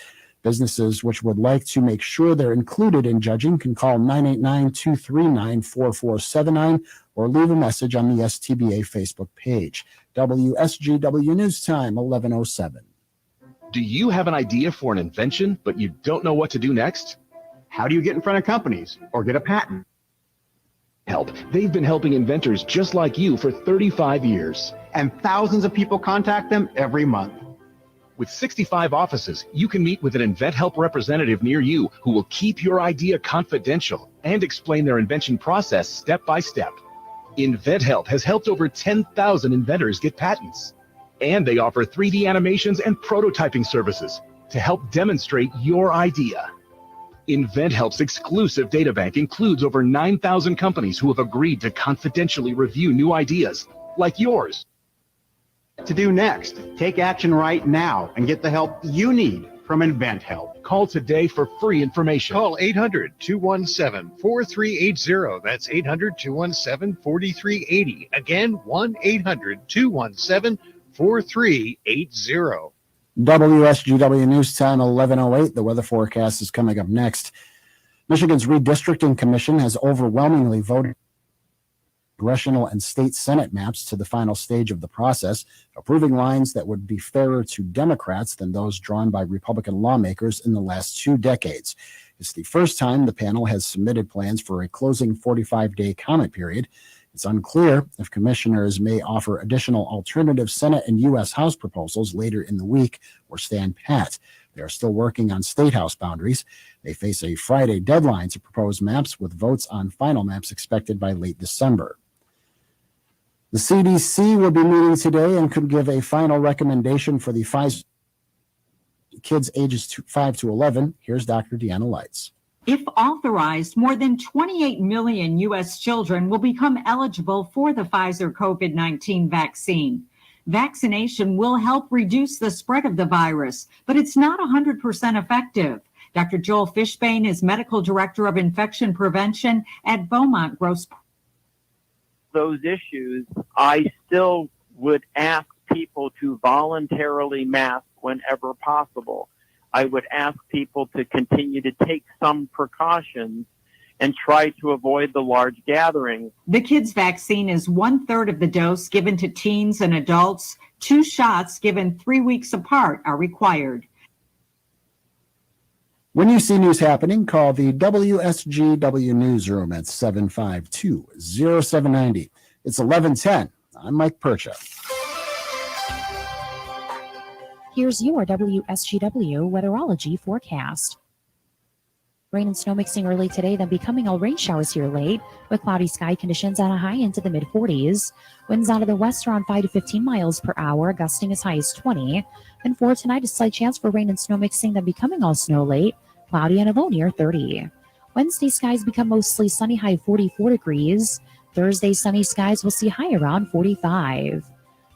Businesses which would like to make sure they're included in judging can call 989-239-4479 or leave a message on the STBA Facebook page. WSGW News Time, 11:07. Do you have an idea for an invention, but you don't know what to do next? How do you get in front of companies or get a patent? Help. They've been helping inventors just like you for 35 years. And thousands of people contact them every month. With 65 offices, you can meet with an InventHelp representative near you who will keep your idea confidential and explain their invention process step by step. InventHelp has helped over 10,000 inventors get patents. And they offer 3D animations and prototyping services to help demonstrate your idea. InventHelp's exclusive databank includes over 9,000 companies who have agreed to confidentially review new ideas, like yours. To do next, take action right now and get the help you need from InventHelp. Call today for free information. Call 800-217-4380. That's 800-217-4380. Again, 1-800-217-4380. WSGW News Time, 11:08. The weather forecast is coming up next. Michigan's Redistricting Commission has overwhelmingly voted congressional and state Senate maps to the final stage of the process, approving lines that would be fairer to Democrats than those drawn by Republican lawmakers in the last 2 decades. It's the first time the panel has submitted plans for a closing 45-day comment period. It's unclear if commissioners may offer additional alternative Senate and U.S. House proposals later in the week or stand pat. They are still working on state house boundaries. They face a Friday deadline to propose maps, with votes on final maps expected by late December. The CDC will be meeting today and could give a final recommendation for the Pfizer kids ages 5 to 11. Here's Dr. Deanna Lights. If authorized, more than 28 million U.S. children will become eligible for the Pfizer COVID-19 vaccine. Vaccination will help reduce the spread of the virus, but it's not 100% effective. Dr. Joel Fishbane is Medical Director of Infection Prevention at Beaumont Grosse. Those issues, I still would ask people to voluntarily mask whenever possible. I would ask people to continue to take some precautions and try to avoid the large gatherings. The kids' vaccine is 1/3 of the dose given to teens and adults. 2 shots given 3 weeks apart are required. When you see news happening, call the WSGW newsroom at 752-0790. It's 11:10. I'm Mike Percha. Here's your Wsgw Weatherology forecast. Rain and snow mixing early today, then becoming all rain showers here late, with cloudy sky conditions at a high into the mid-40s. Winds out of the west around 5 to 15 miles per hour, gusting as high as 20. And for tonight, a slight chance for rain and snow mixing, then becoming all snow late, cloudy and a low near 30. Wednesday skies become mostly sunny, high 44 degrees. Thursday, sunny skies will see high around 45.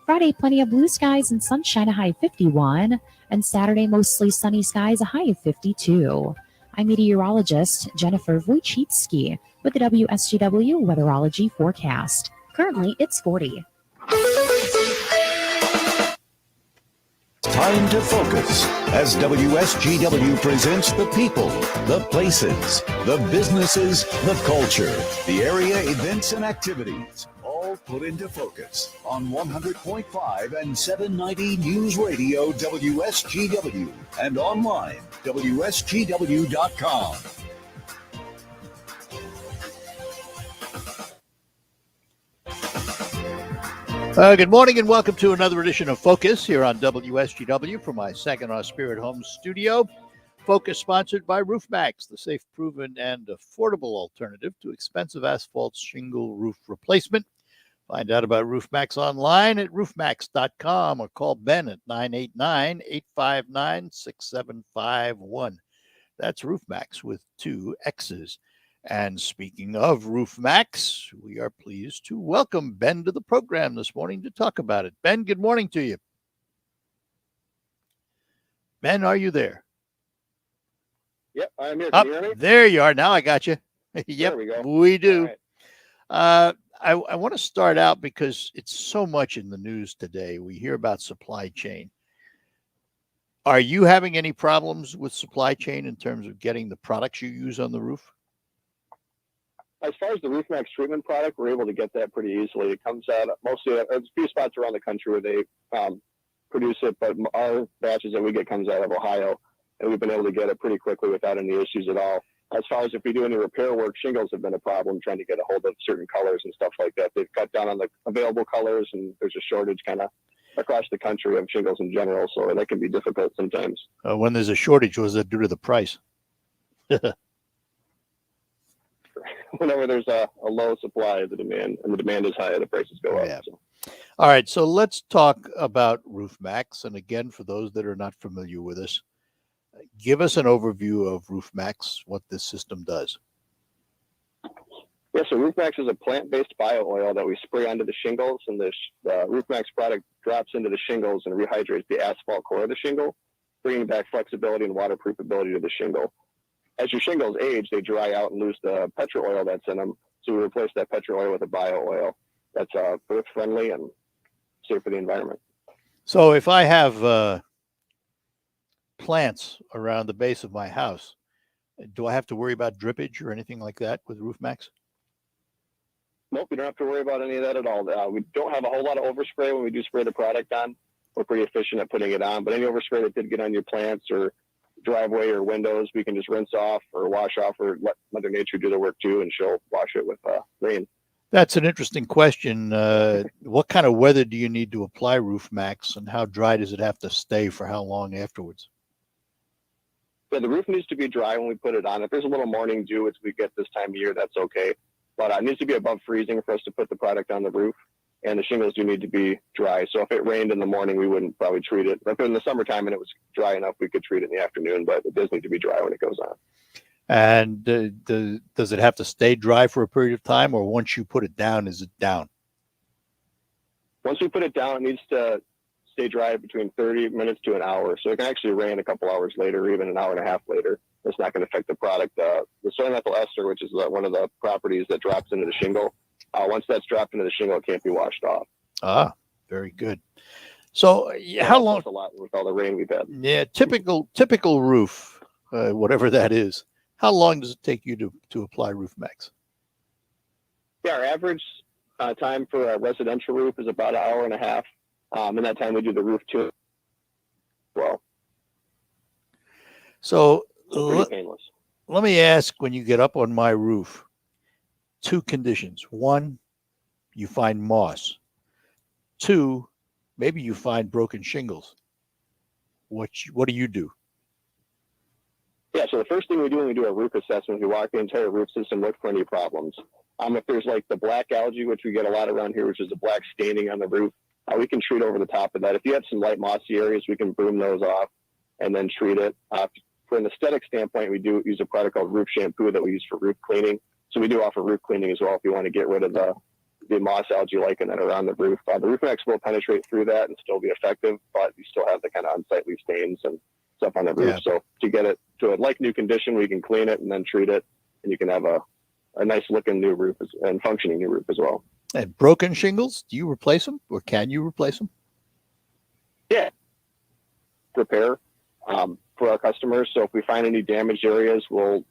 Friday, plenty of blue skies and sunshine, a high 51. And Saturday, mostly sunny skies, a high of 52. I'm meteorologist Jennifer Wojcicki with the WSGW Weatherology forecast. Currently, it's 40. Time to focus as WSGW presents the people, the places, the businesses, the culture, the area events and activities, all put into focus on 100.5 and 790 News Radio WSGW and online WSGW.com. Good morning and welcome to another edition of Focus here on WSGW from my Saginaw Spirit Home studio. Focus sponsored by RoofMaxx, the safe, proven, and affordable alternative to expensive asphalt shingle roof replacement. Find out about RoofMaxx online at roofmaxx.com or call Ben at 989-859-6751. That's RoofMaxx with 2 X's. And speaking of RoofMaxx, we are pleased to welcome Ben to the program this morning to talk about it. Ben, good morning to you. Ben, are you there? Yep, I'm here. Can you hear me? There you are. Now I got you. Yep, there we go. We do. Right. I want to start out because it's so much in the news today. We hear about supply chain. Are you having any problems with supply chain in terms of getting the products you use on the roof? As far as the RoofMaxx treatment product, we're able to get that pretty easily. It comes out mostly, there's a few spots around the country where they produce it, but our batches that we get comes out of Ohio, and we've been able to get it pretty quickly without any issues at all. As far as if we do any repair work, shingles have been a problem trying to get a hold of certain colors and stuff like that. They've cut down on the available colors, and there's a shortage kind of across the country of shingles in general, so that can be difficult sometimes. When there's a shortage, was it due to the price? Whenever there's a low supply of the demand, and the demand is high, the prices go up. Yeah. So. All right, so let's talk about RoofMaxx. And again, for those that are not familiar with us, give us an overview of RoofMaxx, what this system does. Yeah, so RoofMaxx is a plant-based bio oil that we spray onto the shingles, and the RoofMaxx product drops into the shingles and rehydrates the asphalt core of the shingle, bringing back flexibility and waterproofability to the shingle. As your shingles age, they dry out and lose the petrol oil that's in them. So we replace that petrol oil with a bio oil that's earth friendly and safe for the environment. So if I have plants around the base of my house, do I have to worry about drippage or anything like that with RoofMaxx? Nope, you don't have to worry about any of that at all. We don't have a whole lot of overspray when we do spray the product on. We're pretty efficient at putting it on, but any overspray that did get on your plants or driveway or windows, we can just rinse off or wash off, or let Mother Nature do the work too, and she'll wash it with rain. That's an interesting question. What kind of weather do you need to apply RoofMaxx, and how dry does it have to stay for how long afterwards? Yeah, the roof needs to be dry when we put it on. If there's a little morning dew, as we get this time of year, that's okay. But it needs to be above freezing for us to put the product on the roof. And the shingles do need to be dry. So if it rained in the morning, we wouldn't probably treat it. If in the summertime and it was dry enough, we could treat it in the afternoon, but it does need to be dry when it goes on. And does it have to stay dry for a period of time, or once you put it down, is it down? Once we put it down, it needs to stay dry between 30 minutes to an hour. So it can actually rain a couple hours later, or even an hour and a half later. It's not going to affect the product. The soy methyl ester, which is one of the properties that drops into the shingle, once that's dropped into the shingle, it can't be washed off. Ah, very good. So how long? That's a lot with all the rain we've had. Yeah, typical roof, whatever that is. How long does it take you to apply RoofMaxx? Yeah, our average time for a residential roof is about an hour and a half. In that time, we do the roof too. Well, so pretty painless. Let me ask, when you get up on my roof, two conditions. One, you find moss. Two, maybe you find broken shingles. What do you do? Yeah, so the first thing we do when we do a roof assessment, we walk the entire roof system, look for any problems. If there's like the black algae, which we get a lot around here, which is the black staining on the roof, we can treat over the top of that. If you have some light mossy areas, we can broom those off and then treat it. For an aesthetic standpoint, we do use a product called roof shampoo that we use for roof cleaning. So we do offer roof cleaning as well if you want to get rid of the moss algae lichen that are on the roof. The RoofMaxx will penetrate through that and still be effective, but you still have the kind of unsightly stains and stuff on the roof. Yeah. So to get it to a like new condition, we can clean it and then treat it, and you can have a nice looking new roof and functioning new roof as well. And broken shingles, do you replace them, or can you replace them? Yeah. Repair for our customers. So if we find any damaged areas, we'll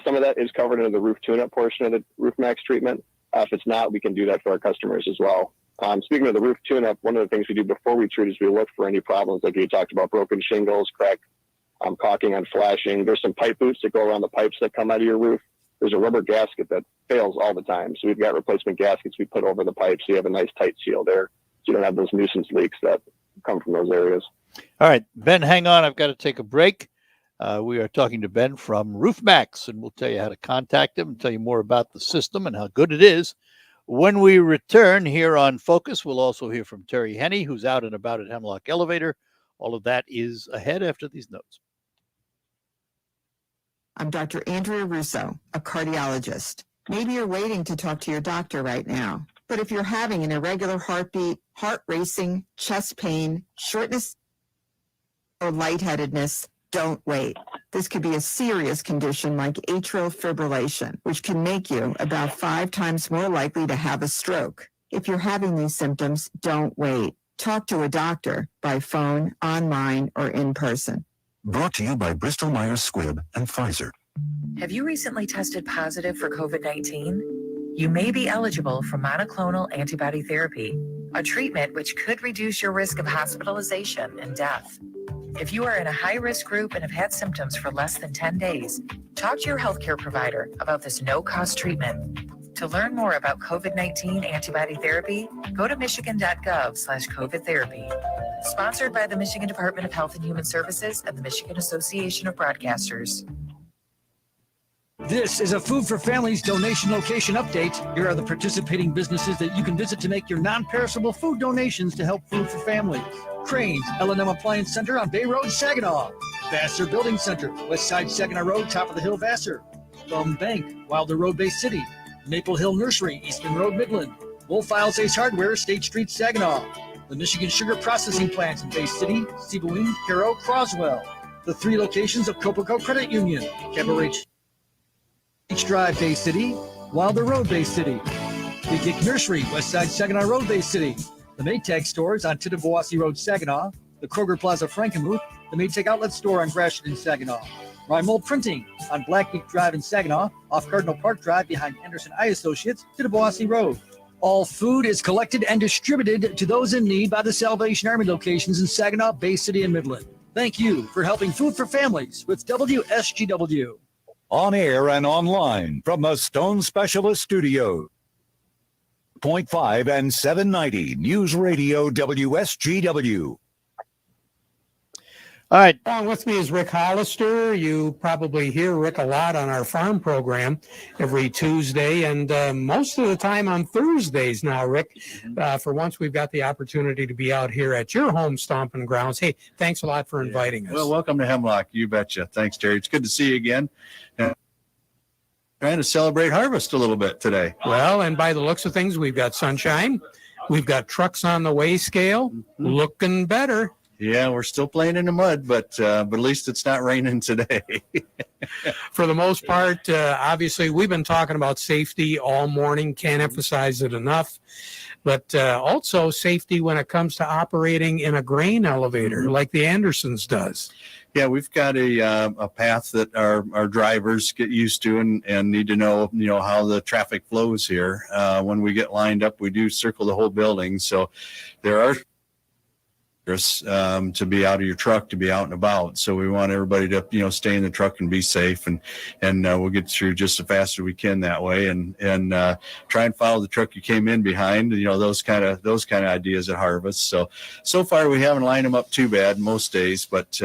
some of that is covered in the roof tune-up portion of the RoofMaxx treatment. If it's not, we can do that for our customers as well. Speaking of the roof tune-up, one of the things we do before we treat is we look for any problems, like you talked about, broken shingles, crack, caulking on flashing. There's some pipe boots that go around the pipes that come out of your roof. There's a rubber gasket that fails all the time. So we've got replacement gaskets we put over the pipes, so you have a nice tight seal there, so you don't have those nuisance leaks that come from those areas. All right, Ben, hang on. I've got to take a break. We are talking to Ben from RoofMaxx, and we'll tell you how to contact him and tell you more about the system and how good it is. When we return here on Focus, we'll also hear from Terry Henney, who's out and about at Hemlock Elevator. All of that is ahead after these notes. I'm Dr. Andrea Russo, a cardiologist. Maybe you're waiting to talk to your doctor right now, but if you're having an irregular heartbeat, heart racing, chest pain, shortness, or lightheadedness, don't wait. This could be a serious condition like atrial fibrillation, which can make you about 5 times more likely to have a stroke. If you're having these symptoms, don't wait. Talk to a doctor by phone, online, or in person. Brought to you by Bristol Myers Squibb and Pfizer. Have you recently tested positive for COVID-19? You may be eligible for monoclonal antibody therapy, a treatment which could reduce your risk of hospitalization and death. If you are in a high-risk group and have had symptoms for less than 10 days, talk to your healthcare provider about this no-cost treatment. To learn more about COVID-19 antibody therapy, go to michigan.gov/COVID therapy. Sponsored by the Michigan Department of Health and Human Services and the Michigan Association of Broadcasters. This is a Food for Families donation location update. Here are the participating businesses that you can visit to make your non-perishable food donations to help Food for Families. Crane's L&M Appliance Center on Bay Road, Saginaw. Vassar Building Center, West Side Saginaw Road, top of the hill, Vassar. Thumb Bank, Wilder Road, Bay City. Maple Hill Nursery, Eastman Road, Midland. Wolfiles Ace Hardware, State Street, Saginaw. The Michigan Sugar Processing Plants in Bay City, Sebewaing, Caro, Croswell. The 3 locations of Copaco Credit Union, Cabaret Beach Drive, Bay City, Wilder Road, Bay City. Big Dick Nursery, West Side Saginaw Road, Bay City. The Maytag stores on Tittabawassee Road, Saginaw. The Kroger Plaza, Frankenmuth. The Maytag Outlet Store on Gratiot in Saginaw. Rymol Printing on Blackbeak Drive in Saginaw, off Cardinal Park Drive behind Anderson Eye Associates, Tittabawassee Road. All food is collected and distributed to those in need by the Salvation Army locations in Saginaw, Bay City, and Midland. Thank you for helping Food for Families with WSGW. On air and online from the Stone Specialist Studio. .5 and 790 News Radio WSGW. All right. With me is Rick Hollister. You probably hear Rick a lot on our farm program every Tuesday and most of the time on Thursdays now, Rick. For once, we've got the opportunity to be out here at your home stomping grounds. Hey, thanks a lot for inviting us. Well, welcome to Hemlock. You betcha. Thanks, Terry. It's good to see you again. Trying to celebrate harvest a little bit today. Well, and by the looks of things, we've got sunshine. We've got trucks on the way scale, looking better. Yeah, we're still playing in the mud, but at least it's not raining today. For the most part, obviously, we've been talking about safety all morning. Can't emphasize it enough. But also safety when it comes to operating in a grain elevator like the Andersons does. Yeah, we've got a path that our drivers get used to and need to know, how the traffic flows here. When we get lined up, we do circle the whole building. So there are to be out of your truck, to be out and about. So we want everybody to, stay in the truck and be safe, and we'll get through just as fast as we can that way, and try and follow the truck you came in behind, those kind of ideas at harvest. So far we haven't lined them up too bad most days, but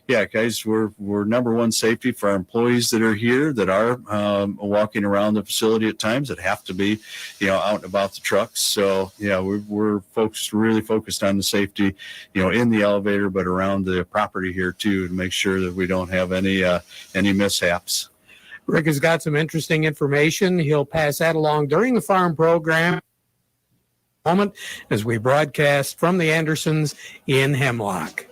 yeah, guys, we're number one safety for our employees that are here, that are walking around the facility at times, that have to be, out and about the trucks. So yeah, we're really focused on the safety, in the elevator, but around the property here too, to make sure that we don't have any mishaps. Rick has got some interesting information. He'll pass that along during the farm program moment as we broadcast from the Andersons in Hemlock.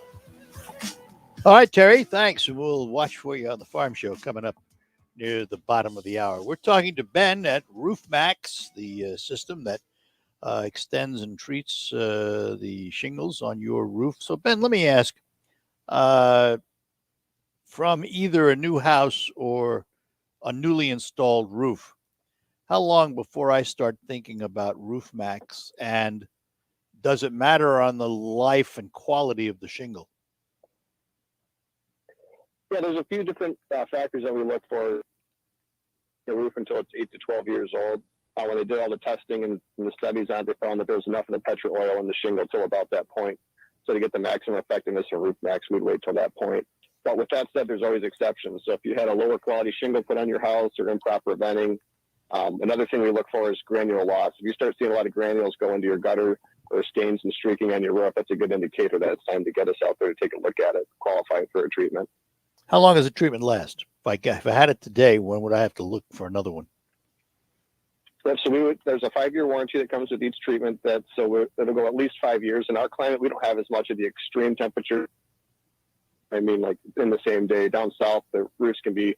All right, Terry, thanks. We'll watch for you on the farm show coming up near the bottom of the hour. We're talking to Ben at RoofMaxx, the system that extends and treats the shingles on your roof. So, Ben, let me ask, from either a new house or a newly installed roof, how long before I start thinking about RoofMaxx, and does it matter on the life and quality of the shingle? Yeah, there's a few different factors that we look for the roof until it's 8 to 12 years old. When they did all the testing and the studies on it, they found that there was enough of the petro oil in the shingle till about that point. So to get the maximum effectiveness of RoofMaxx, we'd wait till that point. But with that said, there's always exceptions. So if you had a lower quality shingle put on your house or improper venting, another thing we look for is granule loss. If you start seeing a lot of granules go into your gutter or stains and streaking on your roof, that's a good indicator that it's time to get us out there to take a look at it, qualify for a treatment. How long does the treatment last? If I had it today, when would I have to look for another one? So there's a 5-year warranty that comes with each treatment. It'll go at least 5 years. In our climate, we don't have as much of the extreme temperature. I mean, like in the same day. Down south, the roofs can be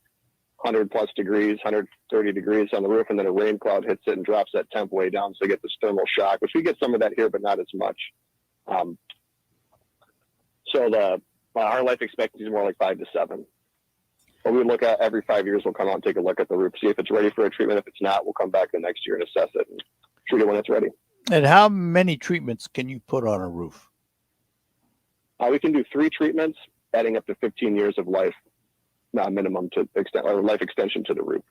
100 plus degrees, 130 degrees on the roof, and then a rain cloud hits it and drops that temp way down. So you get this thermal shock, which we get some of that here, but not as much. Our life expectancy is more like 5 to 7. But we look at every 5 years, we'll come out and take a look at the roof, see if it's ready for a treatment. If it's not, we'll come back the next year and assess it and treat it when it's ready. And how many treatments can you put on a roof? We can do 3 treatments, adding up to 15 years of life minimum to extend or life extension to the roof.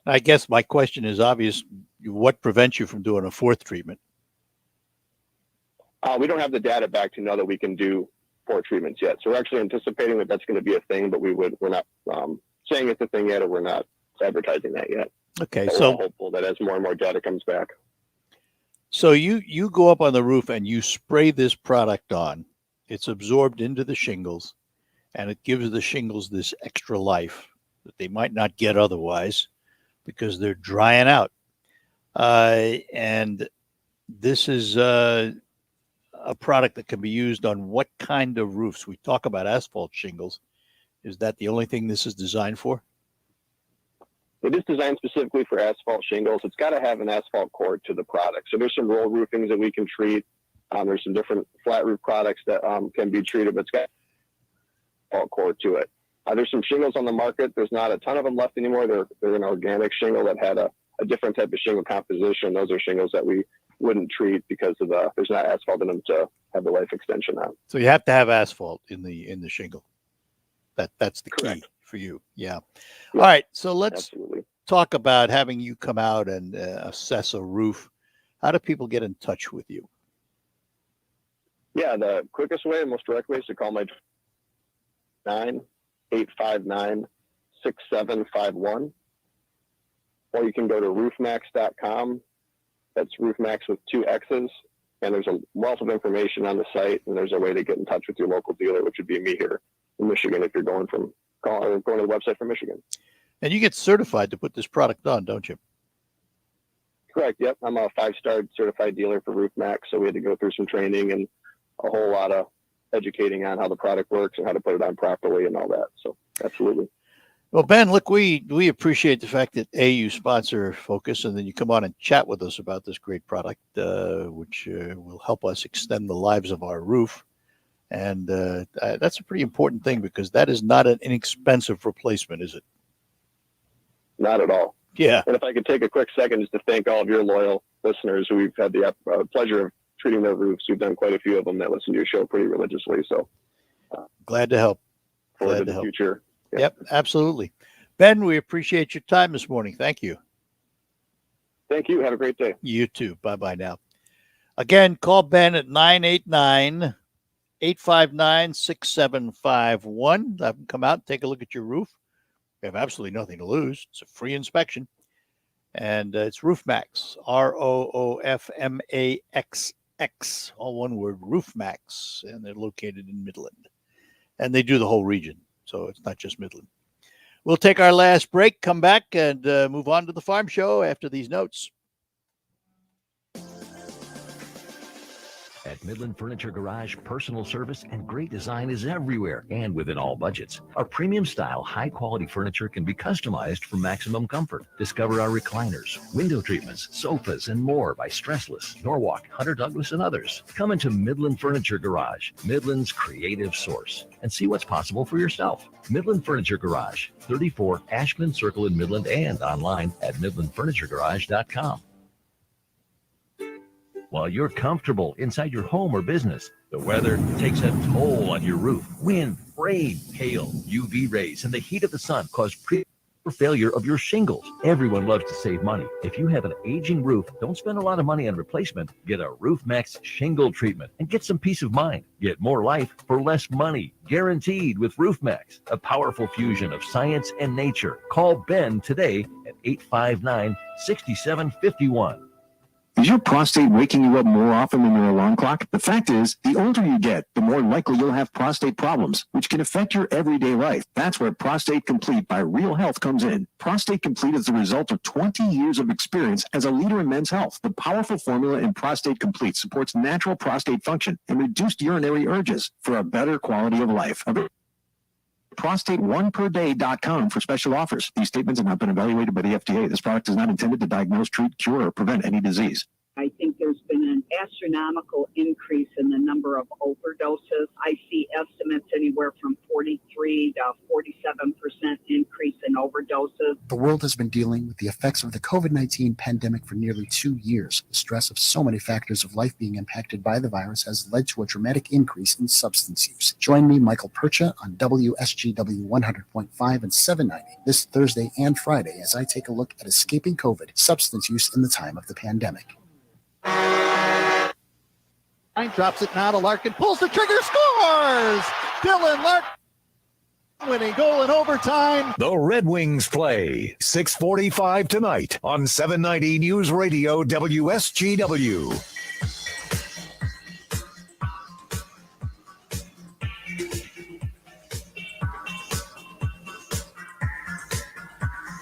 I guess my question is obvious. What prevents you from doing a 4th treatment? We don't have the data back to know that we can do 4 treatments yet. So we're actually anticipating that that's going to be a thing, but we're not saying it's a thing yet, or we're not advertising that yet. Okay, but so we're hopeful that as more and more data comes back. So you go up on the roof and you spray this product on. It's absorbed into the shingles, and it gives the shingles this extra life that they might not get otherwise because they're drying out. And this is a product that can be used on what kind of roofs? We talk about asphalt shingles. Is that the only thing this is designed for? It is designed specifically for asphalt shingles. It's got to have an asphalt core to the product. So there's some roll roofings that we can treat. There's some different flat roof products that can be treated, but it's got an asphalt core to it. There's some shingles on the market. There's not a ton of them left anymore. They're an organic shingle that had a different type of shingle composition. Those are shingles that we wouldn't treat because of there's not asphalt in them to have the life extension on. So you have to have asphalt in the shingle. That's the key. Correct. For you. Yeah. All right. So let's Absolutely. talk about having you come out and assess a roof. How do people get in touch with you? Yeah, the quickest way and most direct way is to call my 9-859-6751. Or you can go to roofmaxx.com. That's RoofMaxx with 2 X's. And there's a wealth of information on the site, and there's a way to get in touch with your local dealer, which would be me here in Michigan if you're going to the website from Michigan. And you get certified to put this product on, don't you? Correct. Yep. I'm a 5-star certified dealer for RoofMaxx, so we had to go through some training and a whole lot of educating on how the product works and how to put it on properly and all that. So absolutely. Well, Ben, look, we appreciate the fact that you sponsor Focus, and then you come on and chat with us about this great product, which will help us extend the lives of our roof. And that's a pretty important thing, because that is not an inexpensive replacement, is it? Not at all. Yeah. And if I could take a quick second just to thank all of your loyal listeners who we've had the pleasure of treating their roofs. We've done quite a few of them that listen to your show pretty religiously. So glad to help. Glad to help. Future. Yep, absolutely. Ben, we appreciate your time this morning. Thank you. Thank you. Have a great day. You too. Bye-bye now. Again, call Ben at 989-859-6751. Have him come out and take a look at your roof. You have absolutely nothing to lose. It's a free inspection. And it's RoofMaxx, RoofMaxx, all one word, RoofMaxx. And they're located in Midland. And they do the whole region. So it's not just Midland. We'll take our last break, come back, and move on to the farm show after these notes. At Midland Furniture Garage, personal service and great design is everywhere and within all budgets. Our premium style, high quality furniture can be customized for maximum comfort. Discover our recliners, window treatments, sofas, and more by Stressless, Norwalk, Hunter Douglas, and others. Come into Midland Furniture Garage, Midland's creative source, and see what's possible for yourself. Midland Furniture Garage, 34 Ashland Circle in Midland, and online at midlandfurnituregarage.com. While you're comfortable inside your home or business, the weather takes a toll on your roof. Wind, rain, hail, UV rays, and the heat of the sun cause failure of your shingles. Everyone loves to save money. If you have an aging roof, don't spend a lot of money on replacement. Get a RoofMaxx shingle treatment and get some peace of mind. Get more life for less money, guaranteed with RoofMaxx, a powerful fusion of science and nature. Call Ben today at 859-6751. Is your prostate waking you up more often than your alarm clock? The fact is, the older you get, the more likely you'll have prostate problems, which can affect your everyday life. That's where Prostate Complete by Real Health comes in. Prostate Complete is the result of 20 years of experience as a leader in men's health. The powerful formula in Prostate Complete supports natural prostate function and reduced urinary urges for a better quality of life. Prostate1perday.com for special offers. These statements have not been evaluated by the FDA. This product is not intended to diagnose, treat, cure, or prevent any disease. I think there's been an astronomical increase in the number of overdoses. I see estimates anywhere from 43 to 47% increase in overdoses. The world has been dealing with the effects of the COVID-19 pandemic for nearly 2 years. The stress of so many factors of life being impacted by the virus has led to a dramatic increase in substance use. Join me, Michael Percha, on WSGW 100.5 and 790 this Thursday and Friday as I take a look at escaping COVID, substance use in the time of the pandemic. Drops it now to Larkin, pulls the trigger, scores! Dylan Larkin, winning goal in overtime. The Red Wings play 6:45 tonight on 790 News Radio WSGW.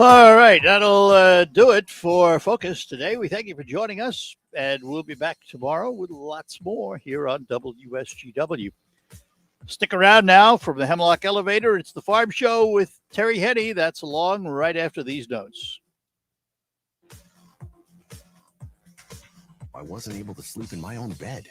All right, that'll do it for Focus today. We thank you for joining us, and we'll be back tomorrow with lots more here on WSGW. Stick around now from the Hemlock Elevator. It's the Farm Show with Terry Henney. That's along right after these notes. I wasn't able to sleep in my own bed.